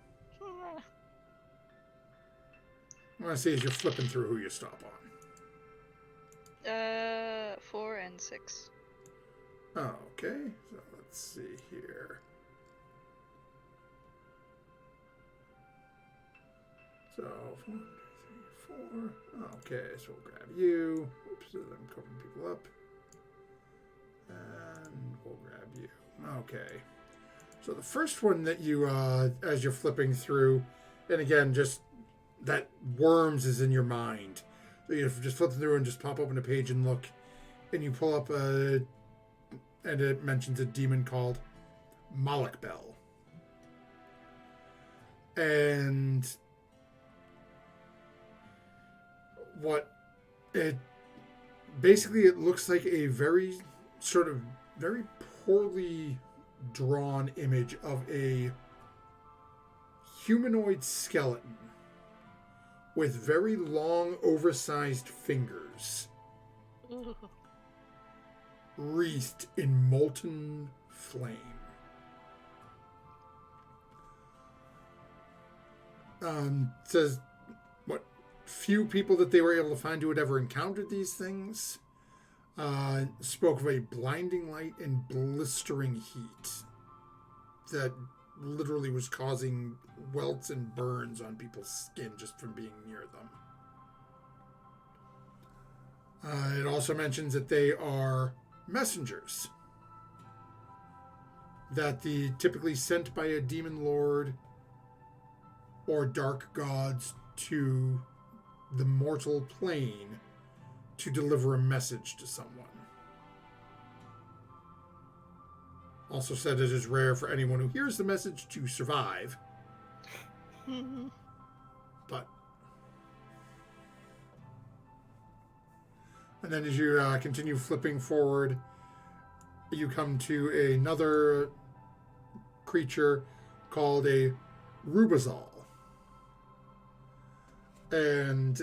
I want to see as you're flipping through who you stop on. 4 and 6. Okay, so let's see here. So, 1, 2, 3, 4. Okay, so we'll grab you. Oops, I'm covering people up. And we'll grab you. Okay. So the first one that you, as you're flipping through, and again, just that worms is in your mind. So you just flip through and just pop open a page and look, and you pull up and it mentions a demon called Malakbel. And what it basically, it looks like a very sort of very poorly drawn image of a humanoid skeleton with very long, oversized fingers, wreathed in molten flame. Says, what few people that they were able to find who had ever encountered these things spoke of a blinding light and blistering heat that literally was causing welts and burns on people's skin just from being near them. It also mentions that they are messengers, that the typically sent by a demon lord or dark gods to the mortal plane to deliver a message to someone. Also said it is rare for anyone who hears the message to survive. But... And then as you continue flipping forward, you come to another creature called a Rubazal. And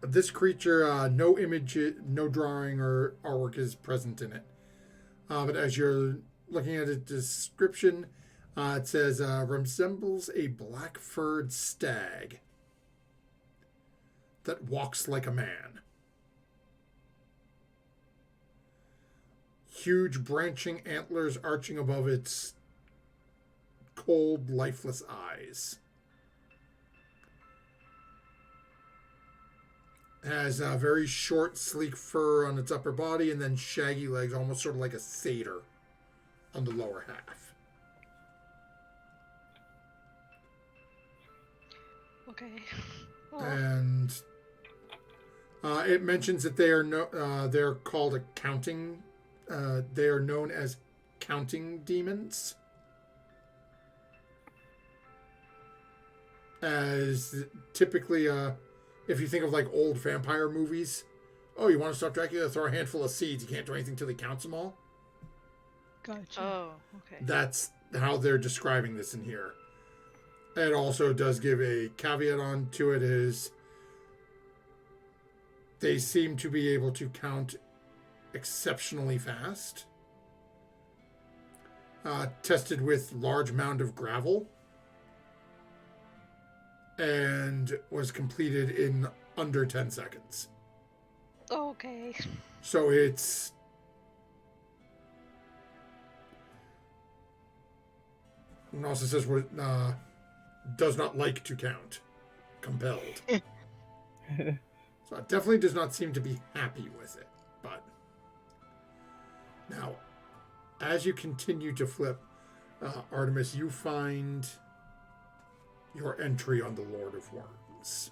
this creature, no image, no drawing or artwork is present in it. But as you're looking at its description, it says, resembles a black-furred stag that walks like a man. Huge branching antlers arching above its cold, lifeless eyes. Has a very short, sleek fur on its upper body and then shaggy legs, almost sort of like a satyr on the lower half. Okay. Oh. And it mentions that they are they're called a counting. They are known as counting demons. As typically, if you think of like old vampire movies, oh, you want to stop Dracula? Throw a handful of seeds. You can't do anything till he counts them all. Gotcha. Oh, okay. That's how they're describing this in here. It also does give a caveat on to it is they seem to be able to count exceptionally fast. Tested with large mound of gravel. And was completed in under 10 seconds. Okay. So it's... It also says does not like to count. Compelled. So it definitely does not seem to be happy with it. But now, as you continue to flip, Artemis, you find your entry on the Lord of Worms.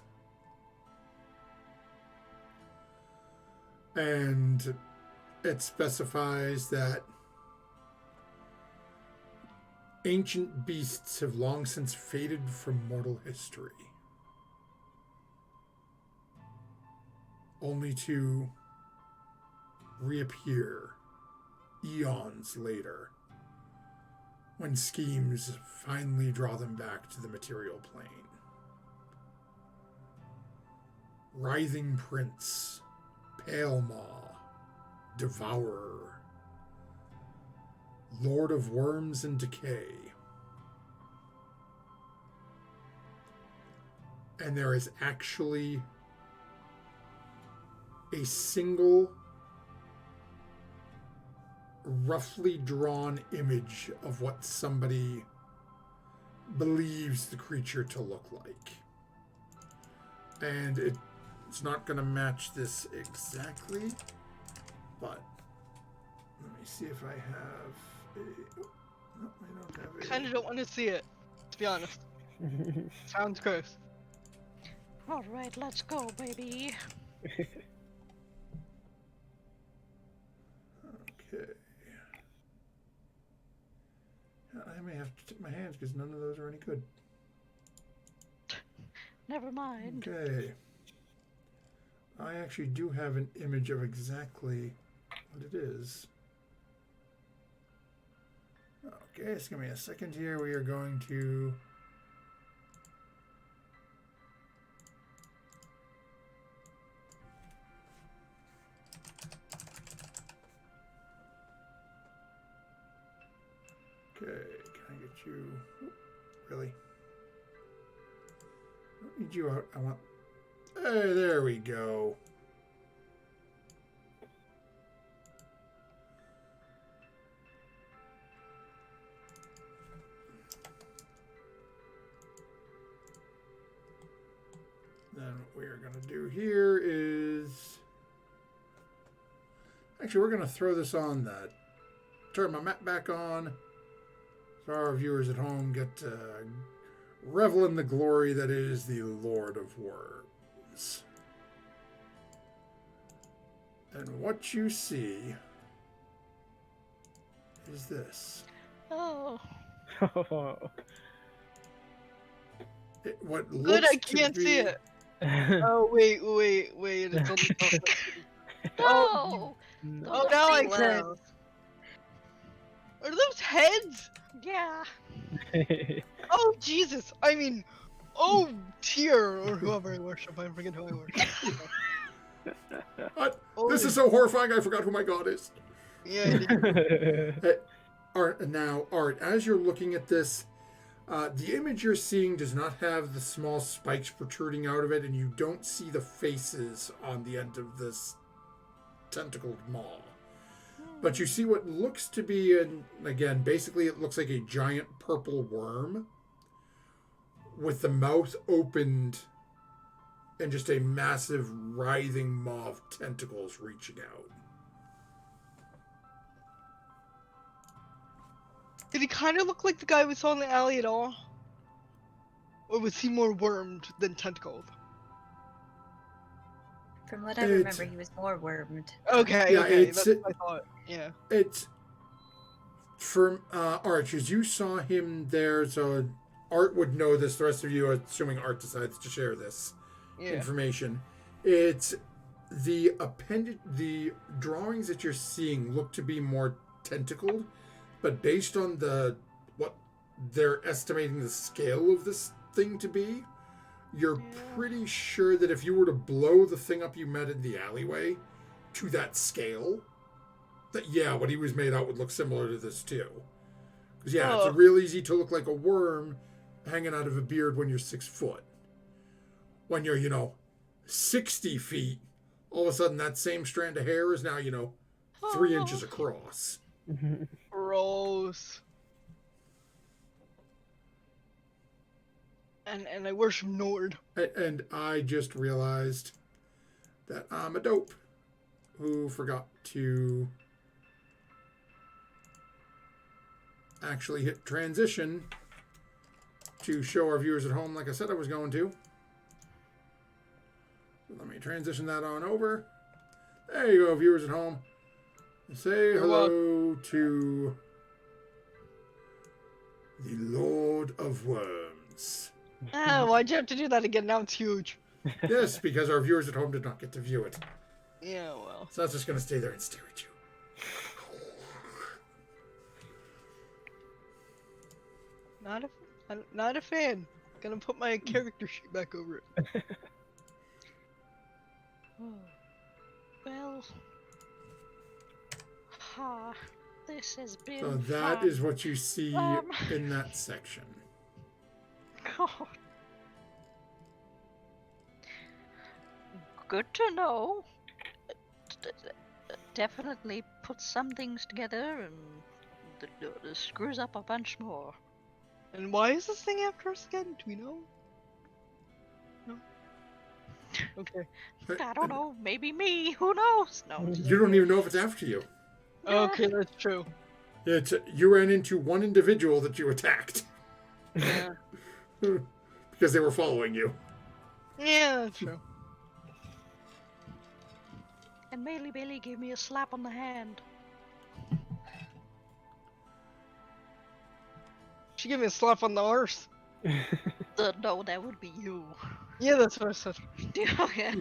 And it specifies that ancient beasts have long since faded from mortal history, only to reappear eons later when schemes finally draw them back to the material plane. Writhing Prince, Pale Maw, Devourer, Lord of Worms and Decay. And there is actually a single roughly drawn image of what somebody believes the creature to look like. And it's not going to match this exactly, but let me see if I have a... No, I don't have a... Kinda don't want to see it, to be honest. Sounds gross. Alright, let's go, baby. Okay. I may have to tip my hands because none of those are any good. Never mind. Okay. I actually do have an image of exactly what it is. Okay, just give me a second here. We are going to... Okay, can I get you... Really? I don't need you out. I want Hey, there we go. Then what we're going to do here is... Actually, we're going to throw this on that. Turn my map back on. So our viewers at home get to revel in the glory that is the Lord of Worms. And what you see is this. Oh. What looks Good, I to can't be, see it. Oh, wait. It's on the No! No. Oh, now I Those can. Well, Are those heads? Yeah. Oh, Jesus. I mean, oh, Tyr, or whoever I worship. I forget who I worship. This is so horrifying, I forgot who my god is. Yeah, I did. Art, as you're looking at this, the image you're seeing does not have the small spikes protruding out of it, and you don't see the faces on the end of this tentacled maw. But you see what looks to be, again, basically it looks like a giant purple worm with the mouth opened and just a massive writhing maw of tentacles reaching out. Did he kind of look like the guy we saw in the alley at all? Or was he more wormed than tentacled? from what I remember, he was more wormed. Okay, Yeah, okay, it's- that's what I thought. Yeah. It's from Art, as you saw him there, so Art would know this. The rest of you, assuming Art decides to share this Yeah. information, it's the drawings that you're seeing look to be more tentacled, but based on what they're estimating the scale of this thing to be, you're pretty sure that if you were to blow the thing up you met in the alleyway to that scale, that what he was made out would look similar to this too. Because it's real easy to look like a worm hanging out of a beard when you're 6 foot. When you're 60 feet, all of a sudden that same strand of hair is now 3 inches across. Gross. And I worship Nord. And I just realized that I'm a dope who forgot to actually hit transition to show our viewers at home like I said I was going to. Let me transition that on over. There you go, viewers at home. Say hello to the Lord of Worms. Why'd you have to do that again? Now it's huge. Yes, because our viewers at home did not get to view it. Yeah, well. So I was just going to stay there and stare at you. Not a fan. Gonna put my character sheet back over it. Well, this has been So that fun. is what you see in that section. God. Good to know. Definitely put some things together and screws up a bunch more. And why is this thing after us again? Do we know? No? Okay. I don't know. Maybe me. Who knows? No. You don't even know if it's after you. Okay, that's true. You ran into one individual that you attacked. Yeah. Because they were following you. Yeah, that's true. And Melee Billy gave me a slap on the hand. She gave me a slap on the arse. No, that would be you. Yeah, that's what I said. Okay.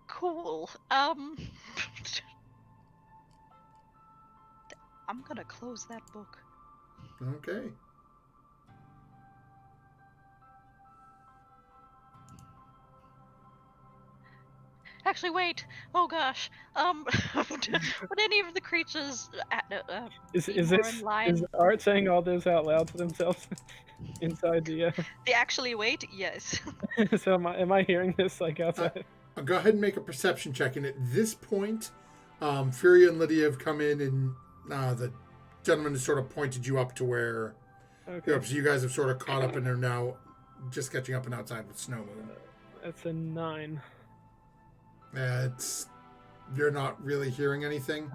Cool. I'm gonna close that book. Okay. Actually, wait. Oh gosh. Would any of the creatures be Is more this in line? is Art saying all this out loud to themselves inside the? They actually wait. Yes. So am I hearing this like outside? Go ahead and make a perception check. And at this point, Furia and Lydia have come in, and the gentleman has sort of pointed you up to where. Okay. So you guys have sort of caught up and are now just catching up and outside with Snow Moon. That's a 9. You're not really hearing anything.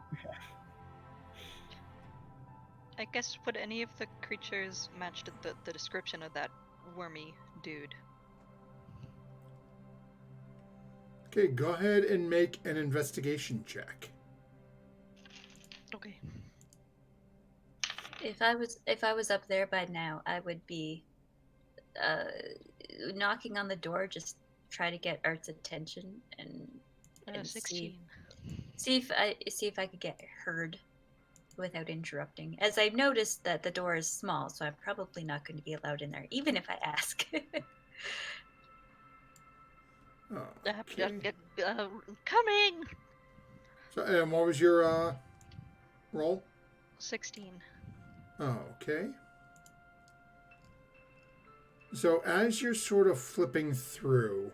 I guess would any of the creatures match the description of that wormy dude? Okay, go ahead and make an investigation check. Okay. If I was up there by now, I would be knocking on the door, just try to get Art's attention and 16. see if I could get heard without interrupting. As I've noticed that the door is small, so I'm probably not going to be allowed in there, even if I ask. Okay. Coming. So, what was your roll? 16. Okay. So as you're sort of flipping through,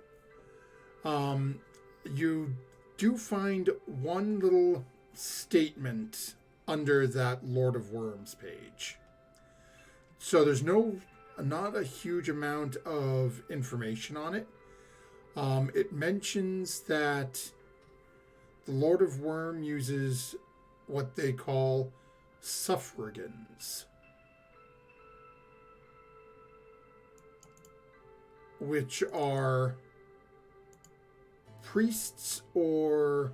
you do find one little statement under that Lord of Worms page. So there's not a huge amount of information on it. It mentions that the Lord of Worm uses what they call suffragans, which are priests or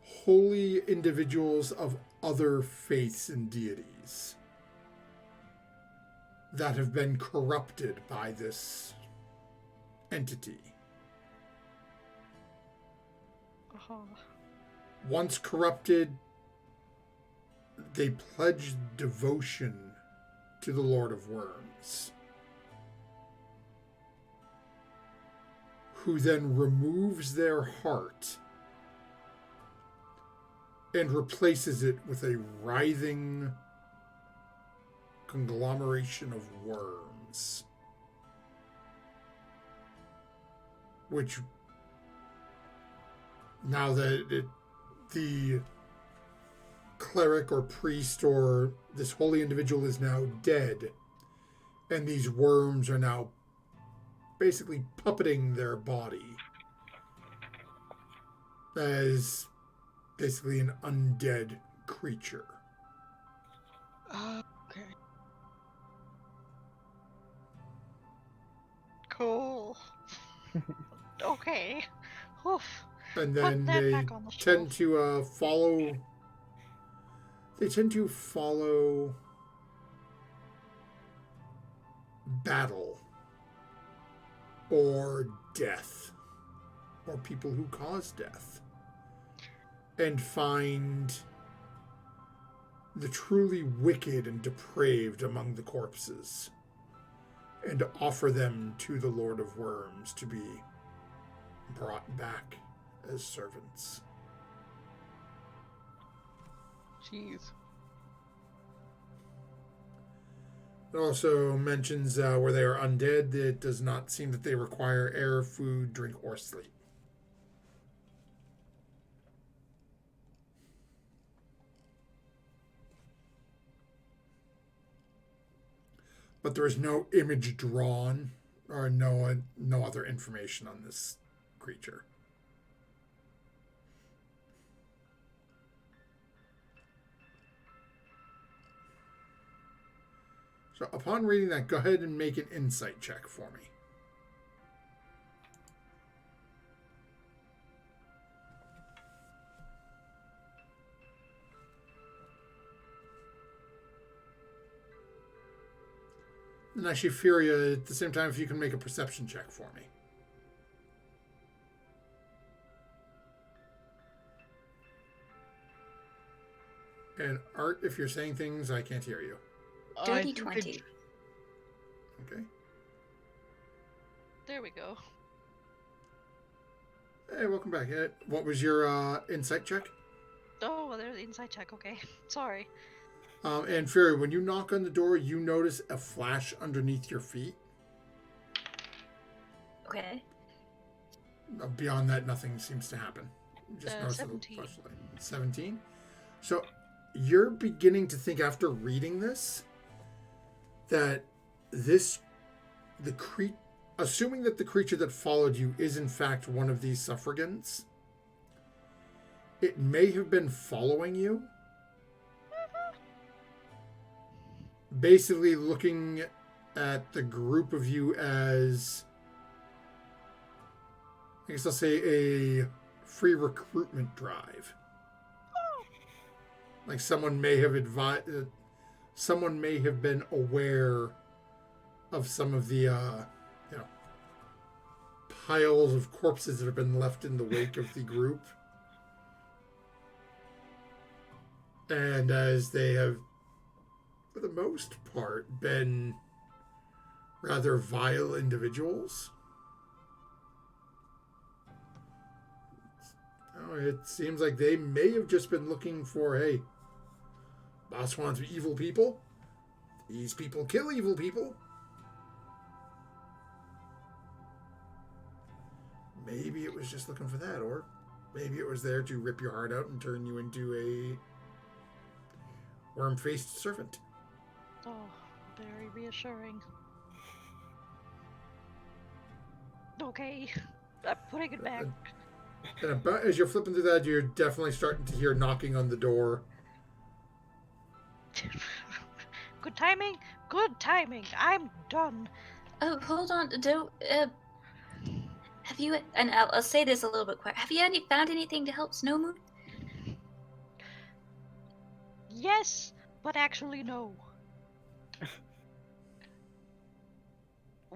holy individuals of other faiths and deities that have been corrupted by this entity. Once corrupted, they pledge devotion to the Lord of Worms, who then removes their heart and replaces it with a writhing conglomeration of worms, which, now that the cleric or priest or this holy individual is now dead, and these worms are now basically puppeting their body as basically an undead creature. Okay. Cool. Okay. Oof. And Put then that they back on the tend shelf. to follow. They tend to follow battle or death or people who cause death, and find the truly wicked and depraved among the corpses and offer them to the Lord of Worms to be brought back as servants. Jeez. It also mentions where they are undead, it does not seem that they require air, food, drink, or sleep. But there is no image drawn or no other information on this creature. So upon reading that, go ahead and make an insight check for me. And actually, Furia, at the same time, if you can make a perception check for me. And Art, if you're saying things, I can't hear you. Dirty 20. Okay. There we go. Hey, welcome back. What was your insight check? Oh, well, there's the inside check. Okay, sorry. And Fury, when you knock on the door, you notice a flash underneath your feet. Okay. Beyond that, nothing seems to happen. You just notice 17. the flashlight. 17. So you're beginning to think after reading this that assuming that the creature that followed you is in fact one of these suffragans, it may have been following you. Basically looking at the group of you as, I guess I'll say, a free recruitment drive. Like someone may have someone may have been aware of some of the, piles of corpses that have been left in the wake of the group. And as they have, for the most part, been rather vile individuals. It seems like they may have just been looking for, hey, boss wants evil people. These people kill evil people. Maybe it was just looking for that, or maybe it was there to rip your heart out and turn you into a worm-faced servant. Oh, very reassuring. Okay, I'm putting it back. And about as you're flipping through that, you're definitely starting to hear knocking on the door. Good timing. Good timing. I'm done. Oh, hold on. Don't. Have you? And I'll say this a little bit quiet. Have you found anything to help Snow Moon? Yes, but actually no.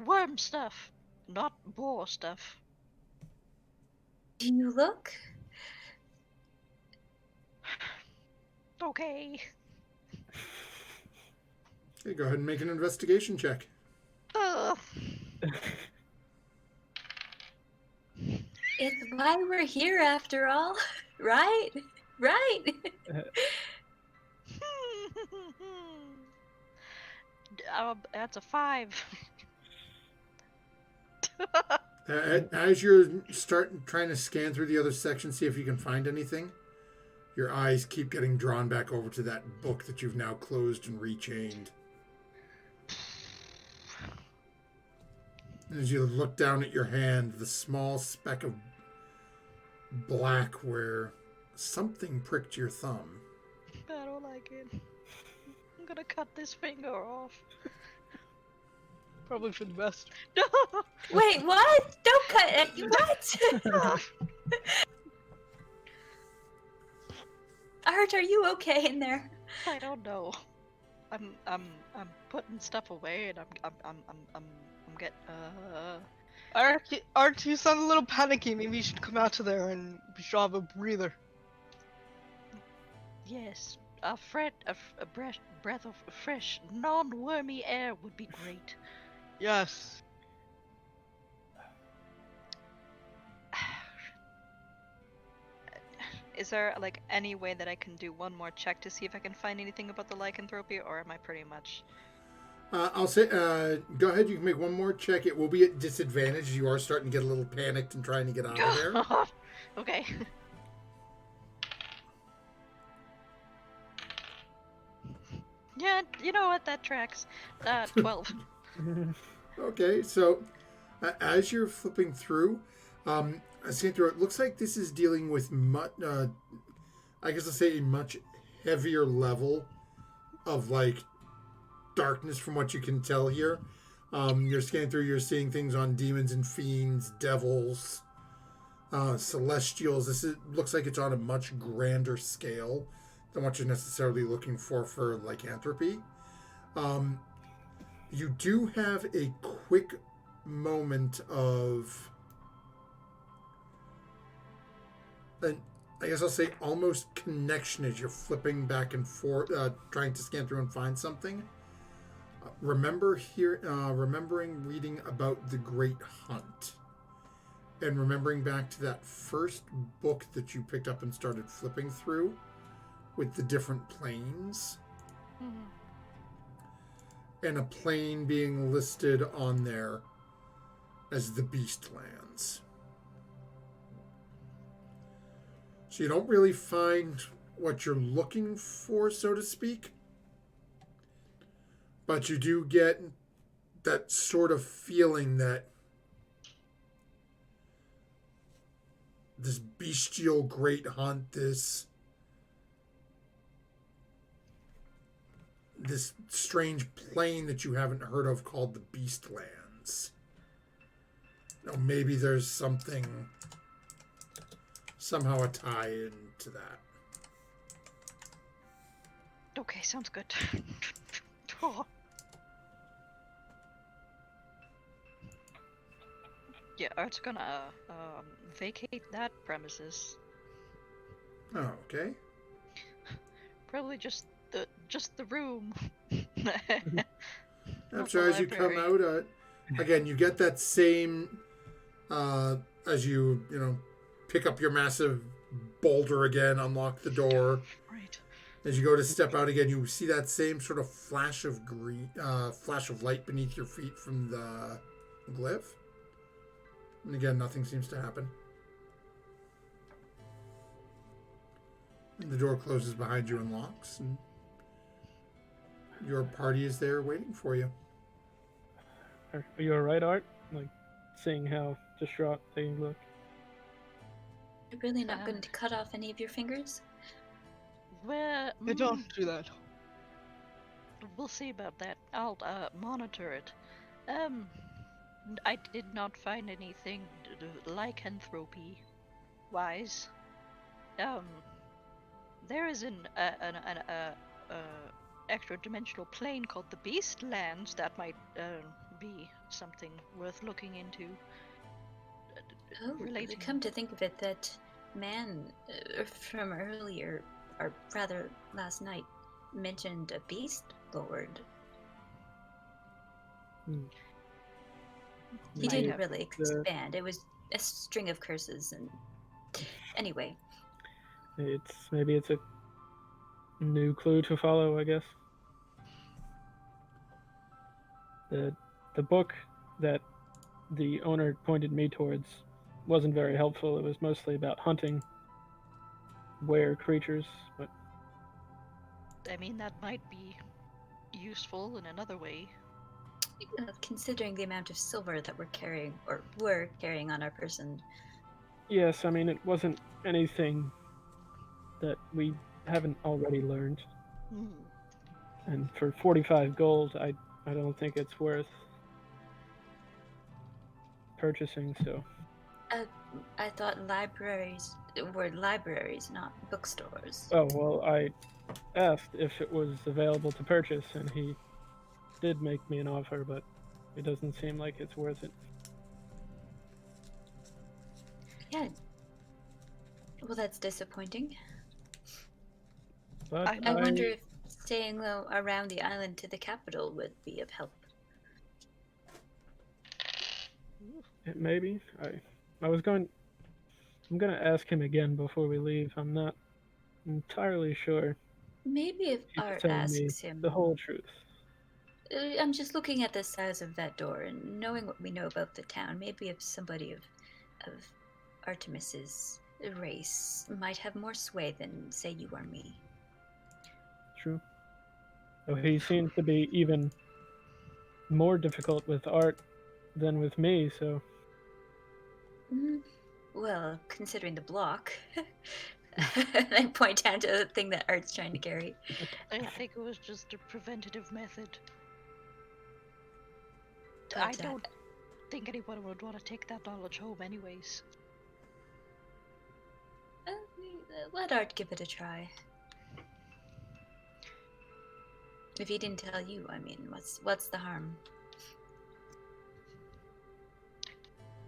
Worm stuff, not boar stuff. Do you look? Okay. Okay, go ahead and make an investigation check. It's why we're here after all, right? Right? That's a 5. As you're trying to scan through the other section, see if you can find anything, your eyes keep getting drawn back over to that book that you've now closed and rechained. As you look down at your hand, the small speck of black where something pricked your thumb. I don't like it. I'm gonna cut this finger off. Probably for the best. Wait, what? Don't cut it. What? Art, are you okay in there? I don't know. I'm putting stuff away, and I'm getting Art, you sound a little panicky. Maybe you should come out of there and we should have a breather. Yes, a breath of fresh, non-wormy air would be great. Yes. Is there like any way that I can do one more check to see if I can find anything about the lycanthropy, or am I pretty much? I'll say, go ahead. You can make one more check. It will be at disadvantage. You are starting to get a little panicked and trying to get out of there. Okay. Yeah, you know what? That tracks. 12. Okay, so as you're flipping through, seeing through, it looks like this is dealing with I guess I'll say a much heavier level of like darkness from what you can tell here. You're scanning through, you're seeing things on demons and fiends, devils, celestials. Looks like it's on a much grander scale than what you're necessarily looking for lycanthropy. You do have a quick moment of, I guess I'll say almost connection as you're flipping back and forth, trying to scan through and find something. Remembering reading about the Great Hunt and remembering back to that first book that you picked up and started flipping through with the different planes, and a plane being listed on there as the Beastlands. So you don't really find what you're looking for, so to speak, but you do get that sort of feeling that this bestial great hunt, this strange plane that you haven't heard of called the Beastlands. You know, maybe there's somehow a tie into that. Okay, sounds good. Oh. Yeah, Art's gonna vacate that premises. Oh, okay. Probably just the room. I'm sure as you come out, again, you get that same as you pick up your massive boulder again, unlock the door. Right. As you go to step out again, you see that same sort of flash of light beneath your feet from the glyph. And again, nothing seems to happen. And the door closes behind you and locks, and your party is there waiting for you. Are you alright, Art? Like, seeing how distraught they look. You're really not going to cut off any of your fingers? Well, Don't do that. we'll see about that. I'll monitor it. I did not find anything lycanthropy wise. There is an extra dimensional plane called the Beastlands that might be something worth looking into. Oh, come to think of it, that man from earlier, or rather last night, mentioned a beast lord. He didn't really expand. It was a string of curses, and anyway. Maybe it's a new clue to follow, I guess. The book that the owner pointed me towards wasn't very helpful. It was mostly about hunting were creatures, but I mean, that might be useful in another way. Considering the amount of silver that we're carrying, or were carrying on our person. Yes, I mean, it wasn't anything that we haven't already learned. And for 45 gold, I don't think it's worth purchasing, so. I thought libraries were libraries, not bookstores. Oh, well, I asked if it was available to purchase, and he did make me an offer, but it doesn't seem like it's worth it. Yeah. Well, that's disappointing. But I wonder if staying low around the island to the capital would be of help. Maybe. I'm gonna ask him again before we leave. I'm not entirely sure. Maybe if Art asks him the whole truth. I'm just looking at the size of that door and knowing what we know about the town. Maybe if somebody of Artemis's race might have more sway than, say, you or me. True. Though he seems to be even more difficult with Art than with me, so. Well, considering the block. I point down to the thing that Art's trying to carry. I think it was just a preventative method. But, I don't think anyone would want to take that knowledge home anyways. Let Art give it a try. If he didn't tell you, I mean, what's the harm?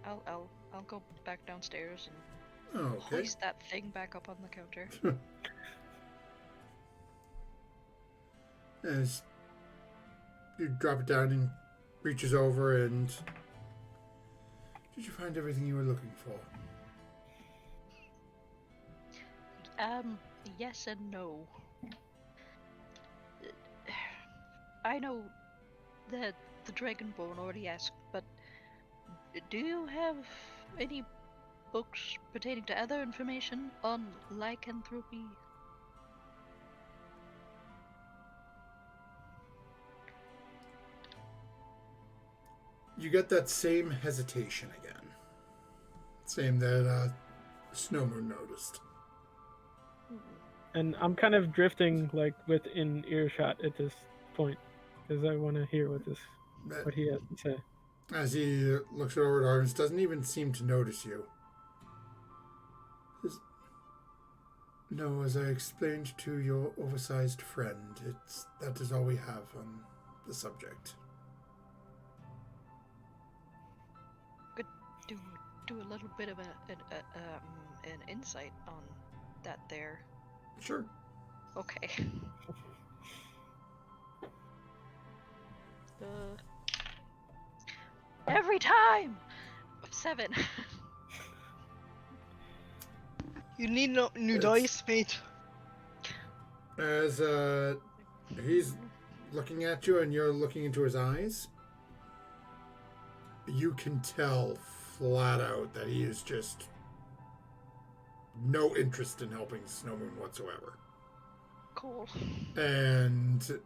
I'll go back downstairs and hoist that thing back up on the counter. As you drop it down and reaches over and Did you find everything you were looking for? Yes and no. I know that the Dragonborn already asked, but do you have any books pertaining to other information on lycanthropy? You get that same hesitation again. Same that Snowmoon noticed. And I'm kind of drifting like within earshot at this point because I want to hear what he has to say. As he looks over at Artemis, doesn't even seem to notice you. No, as I explained to your oversized friend, that is all we have on the subject. Could do a little bit of an insight on that there. Sure. Okay. Every time! 7. You need no new dice, mate. As he's looking at you and you're looking into his eyes, you can tell flat out that he is just no interest in helping Snowmoon whatsoever. Cool. And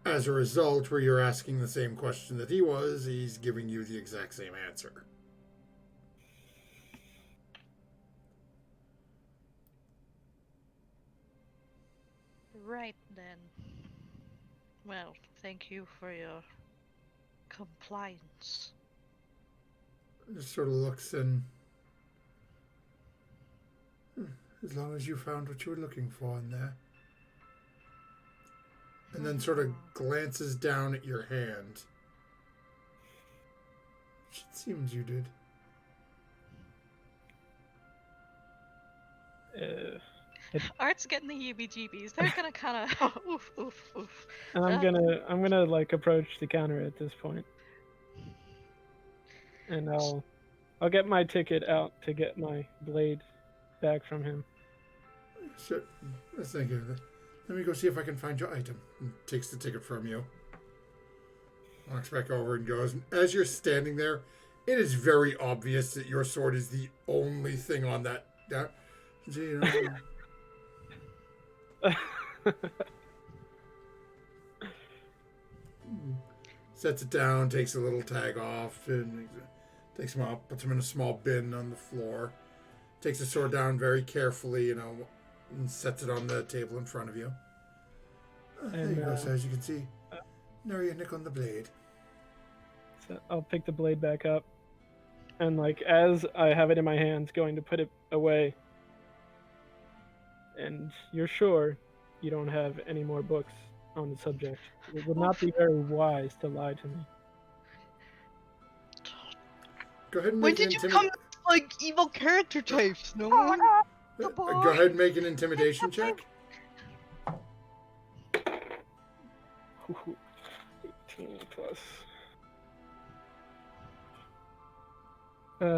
as a result, where you're asking the same question that he was, he's giving you the exact same answer. Right then. Well, thank you for your compliance. Just sort of looks and... as long as you found what you were looking for in there. And then sort of glances down at your hand. It seems you did. Art's getting the heebie-jeebies. They're gonna kind of oof, oof, oof. And I'm gonna like approach the counter at this point, and I'll get my ticket out to get my blade back from him. Sure. Thank you. Let me go see if I can find your item. And takes the ticket from you. Walks back over and goes. And as you're standing there, it is very obvious that your sword is the only thing on that. Sets it down, takes a little tag off, and takes him up, puts him in a small bin on the floor. Takes the sword down very carefully, and sets it on the table in front of you. There you go, so as you can see, nary a nick on the blade. So I'll pick the blade back up, and like as I have it in my hands, going to put it away. And you're sure you don't have any more books on the subject? It would not be very wise to lie to me. Go ahead and When make an did you come like evil character types? No. Go ahead and make an intimidation check. 18 plus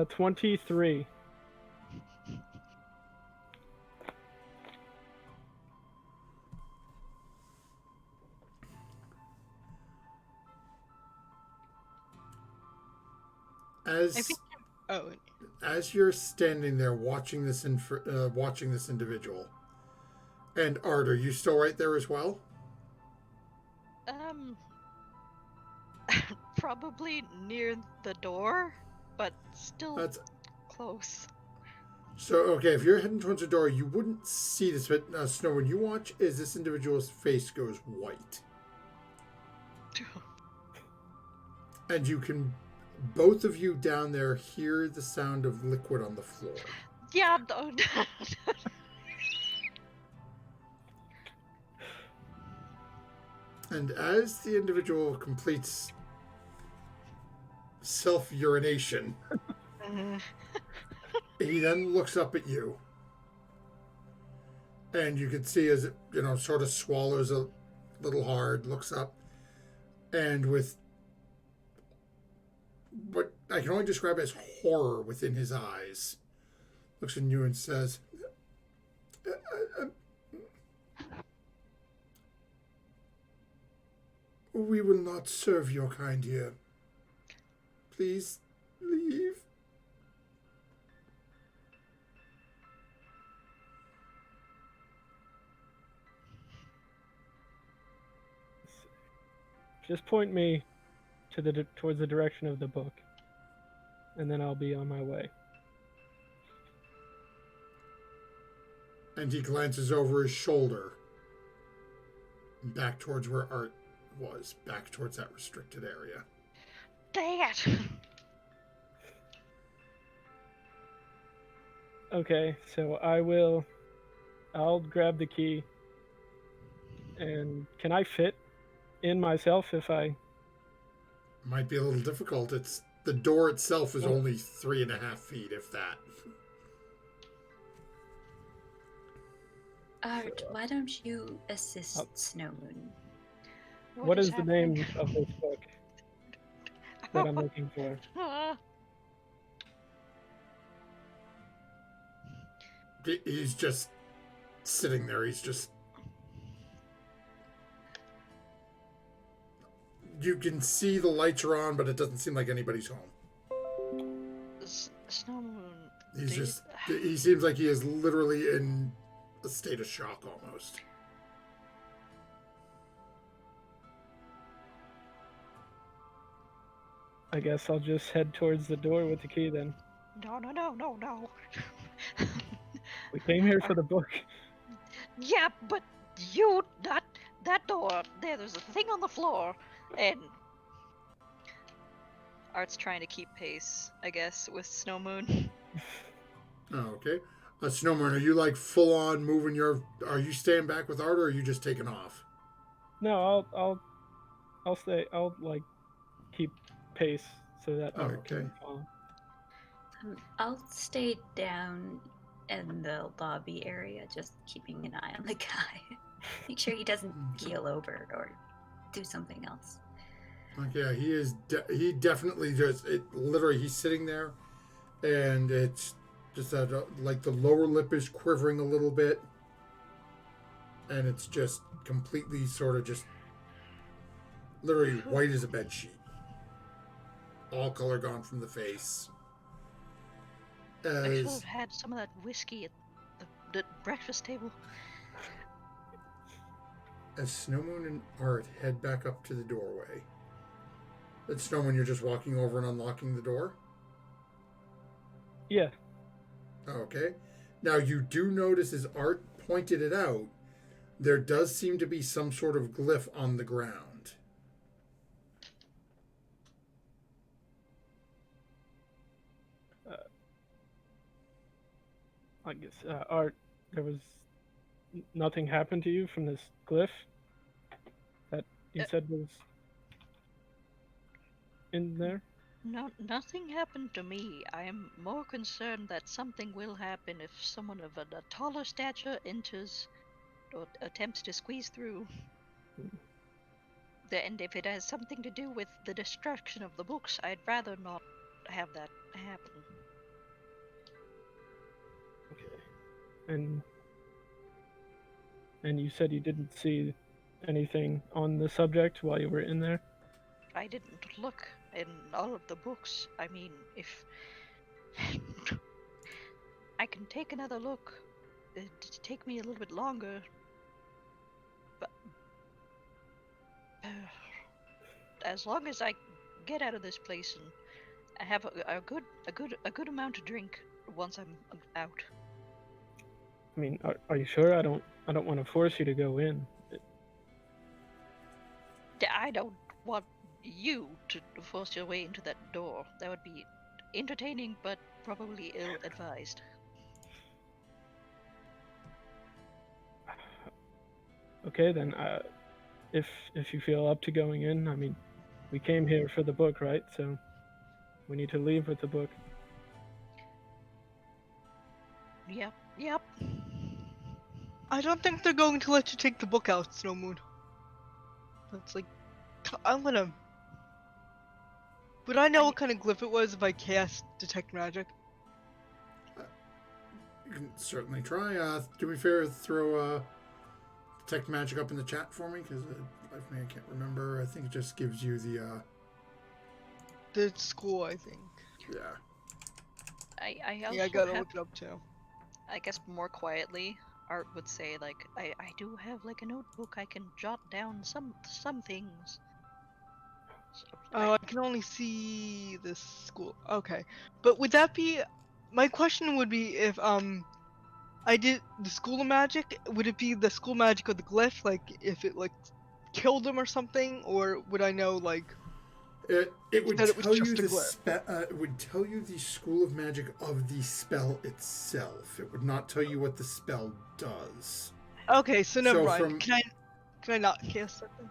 23. As you're standing there watching this individual, and Art, are you still right there as well? Probably near the door, but still That's close. so okay. If you're heading towards the door, you wouldn't see this, but Snow, when you watch, as this individual's face goes white, and you can. Both of you down there hear the sound of liquid on the floor. Yeah. And as the individual completes self-urination, he then looks up at you. And you can see as it, sort of swallows a little hard, looks up, and with what I can only describe as horror within his eyes. Looks at you and says, "We will not serve your kind here. Please leave." Just point me to towards the direction of the book, and then I'll be on my way. And he glances over his shoulder, back towards where Art was, back towards that restricted area. Dang it! Okay, so I'll grab the key. And can I fit in myself if I... Might be a little difficult. The door itself is only 3.5 feet, if that. Art, why don't you assist Snowmoon? What is the name of this book that I'm looking for? He's just sitting there. He's just... You can see the lights are on, but it doesn't seem like anybody's home. Snowmoon. He seems like he is literally in a state of shock almost. I guess I'll just head towards the door with the key then. No. We came here for the book. Yeah, but that door, there's a thing on the floor, and Art's trying to keep pace, I guess, with Snowmoon. Oh, okay. Snowman, are you like full on moving are you staying back with Art, or are you just taking off? No, I'll stay. I'll like keep pace so that I Okay. can follow. I'll stay down in the lobby area, just keeping an eye on the guy. Make sure he doesn't keel over or do something else. Okay, he is. He definitely just. Literally, he's sitting there, and it's just that like the lower lip is quivering a little bit, and it's just completely sort of just literally white as a bed sheet. All color gone from the face. I should have had some of that whiskey at the breakfast table. As Snowmoon and Art head back up to the doorway. At Snowmoon, you're just walking over and unlocking the door? Yeah. Okay. Now, you do notice, as Art pointed it out, there does seem to be some sort of glyph on the ground. I guess, Art, there was nothing happened to you from this glyph that you said was in there? No, nothing happened to me. I am more concerned that something will happen if someone of a taller stature enters or attempts to squeeze through. And if it has something to do with the destruction of the books, I'd rather not have that happen. Okay. And you said you didn't see anything on the subject while you were in there? I didn't look in all of the books. I mean, if I can take another look, it'd take me a little bit longer. But as long as I get out of this place and I have a good amount to drink once I'm out. I mean, are you sure? I don't want to force you to go in. I don't want you to force your way into that door. That would be entertaining, but probably ill-advised. Okay, then. If you feel up to going in, I mean, we came here for the book, right? So we need to leave with the book. Yep. I don't think they're going to let you take the book out, Snowmoon. That's like, I'm gonna... Would I know what kind of glyph it was if I cast Detect Magic? You can certainly try. Do me a favor, throw Detect Magic up in the chat for me, because I can't remember. I think it just gives you The school, I think. yeah. I also Yeah, I gotta have, look it up too. I guess more quietly, Art would say like, I do have like a notebook. I can jot down some things. So, Oh, I can only see the school. Okay, but would that be? My question would be if I did the school of magic. Would it be the school magic of the glyph? Like if it like killed him or something, or would I know like It would that it was tell you just a the glyph? it would tell you the school of magic of the spell itself. It would not tell you what the spell does. Okay, so never So mind. from- Can I not cast something?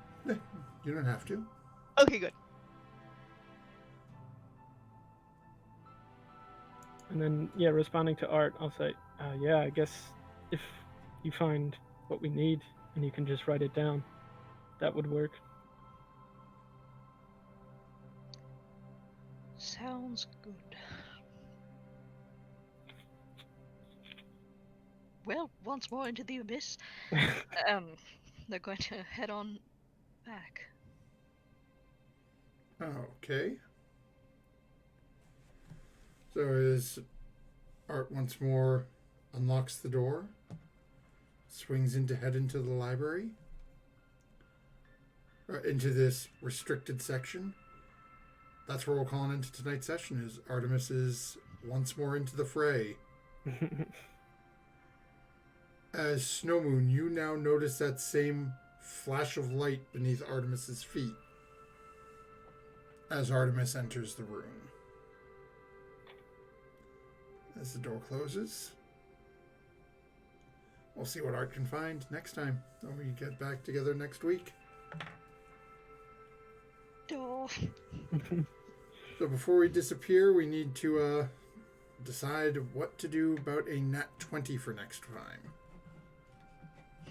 You don't have to. Okay, good. And then, yeah, responding to Art, I'll say, yeah, I guess if you find what we need and you can just write it down, that would work. sounds good. Well, once more into the abyss. They're going to head on back. Okay. So as Art once more unlocks the door, swings in to head into the library, into this restricted section. That's where we'll call it into tonight's session, is Artemis is once more into the fray. As Snowmoon, you now notice that same flash of light beneath Artemis's feet as Artemis enters the room. As the door closes, we'll see what Art can find next time when we get back together next week. Oh. So before we disappear, we need to decide what to do about a nat 20 for next time.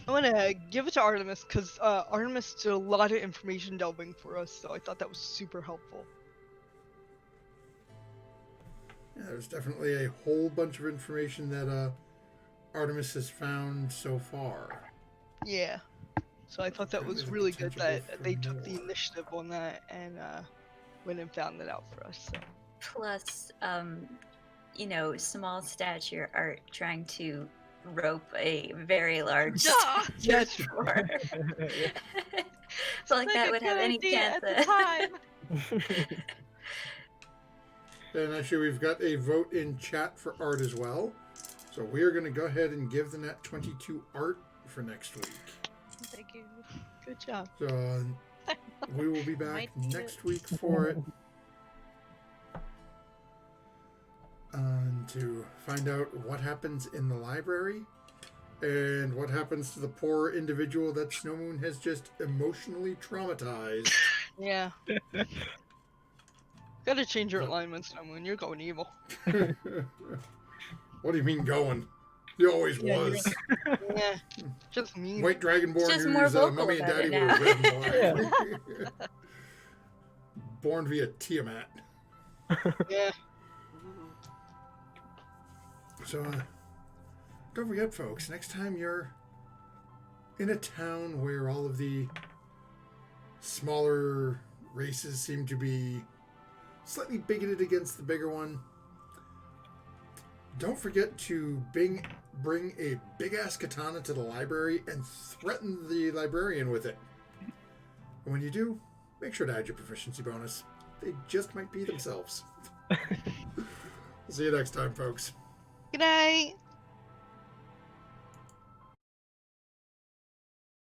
I want to give it to Artemis because Artemis did a lot of information delving for us, so I thought that was super helpful. Yeah, there's definitely a whole bunch of information that Artemis has found so far. Yeah. So I thought that was There's a really good potential that for they took the more. initiative on that and went and found that out for us. So. Plus, small stature Art trying to rope a very large Duh! Yes. drawer. So like that would have any chance at the time. And actually, we've got a vote in chat for Art as well. So we are going to go ahead and give the nat 20 to Art for next week. Thank you. Good job. So we will be back Might need next it. week for it. To find out what happens in the library and what happens to the poor individual that Snowmoon has just emotionally traumatized. Yeah. Gotta change your alignments, Snowmoon. You're going evil. What do you mean going? He always Yeah, you're- was. Yeah. Just mean. White Dragonborn Just more whose vocal mommy and about daddy it were now. red and black. Born via Tiamat. Yeah. So, don't forget, folks, next time you're in a town where all of the smaller races seem to be slightly bigoted against the bigger one, don't forget to bring a big-ass katana to the library and threaten the librarian with it. And when you do, make sure to add your proficiency bonus. They just might be themselves. We'll see you next time, folks. Good night.